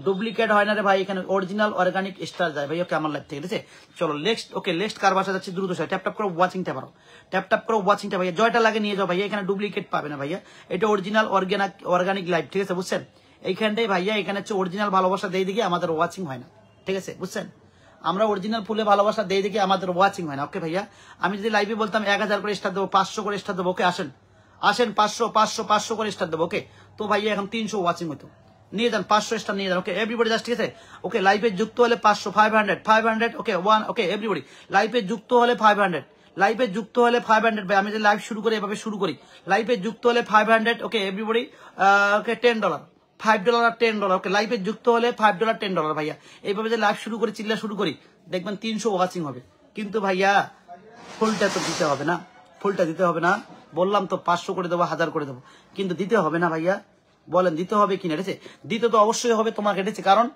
ডুপ্লিকেট হয় না রে ভাই, এখানে অরিজিনাল অর্গানিক স্টার যায় ভাই। ওকে, আমার লাইফ থেকে, ঠিক আছে? চলো নেক্সট। ওকে, নেক্সট কার বাসা যাচ্ছে দ্রুত ট্যাপ ট্যাপ করে ওয়াচিংটা পারো, ট্যাপ ট্যাপ করে ওয়াচিংটা ভাইয়া, জয়টা লাগে নিয়ে যাও ভাইয়া, এখানে ডুপ্লিকেট পাবে না ভাইয়া, এটা অরিজিনাল অর্গানিক লাইফ, ঠিক আছে? বুঝছেন? এইখানটাই ভাইয়া, এখানে হচ্ছে অরিজিনাল ভালোবাসা দেই দিকে আমাদের ওয়াচিং হয় না, ঠিক আছে? বুঝছেন? আমরা অরিজিনাল ফুলে ভালোবাসা দেই দিকে আমাদের ওয়াচিং হয় না। ওকে ভাইয়া, আমি যদি লাইভে বলতাম 1000 করে স্টার দেবো, 500 করে স্টার দেবো, ওকে আসেন 500 করে স্টার দেবো। ওকে, তো ভাইয়া এখন 300 ওয়াচিং হতো, নিয়ে যান 500 স্টার নিয়ে যান। ওকে এভরিবডি জাস্ট, ঠিক আছে। ওকে লাইভে যুক্ত হলে 500, 500, ওকে 1, ওকে এভরিবডি লাইভে যুক্ত হলে 500, লাইভে যুক্ত হলে 500 ভাই। আমি যে লাইভ শুরু করি এভাবে শুরু করি, লাইভে যুক্ত হলে 500, ওকে এভরিবডি ওকে $10, $5 আর $10, ওকে লাইভে যুক্ত হলে $5, $10 ভাইয়া। এইভাবে যে লাইভ শুরু করি, চিল্লা শুরু করি, দেখবেন 300 ওয়াচিং হবে। কিন্তু ভাইয়া ফুলটা তো দিতে হবে না, ফুলটা দিতে হবে না। বললাম তো 500 করে দেবো, 1000 করে দেবো, কিন্তু দিতে হবে না ভাইয়া। বলেন দিতে হবে কিনা? ঠিক আছে, দিতে তো অবশ্যই হবে তোমাকে, ঠিক আছে। কারণ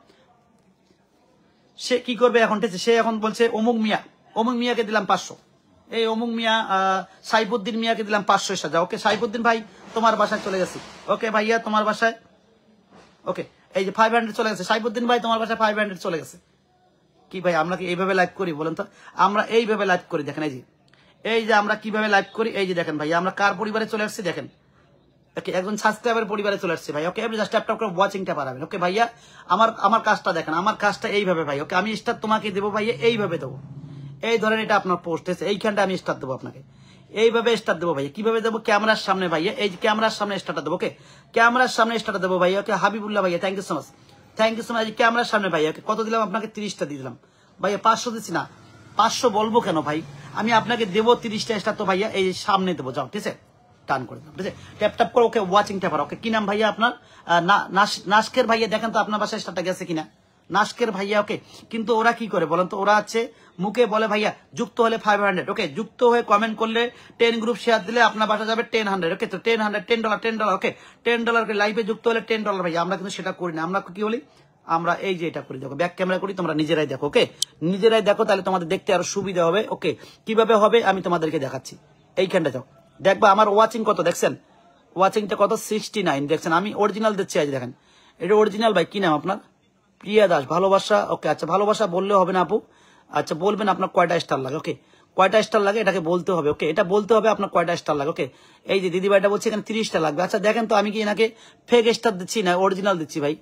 সে কি করবে এখন, ঠিক আছে, সে এখন বলছে অমুক মিয়াকে দিলাম 500, এই অমুক মিয়া সাইফুদ্দিন মিয়াকে দিলাম 500 সাজা। ওকে সাইফুদ্দিন ভাই তোমার বাসায় চলে গেছি। ওকে ভাইয়া তোমার বাসায়, ওকে এই যে 500 চলে গেছে। সাইফুদ্দিন ভাই তোমার বাসায় 500 চলে গেছে। কি ভাই আমরা কি এইভাবে লাইভ করি বলেন তো? আমরা এইভাবে লাইভ করি, দেখেন এই যে আমরা কিভাবে লাইভ করি, এই যে দেখেন ভাই আমরা কার পরিবারে চলে আসছি দেখেন। ওকে একজন সাবস্ক্রাইবার পরিবারে চলে আসছে ভাই। ওকে জাস্ট ট্যাপ করে ওয়াচিংটা পারাবেন। ওকে ভাইয়া আমার কাজটা দেখেন, আমার কাজটা এইভাবে ভাই। ওকে আমি স্টার তোমাকে দেবো ভাইয়া, এইভাবে দেবো। এই ধরেন এটা আপনার পোস্ট আছে, এইখানটা আমি স্টার দেবো আপনাকে, এইভাবে স্টার দেবো ভাইয়া। কিভাবে দেবো? ক্যামেরার সামনে ভাইয়া, এই যে ক্যামেরার সামনে স্টারটা দেবো। ওকে ক্যামেরার সামনে স্টারটা দেবো ভাইয়া। ওকে হাবিবুল্লাহ ভাইয়া thank you so much, thank you so much. ক্যামেরার সামনে ভাইয়া। ওকে কত দিলাম আপনাকে? 30টা দিয়ে দিলাম ভাইয়া। 500 দিচ্ছি না, 500 বলবো কেন ভাই? আমি আপনাকে দেবো 30টা স্টার তো ভাইয়া, এই সামনে দেবো, যাও ঠিক আছে, টান করে দাও, ঠিক আছে। ট্যাপ ট্যাপ করে ওকে ওয়াচিং ট্যাপার। ওকে কি নাম ভাইয়া আপনার? নাস্কের ভাইয়া, দেখেন তো আপনার বাসায় স্টারটা গেছে কিনা, নাস্কের ভাইয়া। ওকে কিন্তু ওরা কি করে বলেন তো? ওরা আছে মুখে বলে ভাইয়া যুক্ত হলে 500, ওকে যুক্ত হয়ে কমেন্ট করলে 10 গ্রুপ শেয়ার দিলে আপনার বাসা যাবে 10, ওকে তো $10, ওকে $10 লাইভে যুক্ত হলে $10 ভাইয়া। আমরা কিন্তু সেটা করি না, আমরা কি বলি, আমরা এই যে এটা করি, দেখো ব্যাক ক্যামেরা করি, তোমরা নিজেরাই দেখো। ওকে নিজেরাই দেখো, তাহলে তোমাদের দেখতে আরো সুবিধা হবে। ওকে কিভাবে হবে আমি তোমাদেরকে দেখাচ্ছি। এইখানটা যাও, দেখবা আমার ওয়াচিং কত দেখছেন, ওয়াচিংটা কত 69 দেখছেন। আমি অরিজিনাল দিচ্ছি, আজ দেখেন এটা অরিজিনাল ভাই। কি নাম আপনার? প্রিয়া দাস, ভালোবাসা। ওকে আচ্ছা ভালোবাসা বললে হবে না আপু, আচ্ছা বলবেন আপনার কয়টা স্টার লাগে। ওকে কয়টা স্টার লাগে এটাকে বলতে হবে। ওকে এটা বলতে হবে আপনার কয়টা স্টার লাগে। ওকে এই যে দিদি ভাইটা বলছে এখানে 30টা লাগবে। আচ্ছা দেখেন তো আমি কি এনাকে ফেক স্টার দিচ্ছি না অরিজিনাল দিচ্ছি ভাই।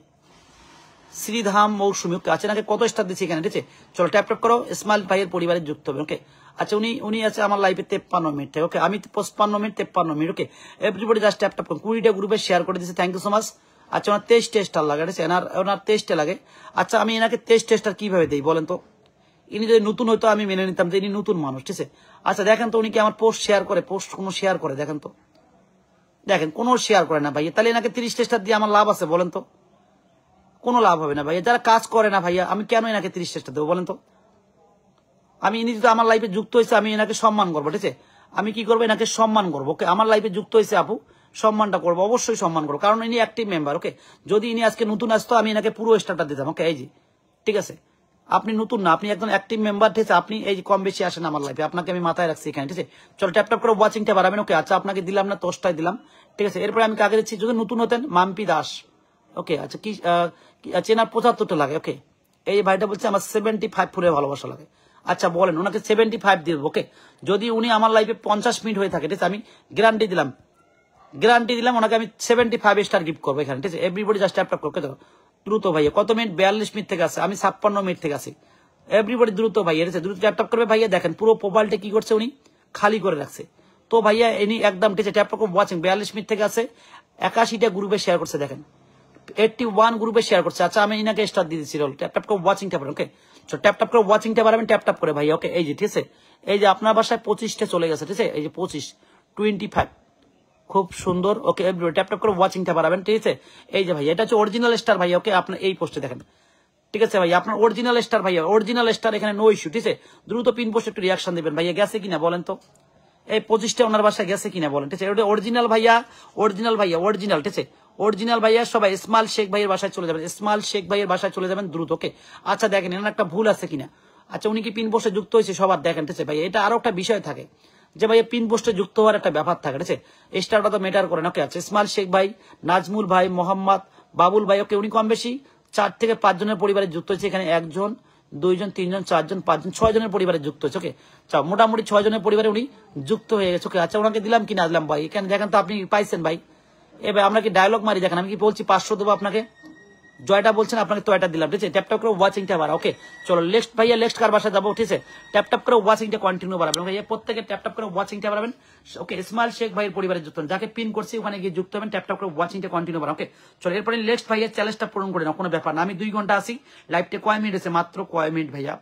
শ্রীধাম মৌসুমী, ওকে আচ্ছা এনাকে কত স্টার দিচ্ছি এখানে, ঠিক আছে। চলো ট্যাপ ট্যাপ করো, ইসমাইল ভাইয়ের পরিবারে যুক্ত হবে। ওকে আচ্ছা উনি আছে আমার লাইভে 53 মিনিট থেকে। ওকে আমি 55 মিনিট 53 মিনিট। ওকে এভরিবডি জাস্ট ট্যাপ ট্যাপ করুন। 20টা গ্রুপে শেয়ার করে দিচ্ছে, থ্যাংক ইউ সো মাচ। আচ্ছা ওনার 23টা স্টার লাগে, ঠিক আছে, ওনার 23টা লাগে। আচ্ছা আমি এনাকে 23টা স্টার কিভাবে দিই বলেন তো? ইনি যদি নতুন হইতো আমি মেনে নিতাম যে ইনি নতুন মানুষ, ঠিক আছে। আচ্ছা দেখেন তো উনি কি আমার পোস্ট শেয়ার করে? পোস্ট কোনো শেয়ার করে দেখেন তো, দেখেন কোনো শেয়ার করে না ভাইয়া। তাহলে এনাকে 30টা স্টার দিয়ে আমার লাভ আছে বলেন তো? কোনো লাভ হবে না ভাইয়া। যারা কাজ করে না ভাইয়া, আমি কেন এনাকে 30টা স্টার দেবো বলেন তো? আমি ইনি যদি আমার লাইফে যুক্ত হয়েছে আমি এনাকে সম্মান করবো, ঠিক আছে। আমি কি করবো? এনাকে সম্মান করবো। ওকে আমার লাইফে যুক্ত হয়েছে আপু, সম্মানটা করবো, অবশ্যই সম্মান করবো, কারণ ইনি অ্যাক্টিভ মেম্বার। ওকে যদি ইনি আজকে নতুন আসতো আমি এনাকে পুরো স্টারটা দিতাম। ওকে এই যে ঠিক আছে, আপনি নতুন না, আপনি একজন অ্যাক্টিভ মেম্বার, ঠিক আছে। আপনি এই যে কম বেশি আসেন আমার লাইফে, আপনাকে আমি মাথায় রাখছি এখানে, ঠিক আছে। চলো ট্যাপ ট্যাপ করে ওয়াচিংটা বাড়াবেন। ওকে আচ্ছা আপনাকে দিলাম না, 10টাই দিলাম, ঠিক আছে। এরপরে আমি কাকে দিচ্ছি? যদি নতুন হতেন মাম্পি দাস। ওকে আচ্ছা কি চেনার 75টা লাগে। ওকে এই ভাইটা বলছে আমার 75 ফুলের ভালোবাসা লাগে। আচ্ছা বলেন ওনাকে 75 দিব। ওকে যদি উনি আমার লাইফে 50 মিনিট হয়ে থাকে, ঠিক আছে, আমি গ্যারান্টি দিলাম ওনাকে আমি 75 স্টার গিফট করবো এখানে, ঠিক আছে। এভরিবডি জাস্ট ট্যাপ ট্যাপ করতে দাও দ্রুত ভাইয়া। কত মিনিট? 42 মিনিট থেকে আছে, আমি 56 মিনিট থেকে আছি। এভরিবডি দ্রুত ভাইয়া, ঠিক আছে, দ্রুত ট্যাপ ট্যাপ করবে ভাইয়া। দেখেন পুরো প্রোফাইলটা কি করছে উনি, খালি করে রাখছে। তো ভাইয়া ইনি একদম, ঠিক আছে, ট্যাপ ট্যাপ ওয়াচিং 42 মিনিট থেকে আছে। 81টা গ্রুপে শেয়ার করছে, দেখেন 81 গ্রুপে শেয়ার করছে। আচ্ছা আমি ইনাকে স্টার দিয়ে দিচ্ছি, ট্যাপ ট্যাপ করে ওয়াচিং ট্যাপ। ওকে ট্যাপ ট্যাপ করে ওয়াচিংটা বাড়াবেন, ট্যাপ ট্যাপ করে ভাই। ওকে এই যে ঠিক আছে, এই যে আপনার বাসায় 25টা চলে গেছে, ঠিক আছে, এই যে 25 খুব সুন্দর। ওকে ট্যাপ ট্যাপ করে ওয়াচিংটা বাড়াবেন, ঠিক আছে। এই যে ভাই এটা হচ্ছে অরিজিনাল স্টার ভাই। ওকে আপনার এই পোস্টে দেখেন, ঠিক আছে ভাই, আপনার অরিজিনাল স্টার ভাইয়া, অরিজিনাল স্টার, এখানে নো ইস্যু, ঠিক আছে। দ্রুত পিন পোস্টে একটু রিয়াকশন দিবেন ভাইয়া, গেছে কিনা বলেন তো? এই 25টা ওনার বাসায় গেছে কিনা বলেন, ঠিক আছে। ওটা অরিজিনাল ভাইয়া, অরিজিনাল, ঠিক আছে, অরিজিনাল ভাইয়া। সবাই ইসমাইল শেখ ভাইয়ের বাসায় চলে যাবেন, ইসমাইল শেখ ভাইয়ের বাসায় চলে যাবেন দ্রুত। ওকে আচ্ছা দেখেন এনার একটা ভুল আছে কিনা। আচ্ছা উনি কি পিন পোস্টে যুক্ত হয়েছে সবার দেখেন, ঠিক আছে ভাই। এটা আরো একটা বিষয় থাকে যে ভাই পিন পোস্টে যুক্ত হওয়ার একটা ব্যাপার থাকে, ঠিক আছে, স্টারটা তো ম্যাটার করে না। ওকে আচ্ছা ইসমাইল শেখ ভাই, নাজমুল ভাই, মোহাম্মদ বাবুল ভাই। ওকে উনি কম বেশি 4 থেকে 5 জনের পরিবারে যুক্ত হয়েছে। এখানে 1 জন 2 জন 3 জন 4 জন 5 জন 6 জনের পরিবারে যুক্ত হয়েছে। ওকে আচ্ছা মোটামুটি 6 জনের পরিবারে উনি যুক্ত হয়ে গেছে। ওকে আচ্ছা ওনাকে দিলাম কিনা দিলাম ভাই, এখানে দেখেন তো আপনি পাইছেন ভাই। এবার আমরা কি ডায়লগ মারি, দেখেন আমি কি বলছি 500 দেবো আপনাকে, জয়টা বলছেন আপনাকে টয়টা দিলাম, ঠিক আছে। ট্যাপ ট্যাপ করে ওয়াচিংটা বাড়া, ওকে। চলো নেক্সট ভাইয়া, নেক্সট কার বাসায় যাবো, ঠিক আছে। ট্যাপ ট্যাপ করে ওয়াচিংটা কন্টিনিউ বাড়াবেন ভাইয়া, প্রত্যেকে ট্যাপ ট্যাপ করে ওয়াচিংটা বাড়াবেন, ওকে। ইসমাইল শেখ ভাইয়ের পরিবারে যুক্ত হন, যাকে পিন করছি ওখানে গিয়ে যুক্ত হবেন, ট্যাপ ট্যাপ করে ওয়াচিংটা কন্টিনিউ বাড়ান, ওকে। চলো এরপরে নেক্সট ভাইয়া চ্যালেঞ্জটা পূরণ করে না, কোনো ব্যাপার না। আমি 2 ঘন্টা আসি, লাইভটা কয় মিনিট আছে, মাত্র কয় মিনিট ভাইয়া,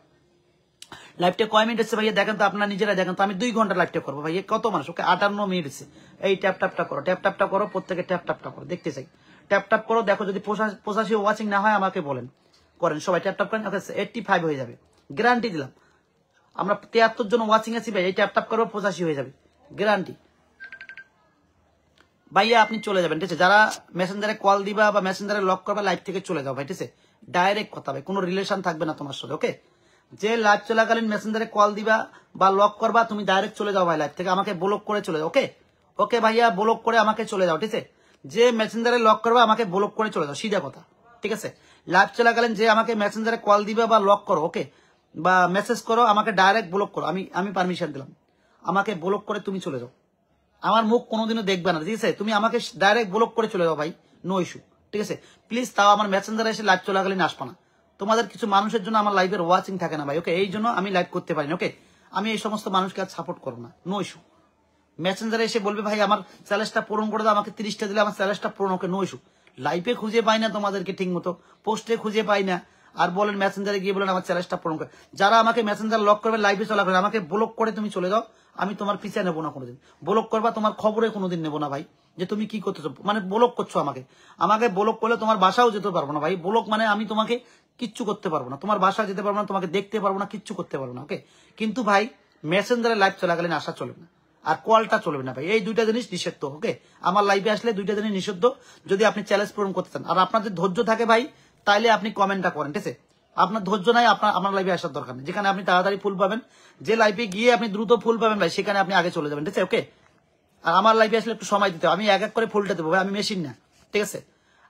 লাইভটা কয় মিনিট আছে ভাইয়া দেখেন তো, আপনার নিজেরা দেখেন তো। আমি 2 ঘন্টা লাইভটা করবো ভাইয়া, কত মানুষ, ওকে 58 মিনিট আছে। এই ট্যাপ ট্যাপটা করো, ট্যাপ ট্যাপটা করো, প্রত্যেকে ট্যাপ ট্যাপটা করো, দেখতে চাই। ট্যাপ ট্যাপ করো, দেখো যদি 85 ওয়াচিং না হয় আমাকে বলেন, করেন সবাই ট্যাপ ট্যাপ করেন, ওকে। 85 হয়ে যাবে, গ্যারান্টি দিলাম। আমরা 73 জন ওয়াচিং আছি ভাই, এই ট্যাপ ট্যাপ করো 85 হয়ে যাবে, গ্যারান্টি ভাইয়া। আপনি চলে যাবেন, ঠিক আছে। যারা মেসেঞ্জারে কল দিবা বা মেসেঞ্জারে লক করবা, লাইভ থেকে চলে যাও ভাই, ঠিক আছে। ডাইরেক্ট কথা ভাই, কোনো রিলেশন থাকবে না তোমার সাথে, ওকে। যে লাইভ চলাকালীন মেসেঞ্জারে কল দিবা বা লক করবা, তুমি ডাইরেক্ট চলে যাও ভাই লাইভ থেকে, আমাকে ব্লক করে চলে যাও, ওকে। ওকে ভাইয়া, ব্লক করে আমাকে চলে যাও, ঠিক আছে। যে মেসেঞ্জারে লক করবা আমাকে ব্লক করে চলে যাও, সিধা কথা, ঠিক আছে। লাইভ চলাকালীন যে আমাকে মেসেঞ্জারে কল দিবা বা লক করো, ওকে, বা মেসেজ করো, আমাকে ডাইরেক্ট ব্লক করো, আমি পারমিশন দিলাম, আমাকে ব্লক করে তুমি চলে যাও। আমার মুখ কোনোদিনও দেখবে না, ঠিক আছে। তুমি আমাকে ডাইরেক্ট ব্লক করে চলে যাও ভাই, নো ইস্যু, ঠিক আছে। প্লিজ তাও আমার মেসেঞ্জারে এসে লাইভ চলাকালীন আসবা না। তোমাদের কিছু মানুষের জন্য আমার লাইভের ওয়াচিং থাকে না ভাই, ওকে। এই জন্য আমি লাইভ করতে পারি না, ওকে। আমি এই সমস্ত মানুষকে আর সাপোর্ট করবো না, নো ইস্যু। মেসেঞ্জারে এসে বলবে ভাই আমার চ্যালেঞ্জটা পূরণ করে দাও, আমাকে 30টা দিলে আমার চ্যালেঞ্জটা পূরণ, ওকে, নো ইস্যু। লাইভে খুঁজে পাই না তোমাদেরকে ঠিক মতো, পোস্টে খুঁজে পাই না, আর বলেন মেসেঞ্জারে গিয়ে বলেন আমার চ্যালেঞ্জটা পূরণ করে। যারা আমাকে মেসেঞ্জার লক করবে, লাইভে চলা করে আমাকে ব্লক করে তুমি চলে যাও, আমি তোমার পিছিয়ে নেবো না কোনোদিন। ব্লক করবা, তোমার খবরে কোনোদিন নেবো না ভাই, যে তুমি কি করতেছো, মানে ব্লক করছো আমাকে। আমাকে ব্লক করলে তোমার বাসাও যেতে পারবো না ভাই, ব্লক মানে আমি তোমাকে কিচ্ছু করতে পারবো না, তোমার বাসা যেতে পারবো না, তোমাকে দেখতে পারবো না, কিচ্ছু করতে পারবো না, ওকে। কিন্তু ভাই মেসেঞ্জারে লাইভ চলাকালীন আসা চলবে না, আর কলটা চলবে না ভাই, এই 2টা জিনিস নিষিদ্ধ, ওকে। আমার লাইভে আসলে 2টা জিনিস নিষিদ্ধ, যদি আপনি চ্যালেঞ্জ পূরণ করতে চান। আর আপনাদের ধৈর্য থাকে ভাই, তাইলে আপনি কমেন্টটা করেন, ঠিক আছে। আপনার ধৈর্য নাই, আমার লাইভে আসার দরকার নেই। যেখানে আপনি তাড়াতাড়ি ফুল পাবেন, যে লাইভে গিয়ে আপনি দ্রুত ফুল পাবেন ভাই, সেখানে আপনি আগে চলে যাবেন, ঠিক আছে, ওকে। আর আমার লাইভে আসলে একটু সময় দিতে হবে, আমি এক এক করে ফুলটা দেবো ভাই, আমি মেশিন না, ঠিক আছে।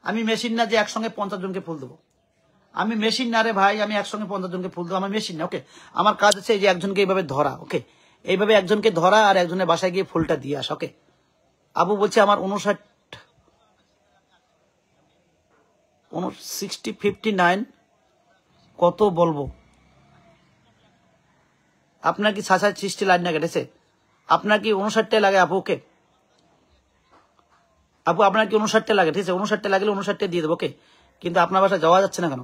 আমি মেশিন না যে একসঙ্গে 50 জনকে ফুল দেবো, আমি মেশিন না রে ভাই, আমি একসঙ্গে 50 জনকে ফুল দেবো, আমার মেশিন না, ওকে। আমার কাজ হচ্ছে এই যে একজনকে এইভাবে ধরা, ওকে, এইভাবে একজনকে ধরা আর একজনের বাসায় গিয়ে ফুলটা দিয়ে আসা, ওকে। আবু বলছে আমার 59 কত বলবো, আপনার কি 66 লাইন না কেটেছে? আপনার কি 59টা লাগে আপু, ওকে। আপু আপনার কি 59টা লাগে, ঠিক আছে। 59টা লাগলে 59টা দিয়ে দেবো, ওকে। কিন্তু আপনার বাসায় যাওয়া যাচ্ছে না কেন?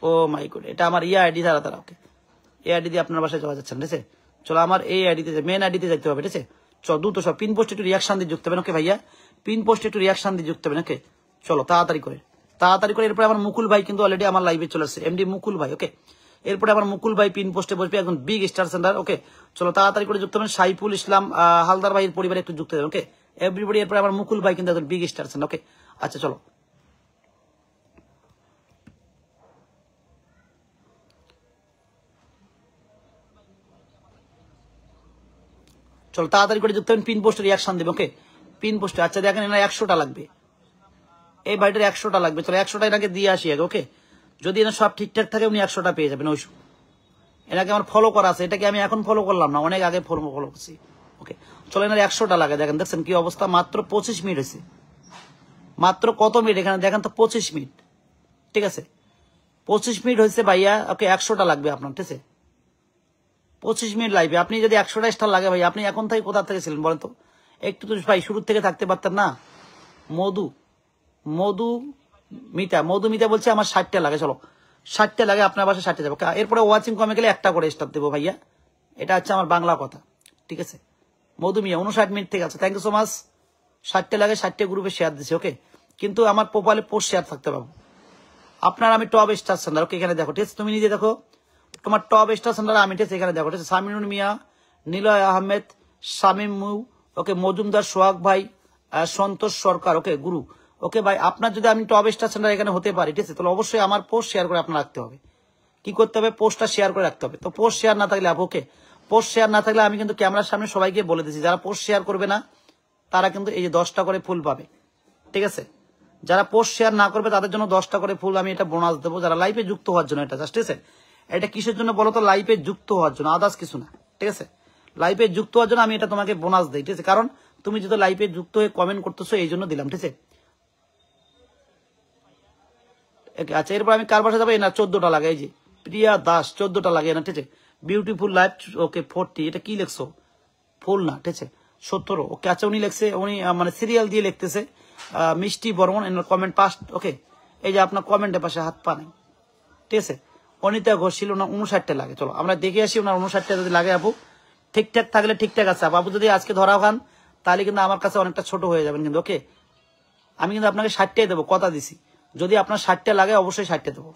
ও মাই গড, এটা আমার আইডি তারা, ওকে। এই আইডি দিয়ে আপনার বাসায় যাওয়া যাচ্ছে না, ঠিক আছে। চলো আমার এই আইডিতে, মেন আইডিতে যেতে হবে, ঠিক আছে। চলো দ্রুত সব পিন পোস্ট একটু রিয়াকশন দিয়ে যুক্ত হবেন, ওকে ভাইয়া। পিন পোস্ট একটু রিয়াকশন দিয়ে যুক্ত হবেন, ওকে। চলো তাড়াতাড়ি করে, তাড়াতাড়ি করে। এরপরে আমার মুকুল ভাই কিন্তু অলরেডি আমার লাইভে চলে আসছে, এমডি মুকুল ভাই, ওকে। এরপরে আমার মুকুল ভাই পিন পোস্টে বসবে, একজন বিগ স্টার সেন্টার, ওকে। চলো তাড়াতাড়ি করে যুক্ত হবেন। সাইফুল ইসলাম হালদার ভাইয়ের পরিবারে একটু যুক্ত হবেন, ওকে। এভরিবডি। এরপরে আমার মুকুল ভাই কিন্তু একজন বিগ স্টার সেন্টার, ওকে। আচ্ছা চলো, চলো তাড়াতাড়ি করে যুক্ত হবেন। পিন পোস্টে রিয়াকশন দেবে, ওকে। পিন পোস্টে, আচ্ছা দেখেন এনার 100টা লাগবে, এই বাড়িটার 100টা লাগবে। চলো 100টা এনাকে দিয়ে আসি আগে, ওকে। যদি এনার সব ঠিকঠাক থাকে উনি 100টা পেয়ে যাবেন, ওইসব। এনাকে আমার ফলো করা আছে, এটাকে আমি এখন ফলো করলাম না, অনেক আগে ফলো করছি, ওকে। চলো এনার 100টা লাগে, দেখেন, দেখছেন কি অবস্থা, মাত্র 25 মিনিট হয়েছে, মাত্র কত মিনিট এখানে দেখেন তো, 25 মিনিট, ঠিক আছে। 25 মিনিট হয়েছে ভাইয়া, ওকে। 100টা লাগবে আপনার, ঠিক আছে। 25 মিনিট লাইভে আপনি যদি 100টা স্টার লাগে ভাই, আপনি এখন থেকে কোথা থেকে ছিলেন বলেন তো? একটু তো ভাই শুরুর থেকে থাকতে পারতেন না? মধু মধু মধু মিতা বলছে আমার 60টা লাগে, চলো 60টা লাগে, আপনার বাসায় 60টা যাবো। এরপরে ওয়াচিং কমে গেলে একটা করে স্টার দেবো ভাইয়া, এটা হচ্ছে আমার বাংলা কথা, ঠিক আছে। মধু মিয়া 59 মিনিট থেকে আছে, থ্যাংক ইউ সো মাচ। 60টা লাগে, 60টা গ্রুপে শেয়ার দিছি, ওকে। কিন্তু আমার প্রোফাইলে পোস্ট শেয়ার থাকতে পাবো। আপনার আমি টপ স্টার সেন্টার, ওকে, এখানে দেখো, ঠিক আছে। তুমি নিজে দেখো তোমার টপ স্টার সেন্টার, আমি ঠিক আছে, এখানে দেখো, ঠিক আছে। সামিনুল মিয়া, নিলয় আহমেদ, শামিম মু, ওকে, মজুমদার, সোহাগ ভাই, সন্তোষ সরকার, ওকে, গুরু, ওকে ভাই। আপনার যদি আমি টপ স্টার সেন্টার এখানে হতে পারি, ঠিক আছে, তাহলে অবশ্যই আমার পোস্ট শেয়ার করে আপনার রাখতে হবে। কি করতে হবে? পোস্টটা শেয়ার করে রাখতে হবে। তো পোস্ট শেয়ার না থাকলে আপু, ওকে, পোস্ট শেয়ার না থাকলে আমি কিন্তু ক্যামেরার সামনে সবাইকে বলে দিচ্ছি, যারা পোস্ট শেয়ার করবে না তারা কিন্তু এই যে 10টা করে ফুল পাবে, ঠিক আছে। যারা পোস্ট শেয়ার না করবে তাদের জন্য 10টা করে ফুল আমি এটা বোনাস দেবো, যারা লাইভে যুক্ত হওয়ার জন্য, এটা জাস্ট, ঠিক আছে। এটা কিসের জন্য বলো তো? লাইভে যুক্ত হওয়ার জন্য, আদার্স কিছু না, ঠিক আছে। লাইভে যুক্ত হওয়ার জন্য আমি এটা তোমাকে বোনাস দিই, ঠিক আছে। কারণ তুমি যদি লাইভে যুক্ত হয়ে কমেন্ট করতেছো, এই জন্য দিলাম, ঠিক আছে। আচ্ছা এরপর আমি কার বাসা যাবো, না 14টা লাগে, এই যে প্রিয়া দাস 14টা লাগে না, ঠিক আছে। বিউটিফুল লাইফ, ওকে 40, এটা কি লিখছো, ফুল না, ঠিক আছে 17, ওকে। আচ্ছা উনি লিখছে, উনি মানে সিরিয়াল দিয়ে লিখতেছে মিষ্টি বর্মন, এনার কমেন্ট পাস, ওকে। এই যে আপনার কমেন্টের পাশে হাত পা নেই, ঠিক আছে। অনিতা ঘোষ ছিল, ওনার 59টা লাগে। চলো আমরা দেখে আসি ওনার 59টা যদি লাগে আপু, ঠিকঠাক থাকলে ঠিকঠাক আছে আপু। যদি আজকে ধরা খান তাহলে কিন্তু আমার কাছে অনেকটা ছোট হয়ে যাবেন কিন্তু, ওকে। আমি কিন্তু আপনাকে 60টাই দেবো, কথা দিছি। যদি আপনার 60টা লাগে অবশ্যই 60টা দেবো,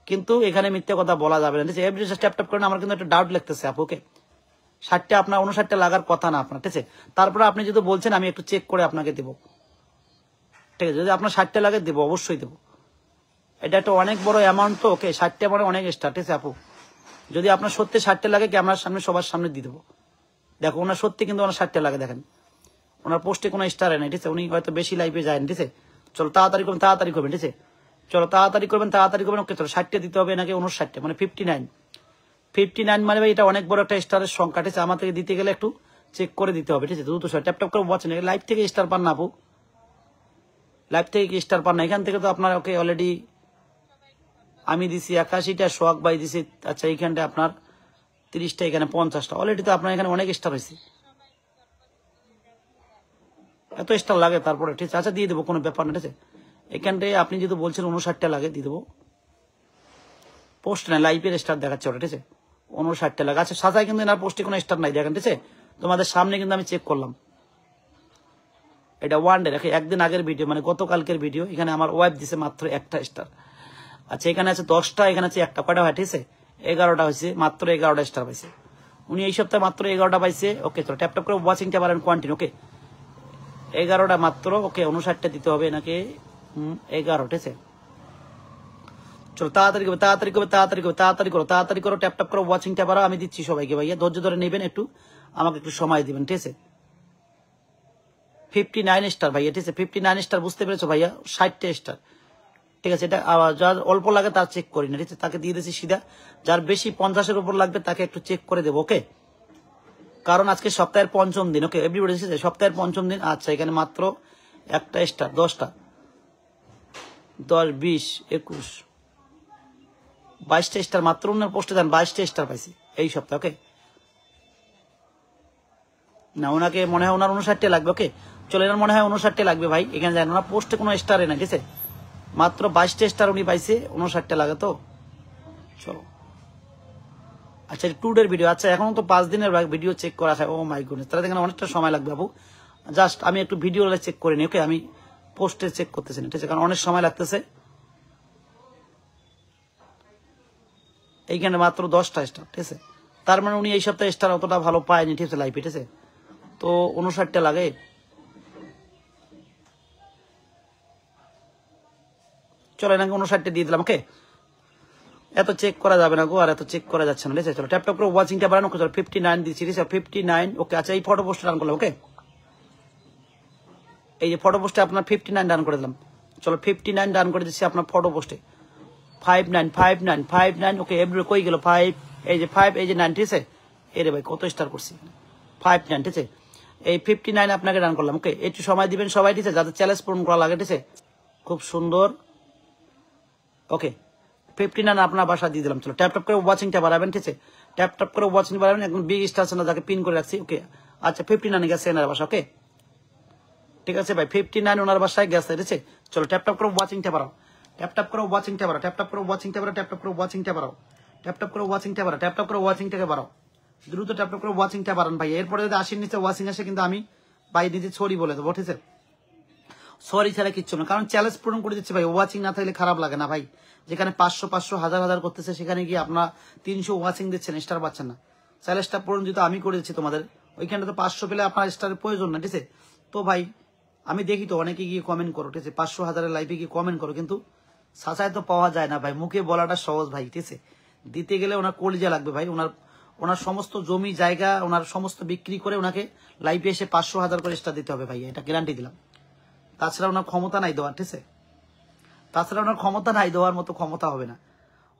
কিন্তু এখানে মিথ্যে কথা বলা যাবে না, ঠিক আছে। এভরি ট্যাপ ট্যাপ করেন, আমার কিন্তু একটা ডাউট লিখতেছে আপু, ওকে। 60টা আপনার 59টা লাগার কথা না আপনার, ঠিক আছে। তারপরে আপনি যদি বলছেন আমি একটু চেক করে আপনাকে দেবো, ঠিক আছে। যদি আপনার 60টা লাগে দেবো, অবশ্যই দেবো। এটা একটা অনেক বড় অ্যামাউন্ট তো, ওকে। 60টা মানে অনেক স্টার, ঠিক আছে আপু। যদি আপনার সত্যি 60টা লাগে, ক্যামেরার সামনে সবার সামনে দিয়ে দেবো। দেখো ওনার সত্যি কিন্তু ওনার 60টা লাগে, দেখেন ওনার পোস্টে কোনো স্টার নেই, ঠিক আছে। উনি হয়তো বেশি লাইফে যায়, ঠিক আছে। চলো তাড়াতাড়ি করবেন, তাড়াতাড়ি করবেন, ঠিক আছে। চলো তাড়াতাড়ি করবেন, তাড়াতাড়ি করবেন, ওকে। চলো 60টা দিতে হবে নাকি 59টা, মানে 59 মানে ভাই এটা অনেক বড় একটা স্টারের সংখ্যা, ঠিক আছে। আমার থেকে দিতে গেলে একটু চেক করে দিতে হবে, ঠিক আছে। দ্রুত ট্যাপ ট্যাপ করে ওয়াচ নেই, লাইভ থেকে স্টার পান না আপু, লাইভ থেকে কি স্টার পান না, এখান থেকে তো আপনার ওকে অলরেডি আমি দিছি 81টা, সোহাগ ভাই দিছি, আচ্ছা এইখানটা আপনার 30টা, এখানে 50টা, অলরেডি তো আপনার এখানে অনেক স্টার হয়েছে, এত স্টার লাগে তারপরে, ঠিক আছে। আচ্ছা দিয়ে দেবো, কোনো ব্যাপার না, ঠিক আছে। এখানটায় আপনি যদি বলছেন 59টা লাগে, দিয়ে দেবো। পোস্ট না, লাইভের স্টার দেখাচ্ছে ওটা, ঠিক আছে। 59টা লাগে। আচ্ছা সাজায় কিন্তু এনার পোস্টে কোনো স্টার নাই, দেখেন, ঠিক আছে। তোমাদের সামনে কিন্তু আমি চেক করলাম, এটা ওয়ান ডে রেখে একদিন আগের ভিডিও, মানে গতকালকের ভিডিও। এখানে আমার ওয়াইফ দিছে মাত্র একটা স্টার। আচ্ছা এখানে আছে 10টা, এখানে আছে একটা, কয়টা হয়, ঠিক আছে 11টা হয়েছে, মাত্র 11টা স্টার পাইছে উনি এই সপ্তাহে, মাত্র 11টা পাইছে, ওকে। তো ট্যাপ ট্যাপ করে ওয়াচিংটা পারেন কোয়ান্টিনি, ওকে। 11টা মাত্র, ওকে। 59টা দিতে হবে নাকি 11, ঠিক আছে। চলো তাড়াতাড়ি করবে, তাড়াতাড়ি করবে, তাড়াতাড়ি করবে, তাড়াতাড়ি করো, তাড়াতাড়ি করো, ট্যাপ ট্যাপ করো, ওয়াচিংটা পারো। আমি দিচ্ছি সবাইকে, ভাইয়া ধৈর্য ধরে নেবেন একটু, আমাকে একটু সময় দিবেন, ঠিক আছে। 59 স্টার ভাইয়া, ঠিক আছে। 59 স্টার, বুঝতে পেরেছো ভাইয়া, 60টা স্টার, ঠিক আছে। এটা যার অল্প লাগে তার চেক করি না, ঠিক আছে, তাকে দিয়ে দিয়েছি সিধা। যার বেশি 50-এর উপর লাগবে তাকে একটু চেক করে দেবো, ওকে। কারণ আজকে সপ্তাহের 5ম দিন, ওকে এভরিবডি, ঠিক আছে, সপ্তাহের 5ম দিন। আচ্ছা এখানে মাত্র একটা স্টার, 10টা, 10, 20, 21, 22টা স্টার মাত্র ওনার পোস্টে দেন, 22টা স্টার পাইছি এই সপ্তাহে, ওকে। না ওনাকে মনে হয় ওনার 59টা লাগবে, ওকে। চলে এনার মনে হয় 59টা লাগবে ভাই, এখানে যান, ওনার পোস্টে কোনো স্টারে নাই, ঠিক আছে। মাত্র 22টা স্টার উনি পাইছে, 59টা লাগে তো। চলো আচ্ছা 2 ডের ভিডিও, আচ্ছা এখনো তো 5 দিনের ভিডিও চেক করা হয়, ও মাই গুডনেস, তাহলে এখানে অনেকটা সময় লাগবে আপু। জাস্ট আমি একটু ভিডিও চেক করে নিই, ওকে। আমি পোস্টে চেক করতেছি না, ঠিক আছে, কারণ অনেক সময় লাগতেছে। এইখানে মাত্র 10টা স্টার, ঠিক আছে। তার মানে উনি এই সপ্তাহে স্টার অতটা ভালো পায়নি, ঠিক আছে, লাইফে, ঠিক আছে। তো 59টা লাগে, চলো এনাকে 59টা দিয়ে দিলাম, ওকে। এত চেক করা যাবে না গো, আর এত চেক করা যাচ্ছে না, ঠিক আছে। চলো ট্যাপ ট্যাপ করে ওয়াচিংটা বাড়ানো, চলো 59 দিচ্ছি, ঠিক আছে, 59, ওকে। আচ্ছা এই ফটো পোস্ট রান করলাম, ওকে। এই যে ফটো পোস্টে আপনার 59 ডান করে দিলাম। চলো 59 ডান করে দিচ্ছি আপনার ফটো পোস্টে। 59, 59, 59, ওকে। এভরি কই গেল 5, এই যে 5, এই যে 9, ঠিক আছে। এরে ভাই কত স্টার করছি, 59, ঠিক আছে। এই 59 আপনাকে ডান করলাম, ওকে। একটু সময় দিবেন সবাই, ঠিক আছে, যাতে চ্যালেঞ্জ পূরণ করা লাগে, ঠিক আছে। খুব সুন্দর, ওকে। 59 আপনার বাসা দিয়ে দিলাম। চলো ট্যাপ ট্যাপ করে ওয়াচিংটা বাড়াবেন, ঠিক আছে। ট্যাপ ট্যাপ করে ওয়াচিং বাড়াবেন, একদম বিগ স্টার আছে না, যাকে পিন করে রাখছি, ওকে। আচ্ছা 59 গেছে এনার বাসা, ওকে, ঠিক আছে ভাই। 59 ওনার বাসায় গেছে, ঠিক আছে। চলো ট্যাপ ট্যাপ করে ওয়াচিংটা বাড়াও, ট্যাপ ট্যাপ করে ওয়াচিংটা বাড়াও, ট্যাপ ট্যাপ করে ওয়াচিংটা বাড়াও, ট্যাপ ট্যাপ করে ওয়াচিংটা বাড়াও, ট্যাপ ট্যাপ করে ওয়াচিংটা বাড়াও, ট্যাপ ট্যাপ করে ওয়াচিংটাকে বাড়াও, দ্রুত ট্যাপ ট্যাপ করে ওয়াচিংটা বাড়ান ভাই। এরপরে যদি 80 নিচে ওয়াচিং আসে কিন্তু আমি ভাই নিজে ছড়ি বলে দেবো, ঠিক আছে। সরি ছাড়া কিচ্ছু না, কারণ চ্যালেঞ্জ পূরণ করে দিচ্ছে ভাই। ওয়াচিং না থাকলে খারাপ লাগে না ভাই। যেখানে 500, 500, 1000 করতেছে, সেখানে গিয়ে আপনার 300 ওয়াচিং দিচ্ছেন, স্টার পাচ্ছেন না। চ্যালেঞ্জটা পূরণ যেহেতু আমি করে দিচ্ছি তোমাদের, ওইখানে তো 500 পেলে আপনার স্টারের প্রয়োজন না, ঠিক আছে। তো ভাই আমি দেখি তো অনেকে গিয়ে কমেন্ট করো, ঠিক আছে, 500, 1000 লাইভে গিয়ে কমেন্ট করো, কিন্তু সাচায় তো পাওয়া যায় না ভাই। মুখে বলাটা সহজ ভাই, ঠিক আছে, দিতে গেলে ওনার কলিজা লাগবে ভাই। ওনার সমস্ত জমি জায়গা, ওনার সমস্ত বিক্রি করে ওনাকে লাইভে এসে 500, 1000 করে স্টার দিতে হবে ভাই, এটা গ্যারান্টি দিলাম। তাছাড়া ওনার ক্ষমতা নাই দেওয়ার, ঠিক আছে। তাছাড়া ওনার ক্ষমতা নাই দেওয়ার মতো ক্ষমতা হবে না।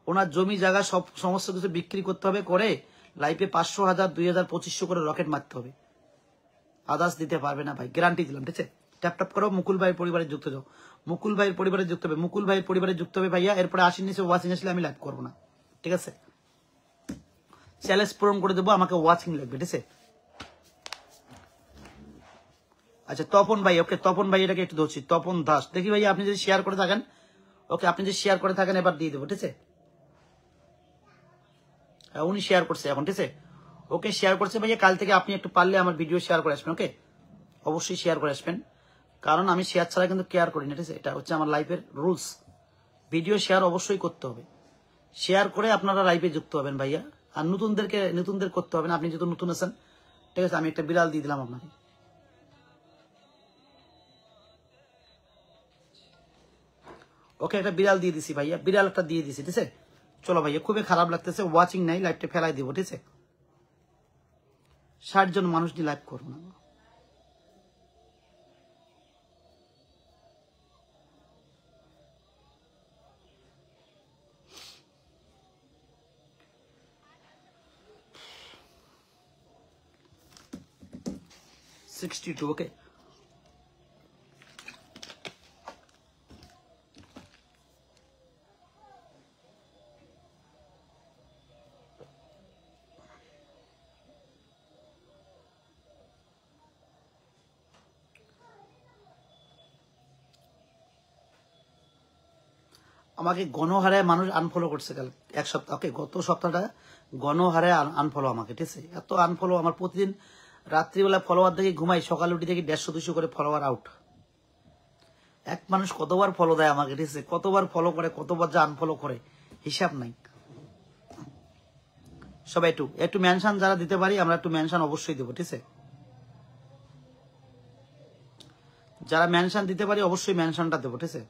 ওনার জমি জায়গা সমস্ত কিছু বিক্রি করতে হবে, করে লাইফে 500, 1000, 2000, 2500 করে রকেট মারতে হবে, আদার্স দিতে পারবে না ভাই, গ্যারান্টি দিলাম, ঠিক আছে। ট্যাপ ট্যাপ করো, মুকুল ভাইয়ের পরিবারে যুক্ত যাও, মুকুল ভাইয়ের পরিবারে যুক্ত হবে, মুকুল ভাইয়ের পরিবারে যুক্ত হবে ভাইয়া। এরপরে 80 নিচে ওয়াচিং আসলে আমি লাইভ করবো না, ঠিক আছে? চ্যালেঞ্জ পূরণ করে দেবো, আমাকে ওয়াচিং লাগবে, ঠিক আছে? আচ্ছা তপন ভাই, ওকে তপন ভাই এটাকে একটু ধরছি, তপন দাস। দেখি ভাই আপনি যদি শেয়ার করে থাকেন, ওকে আপনি যদি শেয়ার করে থাকেন এবার দিয়ে দেবো, ঠিক আছে? হ্যাঁ উনি শেয়ার করছে এখন, ঠিক আছে? ওকে শেয়ার করছে ভাইয়া। কাল থেকে আপনি একটু পারলে আমার ভিডিও শেয়ার করে আসবেন, ওকে? অবশ্যই শেয়ার করে আসবেন, কারণ আমি শেয়ার ছাড়া কিন্তু কেয়ার করি না, ঠিক আছে? এটা হচ্ছে আমার লাইফের রুলস। ভিডিও শেয়ার অবশ্যই করতে হবে, শেয়ার করে আপনারা লাইভে যুক্ত হবেন ভাইয়া। আর নতুনদের করতে হবে না, আপনি যেহেতু নতুন আছেন, ঠিক আছে? আমি একটা বিড়াল দিয়ে দিলাম আপনাকে, ওকে? একটা বিড়াল দিয়ে দিছি ভাইয়া, বিড়াল একটা দিয়ে দিছি, ঠিক আছে? চলো ভাইয়া, খুবই খারাপ লাগতেছে, ওয়াচিং নাই, লাইভটা ফেলাই দিব, ঠিক আছে? 60 জন মানুষ নিয়ে লাইভ করবো না। ওকে আমাকে গণহারে মানুষ আনফলো করছে কাল, এক সপ্তাহ, ওকে? গত সপ্তাহটা গণহারে আনফলো আমাকে, ঠিক আছে? এত আনফলো আমার, প্রতিদিন রাত্রিবেলা ফলোয়ার দেখে ঘুমাই, সকালে উঠে দেখি 150-200 করে ফলোয়ার আউট। এক মানুষ কতবার ফলো দেয় আমাকে, ঠিক আছে? কতবার ফলো করে, কতবার যে আনফলো করে, হিসাব নাই। সবাই একটু একটু মেনশন যারা দিতে পারি আমরা একটু মেনশন অবশ্যই দেবো, ঠিক আছে? যারা মেনশন দিতে পারি অবশ্যই মেনশনটা দেবো, ঠিক আছে?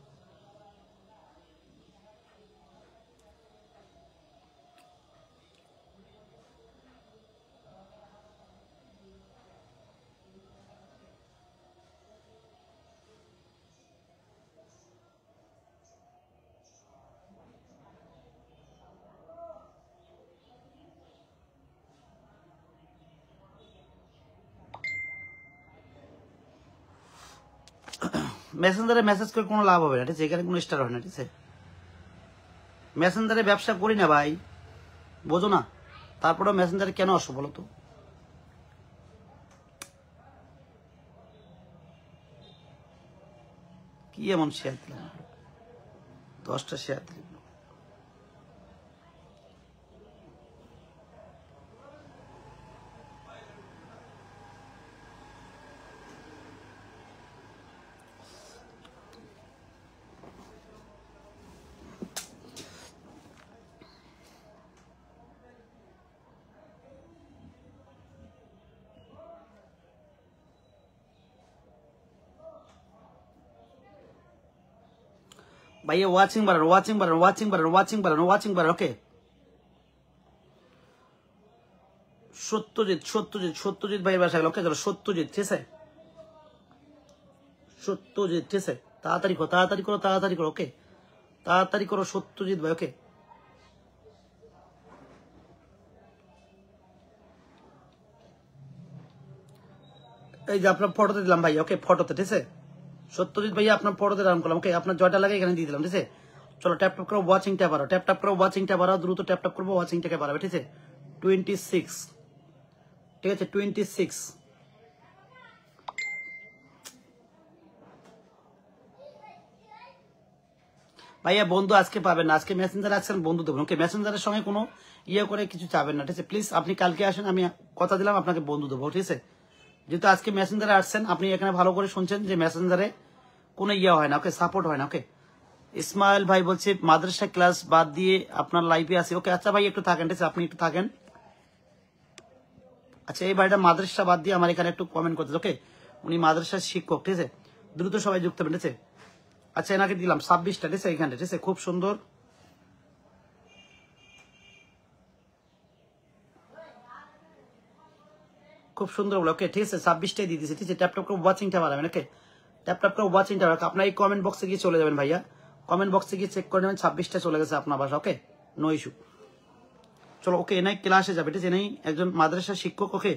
মেসেঞ্জারে মেসেজ করে কোনো লাভ হবে না, ঠিক আছে? এখানে কোনো স্টার হয় না, ঠিক আছে? মেসেঞ্জারে ব্যবসা করি না ভাই, বোঝো না? তারপরেও মেসেঞ্জারে কেন আসো বলো তো? কি এমন শেয়ার দিলাম, 10টা শেয়ার দিলাম। ভাইয়া ওয়াচিং বাড়ান, ওয়াচিং বাড়ান, ওয়াচিং বাড়ান, ওয়াচিং বাড়ান, ওয়াচিং বাড়ান, ওকে? সত্যজিৎ ভাইয়ের বাসা গেল, ওকে? চলো সত্যজিৎ, ঠিক আছে? সত্যজিৎ, ঠিক আছে? তাড়াতাড়ি করো, তাড়াতাড়ি করো, তাড়াতাড়ি করো, ওকে? তাড়াতাড়ি করো সত্যজিৎ ভাই, ওকে? এই যে আপনার ফটোতে দিলাম ভাই, ওকে? ফটোতে, ঠিক আছে? সত্যজিৎ ভাইয়া আপনার ফটোতে রান করলাম, ওকে? আপনার জয়টা লাগে এখানে দিয়ে দিলাম, ঠিক আছে? চলো ট্যাপ ট্যাপ করো, ওয়াচিংটা বাড়াও, ট্যাপ ট্যাপ করো, ওয়াচিংটা বাড়াও, দ্রুত ট্যাপ ট্যাপ করবো, ওয়াচিংটাকে বাড়াবে, ঠিক আছে? 26, ঠিক আছে? 26। ভাইয়া বন্ধু আজকে পাবেন না, আজকে মেসেঞ্জারে আসছেন, বন্ধু দেবেন, ওকে? মেসেঞ্জারের সঙ্গে কোনো ইয়ে করে কিছু চাবেন না, ঠিক আছে? প্লিজ আপনি কালকে আসেন, আমি কথা দিলাম আপনাকে বন্ধু দেবো, ঠিক আছে? যেহেতু আজকে মেসেঞ্জারে আসছেন, আপনি এখানে ভালো করে শুনছেন যে মেসেঞ্জারে কোনো ইয়ে হয় না, ওকে? সাপোর্ট হয় না, ওকে? ইসমাইল ভাই বলছে মাদ্রাসা ক্লাস বাদ দিয়ে আপনার লাইফে আসি, ওকে? আচ্ছা ভাই একটু থাকেন, ঠিক আছে? আপনি একটু থাকেন। আচ্ছা এই ভাইটা মাদ্রাসা বাদ দিয়ে আমার এখানে একটু কমেন্ট করতে, ওকে? উনি মাদ্রাসার শিক্ষক, ঠিক আছে? দ্রুত সবাই যুক্ত হবেন, ঠিক আছে? আচ্ছা এনাকে দিলাম 26টা, ঠিক আছে? এখানে, ঠিক আছে? খুব সুন্দর, খুব সুন্দর বলে, ওকে? ঠিক আছে? 26টাই দিয়ে দিয়েছি, ঠিক আছে? ট্যাপ ট্যাপ করে ওয়াচিংটা বাড়াবেন, ওকে? ট্যাপ ট্যাপ করে ওয়াচিংটা বাড়াবেন। আপনার এই কমেন্ট বক্সে গিয়ে চলে যাবেন ভাইয়া, কমেন্ট বক্সে গিয়ে চেক করে নেবেন, 26টা চলে গেছে আপনার বাসা, ওকে? No issue. চলো ওকে, এনাই ক্লাসে যাবে, ঠিক আছে? এনাই একজন মাদ্রাসা শিক্ষক, ওকে?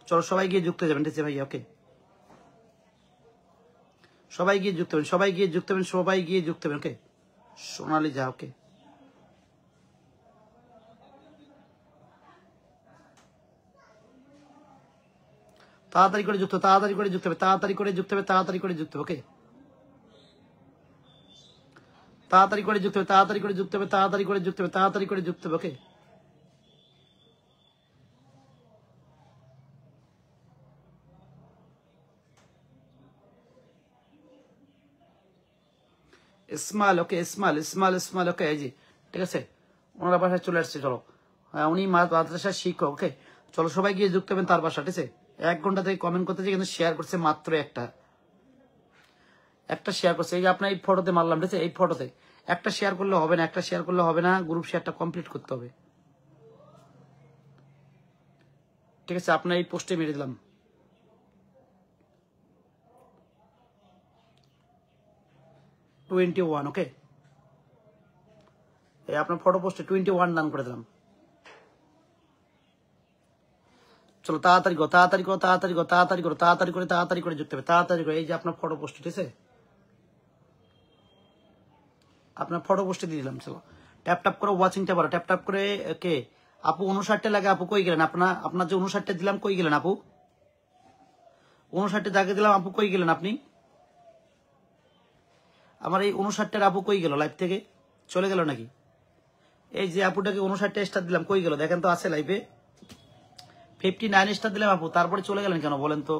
চলো সবাই গিয়ে যুক্ত যাবেন, ঠিক আছে ভাইয়া, ওকে? সবাই গিয়ে যুক্ত হবেন, সবাই গিয়ে যুক্ত হবেন, সবাই গিয়ে যুক্ত হবেন। ওকে, সোনালি যা। ওকে, তাড়াতাড়ি করে যুক্ত, তাড়াতাড়ি করে যুক্ত হবে, তাড়াতাড়ি করে যুক্ত হবে, তাড়াতাড়ি করে যুক্ত হবে। ওকে, তাড়াতাড়ি করে যুক্ত হবে, তাড়াতাড়ি করে যুক্ত হবে, তাড়াতাড়ি করে যুক্ত হবে, তাড়াতাড়ি করে যুক্ত হবে। ওকে, ইসমাইল। ওকে, ইসমাইল ইসমাইল ইসমাইল। ওকে, এই জি, ঠিক আছে, ওনার বাসায় চলে আসছে। চলো, হ্যাঁ, উনি মাদ্রাসার শিক্ষক। ওকে, চলো সবাই গিয়ে যুক্ত হবেন তার বাসা। ঠিক আছে, 1 ঘন্টা থেকে কমেন্ট করতেছে, কিন্তু শেয়ার করছে মাত্র একটা শেয়ার করছে। এই যে আপনার এই ফটোতে মারলাম, ঠিক আছে, এই ফটোতে একটা শেয়ার করলে হবে না, একটা শেয়ার করলে হবে না, গ্রুপ শেয়ারটা কমপ্লিট করতে হবে। ঠিক আছে, আপনার এই পোস্টে মেরে দিলাম। #21। ওকে, এই আপনার ফটো পোস্টে 21 ডান করে দিলাম। চলো তাড়াতাড়ি করো, তাড়াতাড়ি করো, তাড়াতাড়ি করো, তাড়াতাড়ি করো, তাড়াতাড়ি করে, তাড়াতাড়ি করে যুক্ত হবে, তাড়াতাড়ি করে। এই যে আপনার ফটো পোস্ট, ঠিক আছে, আপনার ফটো পোস্টে দিয়ে দিলাম। চলো ট্যাপ ট্যাপ করে ওয়াচিংটা বাড়ো, ট্যাপ ট্যাপ করে। কে আপু 59টা লাগে? আপু কই গেলেন? আপনার যে 59টা দিলাম কই গেলেন আপু? 59টা জায়গা দিলাম, আপু কই গেলেন আপনি? আমার এই 59টার আপু কই গেল? লাইভ থেকে চলে গেল নাকি? এই যে আপুটাকে 59টা স্টার দিলাম, কই গেল? দেখেন তো, আছে লাইভে? 59 স্টার দিলাম আপু, তারপরে চলে গেলেন কেন বলেন তো?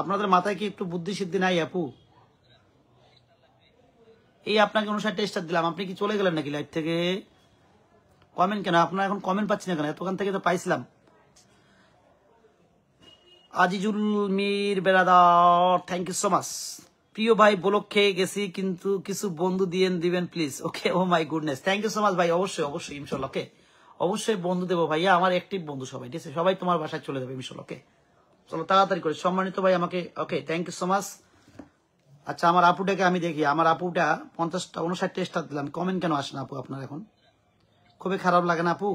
আপনাদের মাথায় কি একটু বুদ্ধি সিদ্ধি নাই আপু? এই আপনাকে 59টা স্টার দিলাম, আপনি কি চলে গেলেন নাকি লাইভ থেকে? কমেন্ট কেন? আপনার এখন কমেন্ট পাচ্ছি না কেন? এতক্ষণ থেকে তো পাইছিলাম। আজিজুল মির বেরাদার, থ্যাংক ইউ সো মাচ। প্রিয় ভাই, ব্লক খেয়ে গেছি, কিন্তু কিছু বন্ধু দিবেন please. Okay, oh my goodness, thank you so much ভাই। অবশ্যই অবশ্যই ইনশাল্লাহ। ওকে, অবশ্যই বন্ধু দেবো ভাইয়া, আমার অ্যাক্টিভ বন্ধু সবাই। ঠিক আছে, সবাই তোমার বাসায় চলে যাবে ইনশাল্লাহ। ওকে, চলো তাড়াতাড়ি করে, সম্মানিত ভাই আমাকে। ওকে, থ্যাংক ইউ সো মাচ। আচ্ছা, আমার আপুটাকে আমি দেখি, আমার আপুটা 50টা 59টা স্টার দিলাম, কমেন্ট কেন আসে না আপু আপনার? এখন খুবই খারাপ লাগে না আপু?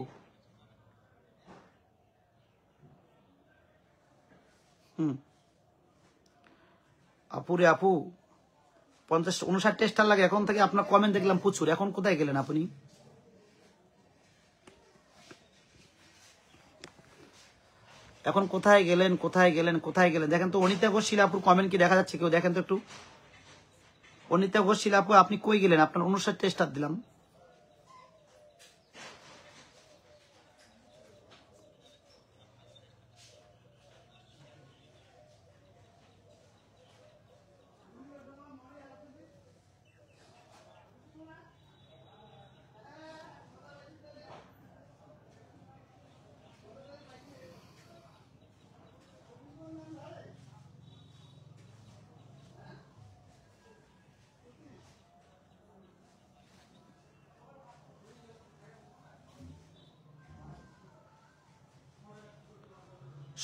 আপুরে আপু 59টা স্টার লাগে, এখন থেকে আপনার কমেন্ট দেখলাম প্রচুর। এখন কোথায় গেলেন আপনি? এখন কোথায় গেলেন, কোথায় গেলেন, কোথায় গেলেন? দেখেন তো, অনিতা ঘোষ শিলাপুর কমেন্ট কি দেখা যাচ্ছে কেউ? দেখেন তো একটু, অনিতা ঘোষ শিলাপু আপনি কই গেলেন? আপনার 59টা স্টার দিলাম।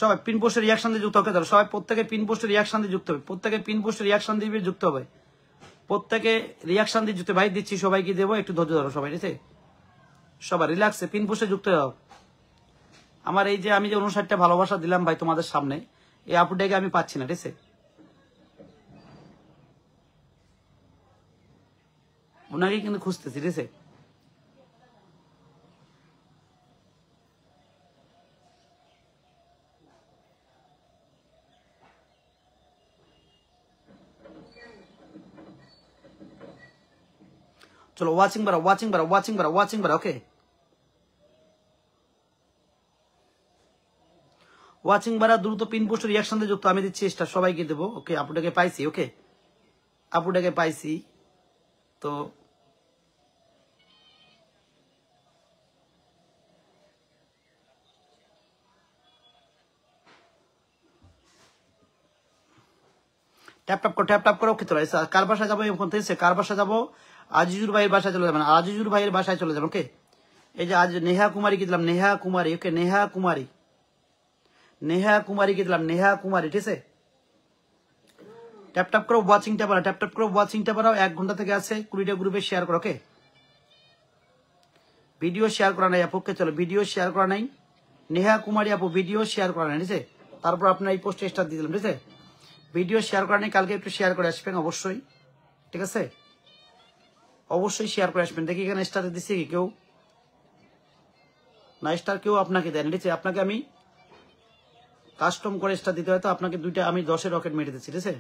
সবাই পিন পোস্টের রিয়াকশন দিয়ে যুক্ত হবে। সবাই প্রত্যেকে পিন পোস্টের রিয়াকশন দিয়ে যুক্ত হবে, প্রত্যেকে পিন পোস্টের রিয়াকশন দিয়ে যুক্ত হবে, প্রত্যেকে রিয়াকশন দিয়ে যুক্ত। ভাই দিচ্ছি, সবাইকে দেবো, একটু ধৈর্য ধরো সবাই। ঠিক আছে, সবাই রিল্যাক্সে পিন পোস্টে যুক্ত হও। আমার এই যে আমি যে 59টা ভালোবাসা দিলাম ভাই তোমাদের সামনে, এই আপুটাকে আমি পাচ্ছি না। ঠিক আছে, ওনাকে কিন্তু খুঁজতেছি। ঠিক আছে, চলো ওয়াচিং বাড়াও, ওয়াচিং বাড়াও, ওয়াচিং বাড়াও, ওয়াচিং বাড়াও। ওকে, ওয়াচিং বাড়া, দ্রুত পিন পোস্ট রিয়াকশন দিয়ে যুক্ত। আমি দিচ্ছি স্টার, সবাইকে দেবো। ওকে, আপুটাকে পাইছি। ওকে, আপুটাকে পাইছি। তো ট্যাপ ট্যাপ করো, ট্যাপ ট্যাপ করো। ওকে, চলো কার বাসায় যাবো এখন থেকে? কার বাসায় যাবো? আজিজুর ভাইয়ের বাসায় চলে যাবেন, আজিজুর ভাইয়ের বাসায় চলে যাবেন। ওকে, এই যে আজ নেহা কুমারীকে দিলাম, নেহা কুমারী। ওকে, নেহা কুমারী, নেহা কুমারীকে দিলাম, নেহা কুমারী। ঠিক আছে, ট্যাপ ট্যাপ করো, ওয়াচিংটা বাড়াও, ট্যাপ ট্যাপ করো, ওয়াচিংটা বাড়াও। 1 ঘন্টা থেকে আছে 20টা গ্রুপে শেয়ার করো। ওকে, ভিডিও শেয়ার করা নাই আপুকে, চলো ভিডিও শেয়ার করা নাই। নেহা কুমারী আপু ভিডিও শেয়ার করা নাই। ঠিক আছে, তারপর আপনার এই পোস্টে স্টার দিয়ে দিলাম। ঠিক আছে, ভিডিও শেয়ার করা নেই, কালকে একটু শেয়ার করে আসবেন অবশ্যই, ঠিক আছে? অবশ্যই শেয়ার করে আসবেন। দেখি এখানে স্টার দিচ্ছে কি কেউ? না, স্টার কেউ আপনাকে দেন, ঠিক আছে? আপনাকে আমি কাস্টম করে স্টার দিতে হয়, তো আপনাকে দুইটা আমি 10-এর রকেট মেরে দিচ্ছি, ঠিক আছে?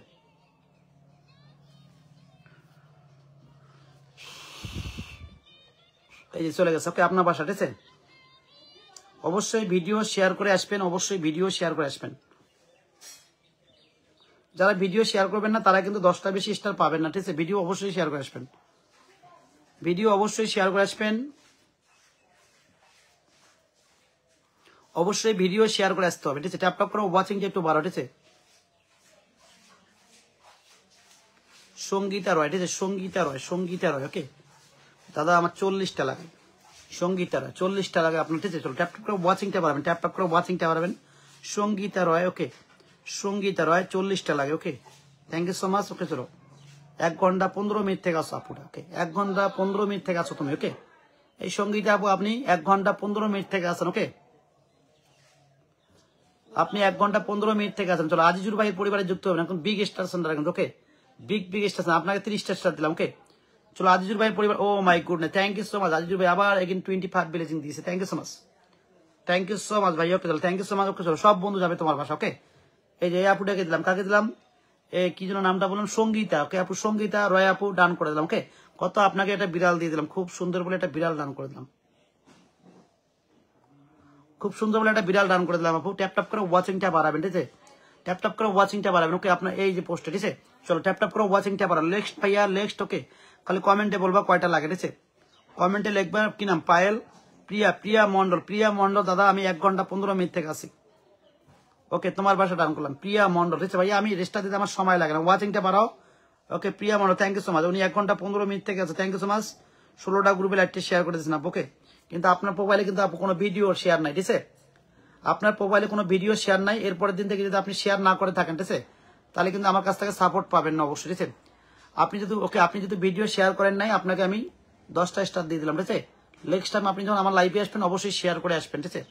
এই যে চলে গেছে। ওকে, আপনার বাসা, ঠিক আছে? অবশ্যই ভিডিও শেয়ার করে আসবেন, অবশ্যই ভিডিও শেয়ার করে আসবেন। যারা ভিডিও শেয়ার করবেন না তারা কিন্তু 10টা বেশি স্টার পাবেন না, ঠিক আছে? ভিডিও অবশ্যই শেয়ার করে আসবেন, ভিডিও অবশ্যই শেয়ার করে আসবেন, অবশ্যই ভিডিও শেয়ার করে আসতে হবে, ঠিক আছে? ট্যাপ ট্যাপ করে ওয়াচিংটা একটু বাড়ো, ঠিক আছে? সঙ্গীতা রয়, ঠিক আছে? সঙ্গীতা রয়, সঙ্গীতা রয়। ওকে দাদা, আমার 40টা লাগে। সঙ্গীতা রয় 40টা লাগে আপনার, ঠিক আছে? চলো ট্যাপ ট্যাপ করে ওয়াচিংটা বাড়াবেন, ট্যাপ ট্যাপ করে ওয়াচিংটা বাড়াবেন। সঙ্গীতা রয়, ওকে সঙ্গীতা রয় 40টা লাগে। Okay, thank you so much. Okay চলো 1 ঘন্টা 15 মিনিট থেকে আসো আপুটা। ওকে 1 ঘন্টা 15 মিনিট থেকে আসো তুমি। ওকে এই সঙ্গীতা আপু আপনি 1 ঘন্টা 15 মিনিট থেকে আসেন। ওকে আপনি 1 ঘন্টা 15 মিনিট থেকে আসেন। চলো আজিজুর ভাইয়ের পরিবারে যুক্ত হবেন এখন, বিগ স্টার সেন্টার এখন। ওকে বিগ স্টার, আপনাকে 30টা স্টার দিলাম। ওকে চলো আজিজুর ভাইয়ের পরিবার। Oh my goodness, thank you so much Azizur ভাই, আবার এগেন 25 ব্লেজিং দিয়েছে। Thank you so much, thank you so much ভাই। ওকে চলো thank you so much. Okay চলো সব বন্ধু যাবে তোমার বাসা। ওকে এই যে আপুটাকে দিলাম, কাকে দিলাম? কি যেন নামটা বললাম? সঙ্গীতা। ওকে আপু সঙ্গীতা রয় আপু ডান করে দিলাম। ওকে কত আপনাকে একটা বিড়াল দিয়ে দিলাম, খুব সুন্দর বলে একটা বিড়াল ডান করে দিলাম, খুব সুন্দর বলে একটা বিড়াল ডান করে দিলাম আপু। ট্যাপ ট্যাপ করে ওয়াচিংটা বাড়াবেন, ঠিক আছে? ট্যাপ ট্যাপ করে ওয়াচিংটা বাড়াবেন। ওকে আপনার এই যে পোস্টে, ঠিক আছে? চলো ট্যাপ ট্যাপ করে ওয়াচিংটা বাড়ান। নেক্সট ভাইয়া নেক্সট। ওকে খালি কমেন্টে বলবা কয়টা লাগে, ঠিক আছে? কমেন্টে লিখবা কি নাম? পায়েল প্রিয়া, প্রিয়া মন্ডল, প্রিয়া মন্ডল। দাদা আমি 1 ঘন্টা 15 মিনিট থেকে আসি। ওকে তোমার বাসা ডান করলাম, প্রিয়া মন্ডল, ঠিক আছে ভাইয়া? আমি রেস্টটা দিতে আমার সময় লাগে না, ওয়াচিংটা বাড়াও। Okay Priya Mondal thank you so much, উনি 1 ঘন্টা 15 মিনিট থেকে আছে। Thank you so much. 16টা গ্রুপে লাইভটা শেয়ার করে দিয়েছেন আপু। ওকে কিন্তু আপনার প্রোফাইলে কিন্তু আপু কোনো ভিডিও শেয়ার নাই, ঠিক আছে? আপনার প্রোফাইলে কোনো ভিডিও শেয়ার নাই। এরপরের দিন থেকে যদি আপনি শেয়ার না করে থাকেন, ঠিক আছে, তাহলে কিন্তু আমার কাছ থেকে সাপোর্ট পাবেন না অবশ্যই, ঠিক আছে? আপনি যদি আপনি যদি ভিডিও শেয়ার করেন নাই, আপনাকে আমি 10টা স্টার দিয়ে দিলাম, ঠিক আছে? নেক্সট টাইম আপনি যখন আমার লাইভে আসবেন অবশ্যই শেয়ার করে আসবেন, ঠিক আছে?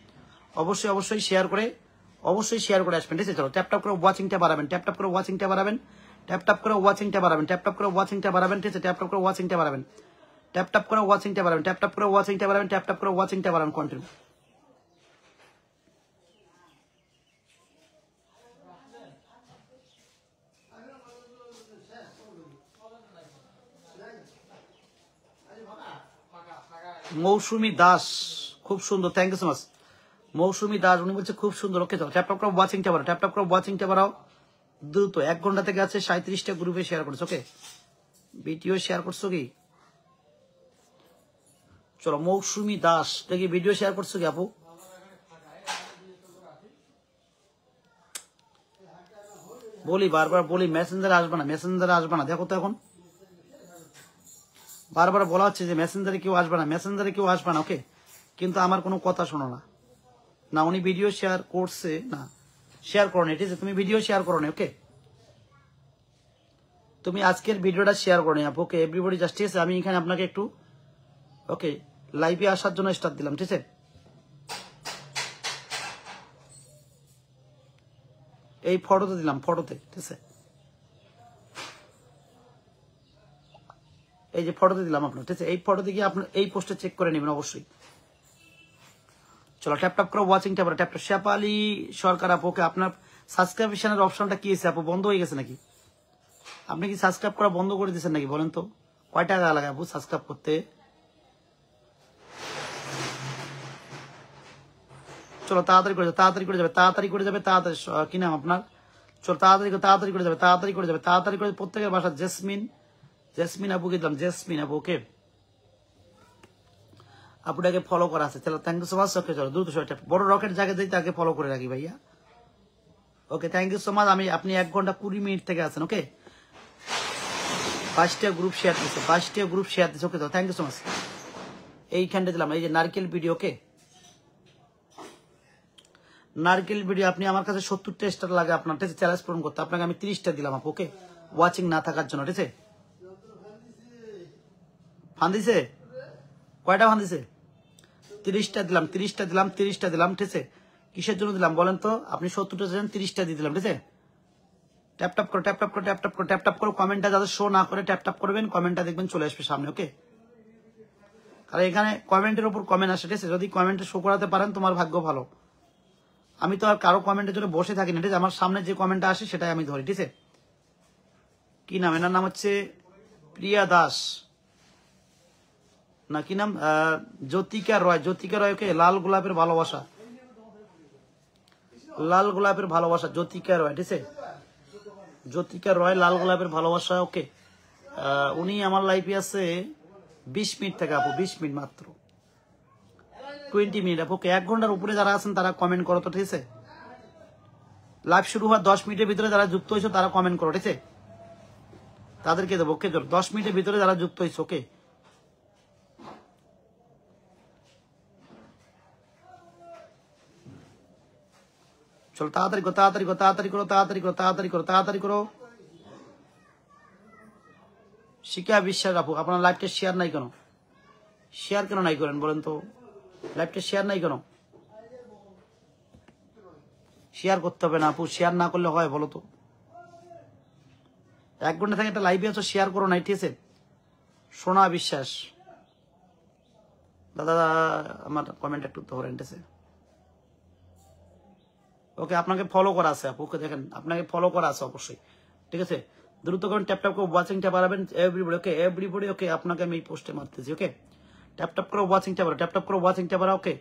অবশ্যই শেয়ার করে আসবেন, ঠিক আছে? চলো ট্যাপ ট্যাপ করে ওয়াচিংটা বাড়াবেন, ট্যাপ ট্যাপ করে ওয়াচিংটা বাড়াবেন, ট্যাপ ট্যাপ করে ওয়াচিংটা বাড়াবেন, ট্যাপ ট্যাপ করে ওয়াচিংটা বাড়াবেন, ঠিক আছে? ট্যাপ ট্যাপ করে ওয়াচিংটা বাড়াবেন, ট্যাপ ট্যাপ করে ওয়াচিংটা বাড়াবেন, ট্যাপ ট্যাপ করে ওয়াচিংটা বাড়াবেন, ট্যাপ ট্যাপ করে ওয়াচিংটা বাড়ান কন্টিনিউ। মৌসুমী দাস খুব সুন্দর, থ্যাংক ইউ সো মাচ। মৌসুমী দাস উনি বলছে খুব সুন্দর। ওকে চলো ট্যাপ ট্যাপ করে ওয়াচিংটা বাড়াও, ট্যাপ ট্যাপ করে ওয়াচিংটা বাড়াও দ্রুত। 1 ঘন্টা থেকে আছে 37টা গ্রুপে শেয়ার করছো। ওকে ভিডিও শেয়ার করছো কি? চলো মৌসুমী দাস দেখি ভিডিও শেয়ার করছো কি আপু? বলি বারবার বলি মেসেঞ্জারে আসবে না, মেসেঞ্জারে আসবে না। দেখো তো এখন বারবার বলা হচ্ছে যে মেসেঞ্জারে কেউ আসবে না, মেসেঞ্জারে কেউ আসবে না। ওকে কিন্তু আমার কোনো কথা শোনো না। না উনি ভিডিও শেয়ার করছে না, শেয়ার করো না, ঠিক আছে? তুমি ভিডিও শেয়ার করো না। ওকে তুমি আজকের ভিডিওটা শেয়ার করো না আপু। ওকে এভরিবডি জাস্ট, ঠিক আছে? আমি এখানে আপনাকে একটু ওকে লাইভে আসার জন্য স্টার্ট দিলাম, ঠিক আছে? এই ফটোতে দিলাম, ফটোতে, ঠিক আছে? এই যে ফটোতে দিলাম আপনার, ঠিক আছে? এই ফটোতে গিয়ে আপনার এই পোস্টে চেক করে নেবেন অবশ্যই। চলো ট্যাপ ট্যাপ করে ওয়াচিংটা বাড়াও, ট্যাপ ট্যাপ। শেফালি সরকার আপু, ওকে আপনার সাবস্ক্রিপশনের অপশনটা কি আছে আপু? বন্ধ হয়ে গেছে নাকি? আপনি কি সাবস্ক্রাইব করা বন্ধ করে দিয়েছেন নাকি বলেন তো? কয় টাকা লাগে আপু সাবস্ক্রাইব করতে? চলো তাড়াতাড়ি করে যাবে, তাড়াতাড়ি করে যাবে, তাড়াতাড়ি করে যাবে, তাড়াতাড়ি। কি নাম আপনার? চলো তাড়াতাড়ি করে যাবে, তাড়াতাড়ি করে যাবে, তাড়াতাড়ি করে প্রত্যেকের বাসা। জেসমিন, জেসমিন আপুকে দিলাম, জেসমিন আপু। ওকে আপুটাকে ফলো করা আছে। চলো thank you so much. Okay চলো দ্রুত সবাই বড় রকেট জায়গা দিয়ে তাকে ফলো করে রাখি ভাইয়া। Okay thank you so much. আপনি 1 ঘন্টা 20 মিনিট থেকে আছেন। ওকে 22টা গ্রুপ শেয়ার দিচ্ছে, 22টা গ্রুপ শেয়ার দিচ্ছে। ওকে তো থ্যাংক ইউ সো মাচ। এইখানটা দিলাম, এই যে নারকেল ভিডিও। ওকে নারকেল ভিডিও আপনি আমার কাছে 70টা স্টার লাগে আপনার, ঠিক আছে? চ্যালেঞ্জ পূরণ করতে আপনাকে আমি 30টা দিলাম আপু। ওকে ওয়াচিং না থাকার জন্য, ঠিক আছে? ফান দিছে কয়টা? ফান দিছে 30টা দিলাম, 30টা দিলাম, 30টা দিলাম, ঠিক আছে? কিসের জন্য দিলাম বলেন তো? আপনি 70টা দিলেন, 30টা দিয়ে দিলাম, ঠিক আছে? ট্যাপ ট্যাপ করো, ট্যাপ ট্যাপ করো, ট্যাপ ট্যাপ করো, ট্যাপ ট্যাপ করো। কমেন্টটা যাতে শো না করে ট্যাপ ট্যাপ করবেন, কমেন্টটা দেখবেন চলে আসবে সামনে। ওকে, আর এখানে কমেন্টের উপর কমেন্ট আসে, ঠিক আছে? যদি কমেন্টে শো করাতে পারেন তোমার ভাগ্য ভালো। আমি তো আর কারো কমেন্টের জন্য বসে থাকি না, ঠিক আছে? আমার সামনে যে কমেন্টটা আসে সেটাই আমি ধরি, ঠিক আছে? কি নাম? এনার নাম হচ্ছে প্রিয়া দাস না কি নাম? জ্যোতিকা রয়। জ্যোতিকা রয়। ওকে, লাল গোলাপের ভালোবাসা, লাল গোলাপের ভালোবাসা, জ্যোতিকা রয়, ঠিক আছে? জ্যোতিকা রয়, লাল গোলাপের ভালোবাসা। ওকে, উনি আমার লাইফে আছে 20 মিনিট থেকে আপু, 20 মিনিট মাত্র, 20 মিনিট আপু। ওকে, 1 ঘন্টার উপরে যারা আছেন তারা কমেন্ট করো তো, ঠিক আছে? লাইভ শুরু হওয়ার 10 মিনিটের ভিতরে যারা যুক্ত হয়েছে তারা কমেন্ট করো, ঠিক আছে? তাদেরকে দেবো। ওকে, 10 মিনিটের ভিতরে যারা যুক্ত হয়েছে। ওকে, চলো তাড়াতাড়ি করো, তাড়াতাড়ি করো, তাড়াতাড়ি করো, তাড়াতাড়ি করো, তাড়াতাড়ি করো, তাড়াতাড়ি করো। শিখা বিশ্বাস আপু, আপনার লাইভটা শেয়ার নাই কেন? শেয়ার কেন নাই করেন বলেন তো? লাইভটা শেয়ার নাই কেন? শেয়ার করতে হবে না আপু, শেয়ার না করলে হয় বলো তো? 1 ঘন্টা থেকে একটা লাইভে আছো, শেয়ার করো নাই, ঠিক আছে? সোনা বিশ্বাস দাদা, আমার কমেন্ট একটু ধরেন, ঠিক আছে? ওকে, আপনাকে ফলো করা আছে আপু। ওকে, দেখেন আপনাকে ফলো করা আছে অবশ্যই, ঠিক আছে? দ্রুত করেন, ট্যাপ ট্যাপ করে ওয়াচিং ট্যাপ বাড়াবেন এভরিবডি। ওকে, এভরিবডি। ওকে, আপনাকে আমি এই পোস্টে মারতেছি। ওকে, ট্যাপ ট্যাপ করে ওয়াচিং ট্যাপ বাড়াও, ট্যাপ ট্যাপ করে ওয়াচিং ট্যাপ বাড়াও। ওকে,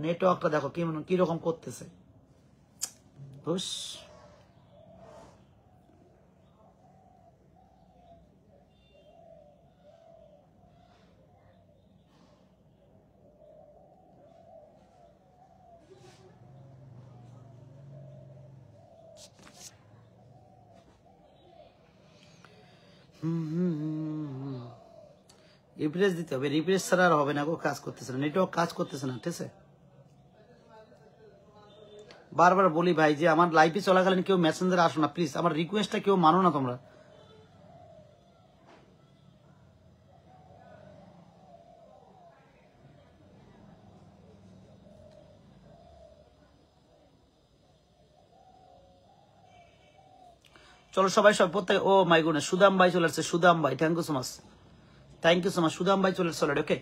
নেটওয়ার্কটা দেখো কি রকম করতেছে। হুস, রিফ্রেশ দিতে হবে, রিফ্রেশ ছাড়া আর হবে না গো, কাজ করতেছে না, নেটওয়ার্ক কাজ করতেছে না, ঠিক আছে? বারবার বলি ভাই যে আমার লাইভে চলাকালীন কেউ মেসেঞ্জারে আসো না প্লিজ, আমার রিকোয়েস্টটা কেউ মানো না তোমরা। চলো সবাই সব প্রত্যেক, ও মাই গুডনেস, সুদাম ভাই চলে আসছে। সুদাম ভাই, thank you so much, thank you so much. Sudam ভাই চলে আসছে অলরেডি। ওকে,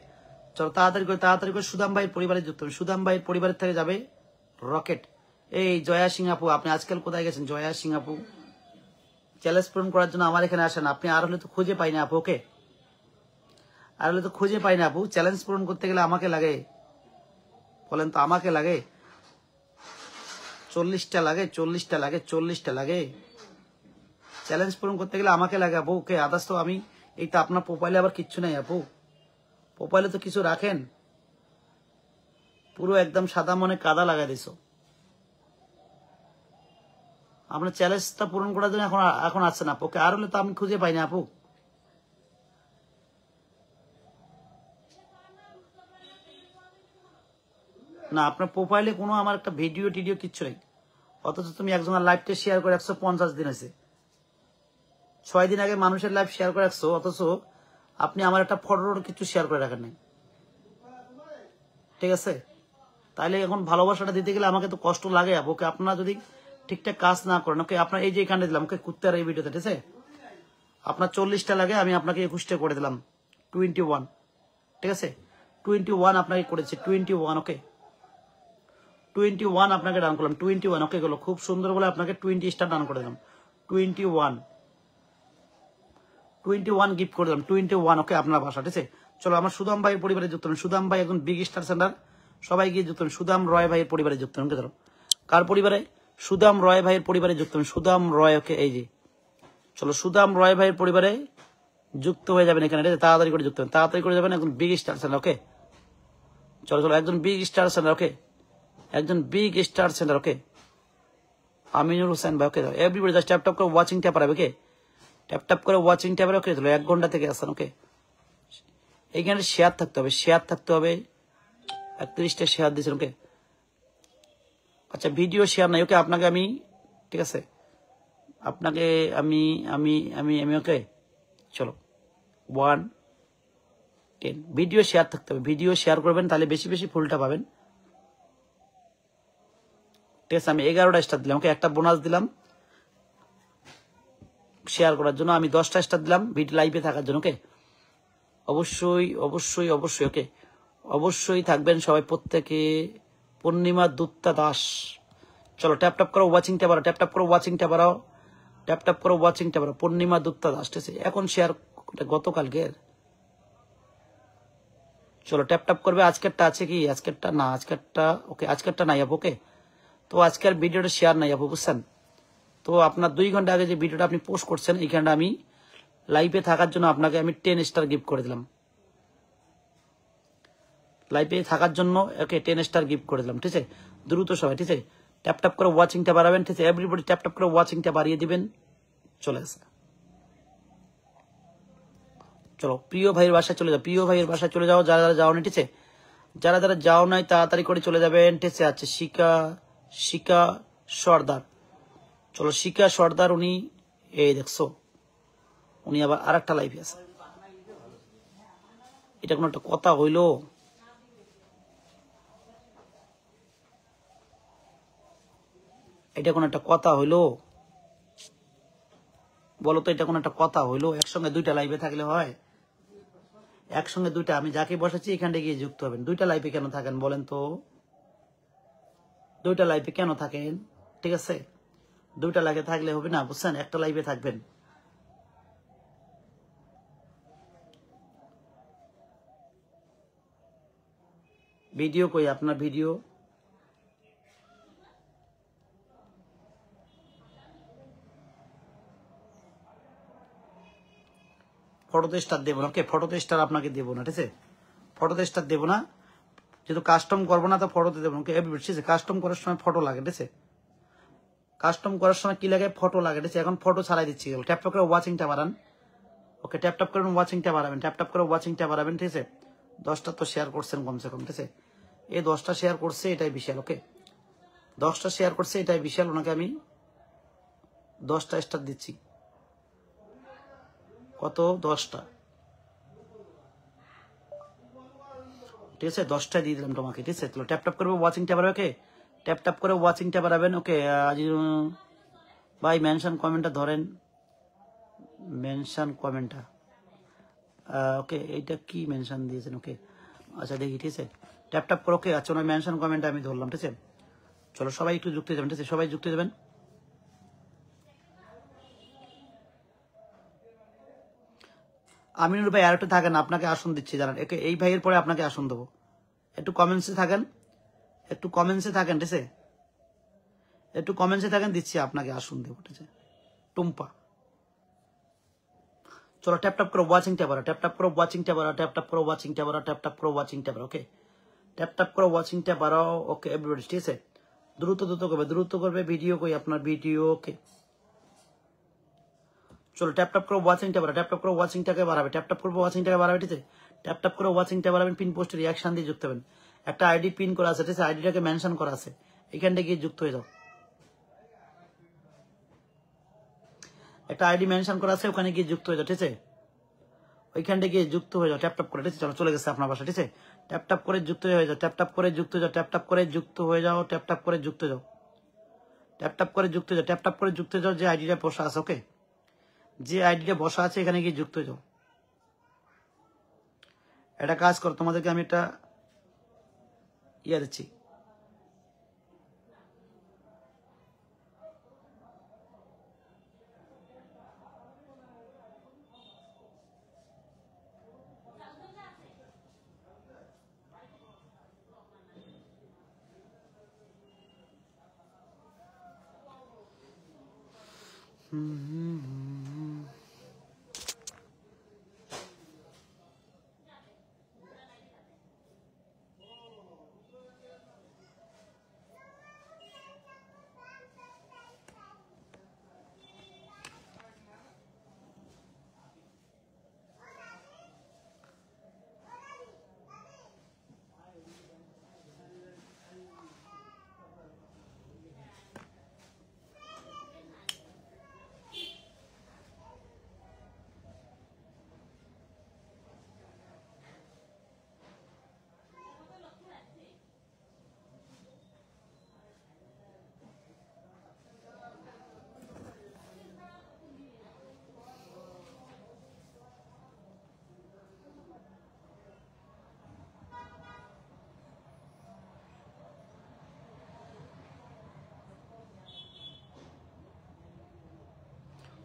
চলো তাড়াতাড়ি করে, তাড়াতাড়ি করে সুদাম ভাইয়ের পরিবারে যুক্ত হবে। সুদাম ভাইয়ের পরিবারের থেকে যাবে রকেট। এই জয়া সিং আপু, আপনি আজকাল কোথায় গেছেন? জয়া সিং আপু, চ্যালেঞ্জ পূরণ করার জন্য আমার এখানে আসেন আপনি। আর হলে তো খুঁজে পাই না আপু। ওকে, আর হলে তো খুঁজে পাই না আপু। চ্যালেঞ্জ পূরণ করতে গেলে আমাকে লাগে, বলেন তো, আমাকে লাগে 40টা লাগে, 40টা লাগে, 40টা লাগে। চ্যালেঞ্জ পূরণ করতে গেলে আমাকে লাগে আপু। ওকে, আদার্স তো আমি, এই তো আপনার প্রোফাইলে আবার কিচ্ছু নাই আপু। প্রোফাইলে তো কিছু রাখেন? পুরো একদম সাদা মনে কাদা লাগাই দিছো। আপনার চ্যালেঞ্জটা পূরণ করার জন্য এখন আসছে না আপু। ওকে, আর হলে তো আমি খুঁজে পাই না আপু। না, আপনার প্রোফাইলে কোনো আমার একটা ভিডিও টিডিও কিচ্ছু নেই, অথচ তুমি একজনের লাইভটা শেয়ার করে 150 দিন হয়েছে। 6 দিন আগে মানুষের লাইভ শেয়ার করে রাখছো, অথচ আপনি আমার একটা ফটোর কিছু শেয়ার করে রাখেন নাই, ঠিক আছে? তাইলে এখন ভালোবাসাটা দিতে গেলে আমাকে তো কষ্ট লাগে। ওকে, আপনারা যদি ঠিকঠাক কাজ না করেন, ওকে, আপনার এই যে এখানে দিলাম, ওকে, কুত্তার এই ভিডিওতে, ঠিক আছে? আপনার 40টা লাগে, আমি আপনাকে 21টা করে দিলাম, 21, ঠিক আছে? 21 আপনাকে করেছি, 21। ওকে, 21 আপনাকে ডান করলাম, 21। ওকে, গেলো খুব সুন্দর বলে আপনাকে 20 স্টার ডান করে দিলাম, 21 গিফট করে দিলাম, 21। ওকে, আপনার ভাষা, ঠিক আছে? চলো আমার সুদাম ভাইয়ের পরিবারে যুক্ত হন। সুদাম ভাই একজন বিগ স্টার সেন্টার, সবাই গিয়ে যুক্ত হন। সুদাম রয় ভাইয়ের পরিবারে যুক্ত হন। ধরো কার পরিবারে? সুদাম রয় ভাইয়ের পরিবারে যুক্ত হন। সুদাম রয়। ওকে, এই যে চলো সুদাম রয় ভাইয়ের পরিবারে যুক্ত হয়ে যাবেন এখানে, তাড়াতাড়ি করে যুক্ত হন, তাড়াতাড়ি করে যাবেন। একজন বিগ স্টার সেন্টার। ওকে, চলো চলো, একজন বিগ স্টার সেন্টার। ওকে, একজন big star centre. Okay, Aminur Hossain ভাই। Okay, everybody just tap tap করে ওয়াচিং ট্যাপ পাবে। ওকে, ট্যাপ ট্যাপ করে ওয়াচিং ট্যাপ। ওকে, চলো 1 ঘন্টা থেকে আসছেন। ওকে, এইখানে শেয়ার থাকতে হবে, শেয়ার থাকতে হবে। 31টা শেয়ার দিয়েছেন। ওকে, আচ্ছা, ভিডিও শেয়ার নাই। ওকে, আপনাকে আমি, ঠিক আছে, আপনাকে আমি আমি আমি আমি ওকে, চলো 110 ভিডিও শেয়ার থাকতে হবে। ভিডিও শেয়ার করবেন, তাহলে বেশি বেশি ফুলটা পাবেন, ঠিক আছে? আমি 11টা স্টার দিলাম। ওকে, একটা বোনাস দিলাম, শেয়ার করার জন্য। আমি 10টা স্টার দিলাম ভিডিও লাইভে থাকার জন্য। ওকে, অবশ্যই অবশ্যই অবশ্যই ওকে, অবশ্যই থাকবেন সবাই প্রত্যেকে। পূর্ণিমা দুত্তা দাস, চলো ট্যাপ ট্যাপ করো, ওয়াচিংটা বাড়াও, ট্যাপ ট্যাপ করো, ওয়াচিংটা বাড়াও, ট্যাপ ট্যাপ করো, ওয়াচিংটা বাড়াও। পূর্ণিমা দুত্তা দাস, ঠিক আছে, এখন শেয়ার গতকালকের। চলো ট্যাপ ট্যাপ করবে। আজকেরটা আছে কি? আজকেরটা না, আজকেরটা ওকে, আজকেরটা নাই আপু। ওকে, তো আজকের ভিডিওটা শেয়ার নাই আপু, বুঝছেন? তো আপনার 2 ঘন্টা আগে যে ভিডিওটা আপনি পোস্ট করছেন, এইখানটা আমি লাইভে থাকার জন্য আপনাকে আমি 10 স্টার গিফট করে দিলাম। লাইভে থাকার জন্য ওকে 10 স্টার গিফট করে দিলাম, ঠিক আছে? দ্রুত সবাই, ঠিক আছে, ট্যাপ ট্যাপ করে ওয়াচিংটা বাড়াবেন, ঠিক আছে? এভরিবডি ট্যাপ ট্যাপ করে ওয়াচিংটা বাড়িয়ে দিবেন। চলে আসে, চলো প্রিয় ভাইয়ের বাসায় চলে যাও, প্রিয় ভাইয়ের বাসায় চলে যাও যারা যারা যাও না, ঠিক আছে? যারা যারা যাও নাই তাড়াতাড়ি করে চলে যাবেন, ঠিক আছে? আচ্ছা, শিকা সর্দার, চলো শিকা সর্দার, উনি এই দেখছো উনি আবার আর একটা লাইভে আছে। এটা কোনো একটা কথা হইলো? এটা কোনো একটা কথা হইলো? বলো তো, এটা কোনো একটা কথা হইলো? একসঙ্গে 2টা লাইভে থাকলে হয়? একসঙ্গে 2টা, আমি যাকে বসাচ্ছি এখানটা গিয়ে যুক্ত হবেন। 2টা লাইভে কেন থাকেন বলেন তো? 2টা লাইভে কেন থাকেন? ঠিক আছে, 2টা লাইভে থাকলে হবে না, বুঝছেন? একটা লাইভে থাকবেন। ভিডিও কই আপনার? ভিডিও ফটোতে স্টার দেবো না। ওকে, ফটোতে স্টার আপনাকে দেবো না, ঠিক আছে? ফটোতে স্টার দেবো না, যেহেতু কাস্টম করবো না তো ফটোতে দেবো না। ওকে, ঠিক আছে, কাস্টম করার সময় ফটো লাগে, ঠিক আছে? কাস্টম করার সময় কি লাগে? ফটো লাগে, ঠিক আছে? এখন ফটো ছাড়াই দিচ্ছি। ট্যাপ ট্যাপ করে ওয়াচিংটা বাড়ান। ওকে, ট্যাপ ট্যাপ করবেন, ওয়াচিংটা বাড়াবেন, ট্যাপ ট্যাপ করে ওয়াচিংটা বাড়াবেন, ঠিক আছে? 10টা তো শেয়ার করছেন কমসে কম, ঠিক আছে? এই 10টা শেয়ার করছে, এটাই বিশাল। ওকে, 10টা শেয়ার করছে, এটাই বিশাল। ওনাকে আমি 10টা স্টার দিচ্ছি। কত? 10টা, ঠিক আছে? 10টা দিয়ে দিলাম তোমাকে, ঠিক আছে? ট্যাপ ট্যাপ করবে, ওয়াচিংটা বাড়াবে। ওকে, ট্যাপ ট্যাপ করে ওয়াচিংটা বাড়াবেন। ওকে, আজ ভাই মেনশন কমেন্টটা ধরেন, মেনশন কমেন্টটা। ওকে, এইটা কি মেনশন দিয়েছেন? ওকে, আচ্ছা দেখি, ঠিক আছে? ট্যাপ ট্যাপ করে। ওকে, আচ্ছা, ওনার মেনশন কমেন্টটা আমি ধরলাম, ঠিক আছে? চলো সবাই একটু যুক্ত হয়ে যাবেন, ঠিক আছে? সবাই যুক্ত হয়ে যাবেন। আমিনুর ভাই আর একটু থাকেন, আপনাকে আসন দিচ্ছি, জানান। ওকে, এই ভাইয়ের পরে আপনাকে আসন দেবো। একটু কমেন্টসে থাকেন, একটু কমেন্টসে থাকেন, ঠিক আছে? একটু কমেন্টসে থাকেন, দিচ্ছি আপনাকে আসন দেবো, ঠিক আছে? টুম্পা, চলো ট্যাপ ট্যাপ করো, ওয়াচিংটা বাড়া, ট্যাপ ট্যাপ করো, ওয়াচিংটা বাড়া, ট্যাপ ট্যাপ করো, ওয়াচিংটা বাড়া, ট্যাপ ট্যাপ করো, ওয়াচিংটা বাড়া। ওকে, ট্যাপ ট্যাপ করো, ওয়াচিংটা বাড়াও। ওকে এভরিবডি, ঠিক আছে? দ্রুত দ্রুত করবে, দ্রুত করবে। ভিডিও কই আপনার? ভিডিও। ওকে, চলো ট্যাপ ট্যাপ করো, ওয়াচিংটা বাড়া, ট্যাপ ট্যাপ করো, ওয়াচিংটাকে বাড়াবে, ট্যাপ ট্যাপ করবো, ওয়াচিংটাকে বাড়াবে, ঠিক আছে? ট্যাপ ট্যাপ করে ওয়াচিংটা বাড়াবেন। পিন পোস্টে রিয়াকশন দিয়ে যুক্ত হবেন। একটা আইডি পিন করা আছে, ঠিক আছে? আইডিটাকে মেনশন করা আছে, এখানটা গিয়ে যুক্ত হয়ে যাও। একটা আইডি মেনশন করা আছে, ওখানে গিয়ে যুক্ত হয়ে যাও, ঠিক আছে? ওইখানটা গিয়ে যুক্ত হয়ে যাও, ট্যাপ ট্যাপ করে, ঠিক আছে? চলো চলে গেছে আপনার বাসা, ঠিক আছে? ট্যাপ ট্যাপ করে যুক্ত হয়ে যাও, ট্যাপ ট্যাপ করে যুক্ত হয়ে যাও, ট্যাপ ট্যাপ করে যুক্ত হয়ে যাও, ট্যাপ ট্যাপ করে যুক্ত যাও, ট্যাপ ট্যাপ করে যুক্ত যাও, ট্যাপ ট্যাপ করে যুক্ত যাও। যে আইডিটা বসা আছে, ওকে, যে আইডিটা বসা আছে এখানে গিয়ে যুক্ত হয়ে যাও। একটা কাজ করো, তোমাদেরকে আমি একটা ইয়ে দিচ্ছি।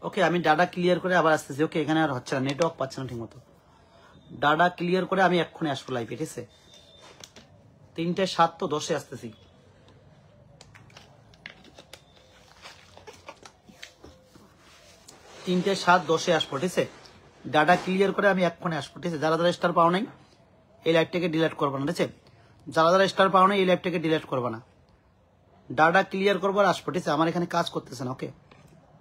ওকে আমি ডাটা ক্লিয়ার করে আবার আসতেছি। ওকে এখানে আর হচ্ছে না, নেটওয়ার্ক পাচ্ছে না ঠিক মতো। ডাটা ক্লিয়ার করে আমি এক্ষুনি আসবো লাইভে, ঠিক আছে? 3:07 তো 10-এ আসতেছি। তিনটে 7 10-এ আসবো, ঠিক আছে? ডাটা ক্লিয়ার করে আমি এক্ষুনি আসবো, ঠিক আছে? যারা যারা স্টার পাও নাই এই লাইভটাকে ডিলিট করবো না, ঠিক আছে? যারা যারা স্টার পাও নাই এই লাইভটাকে ডিলিট করবো না। ডাটা ক্লিয়ার করবো আর আসবো, ঠিক আছে? আমার এখানে কাজ করতেছে না। ওকে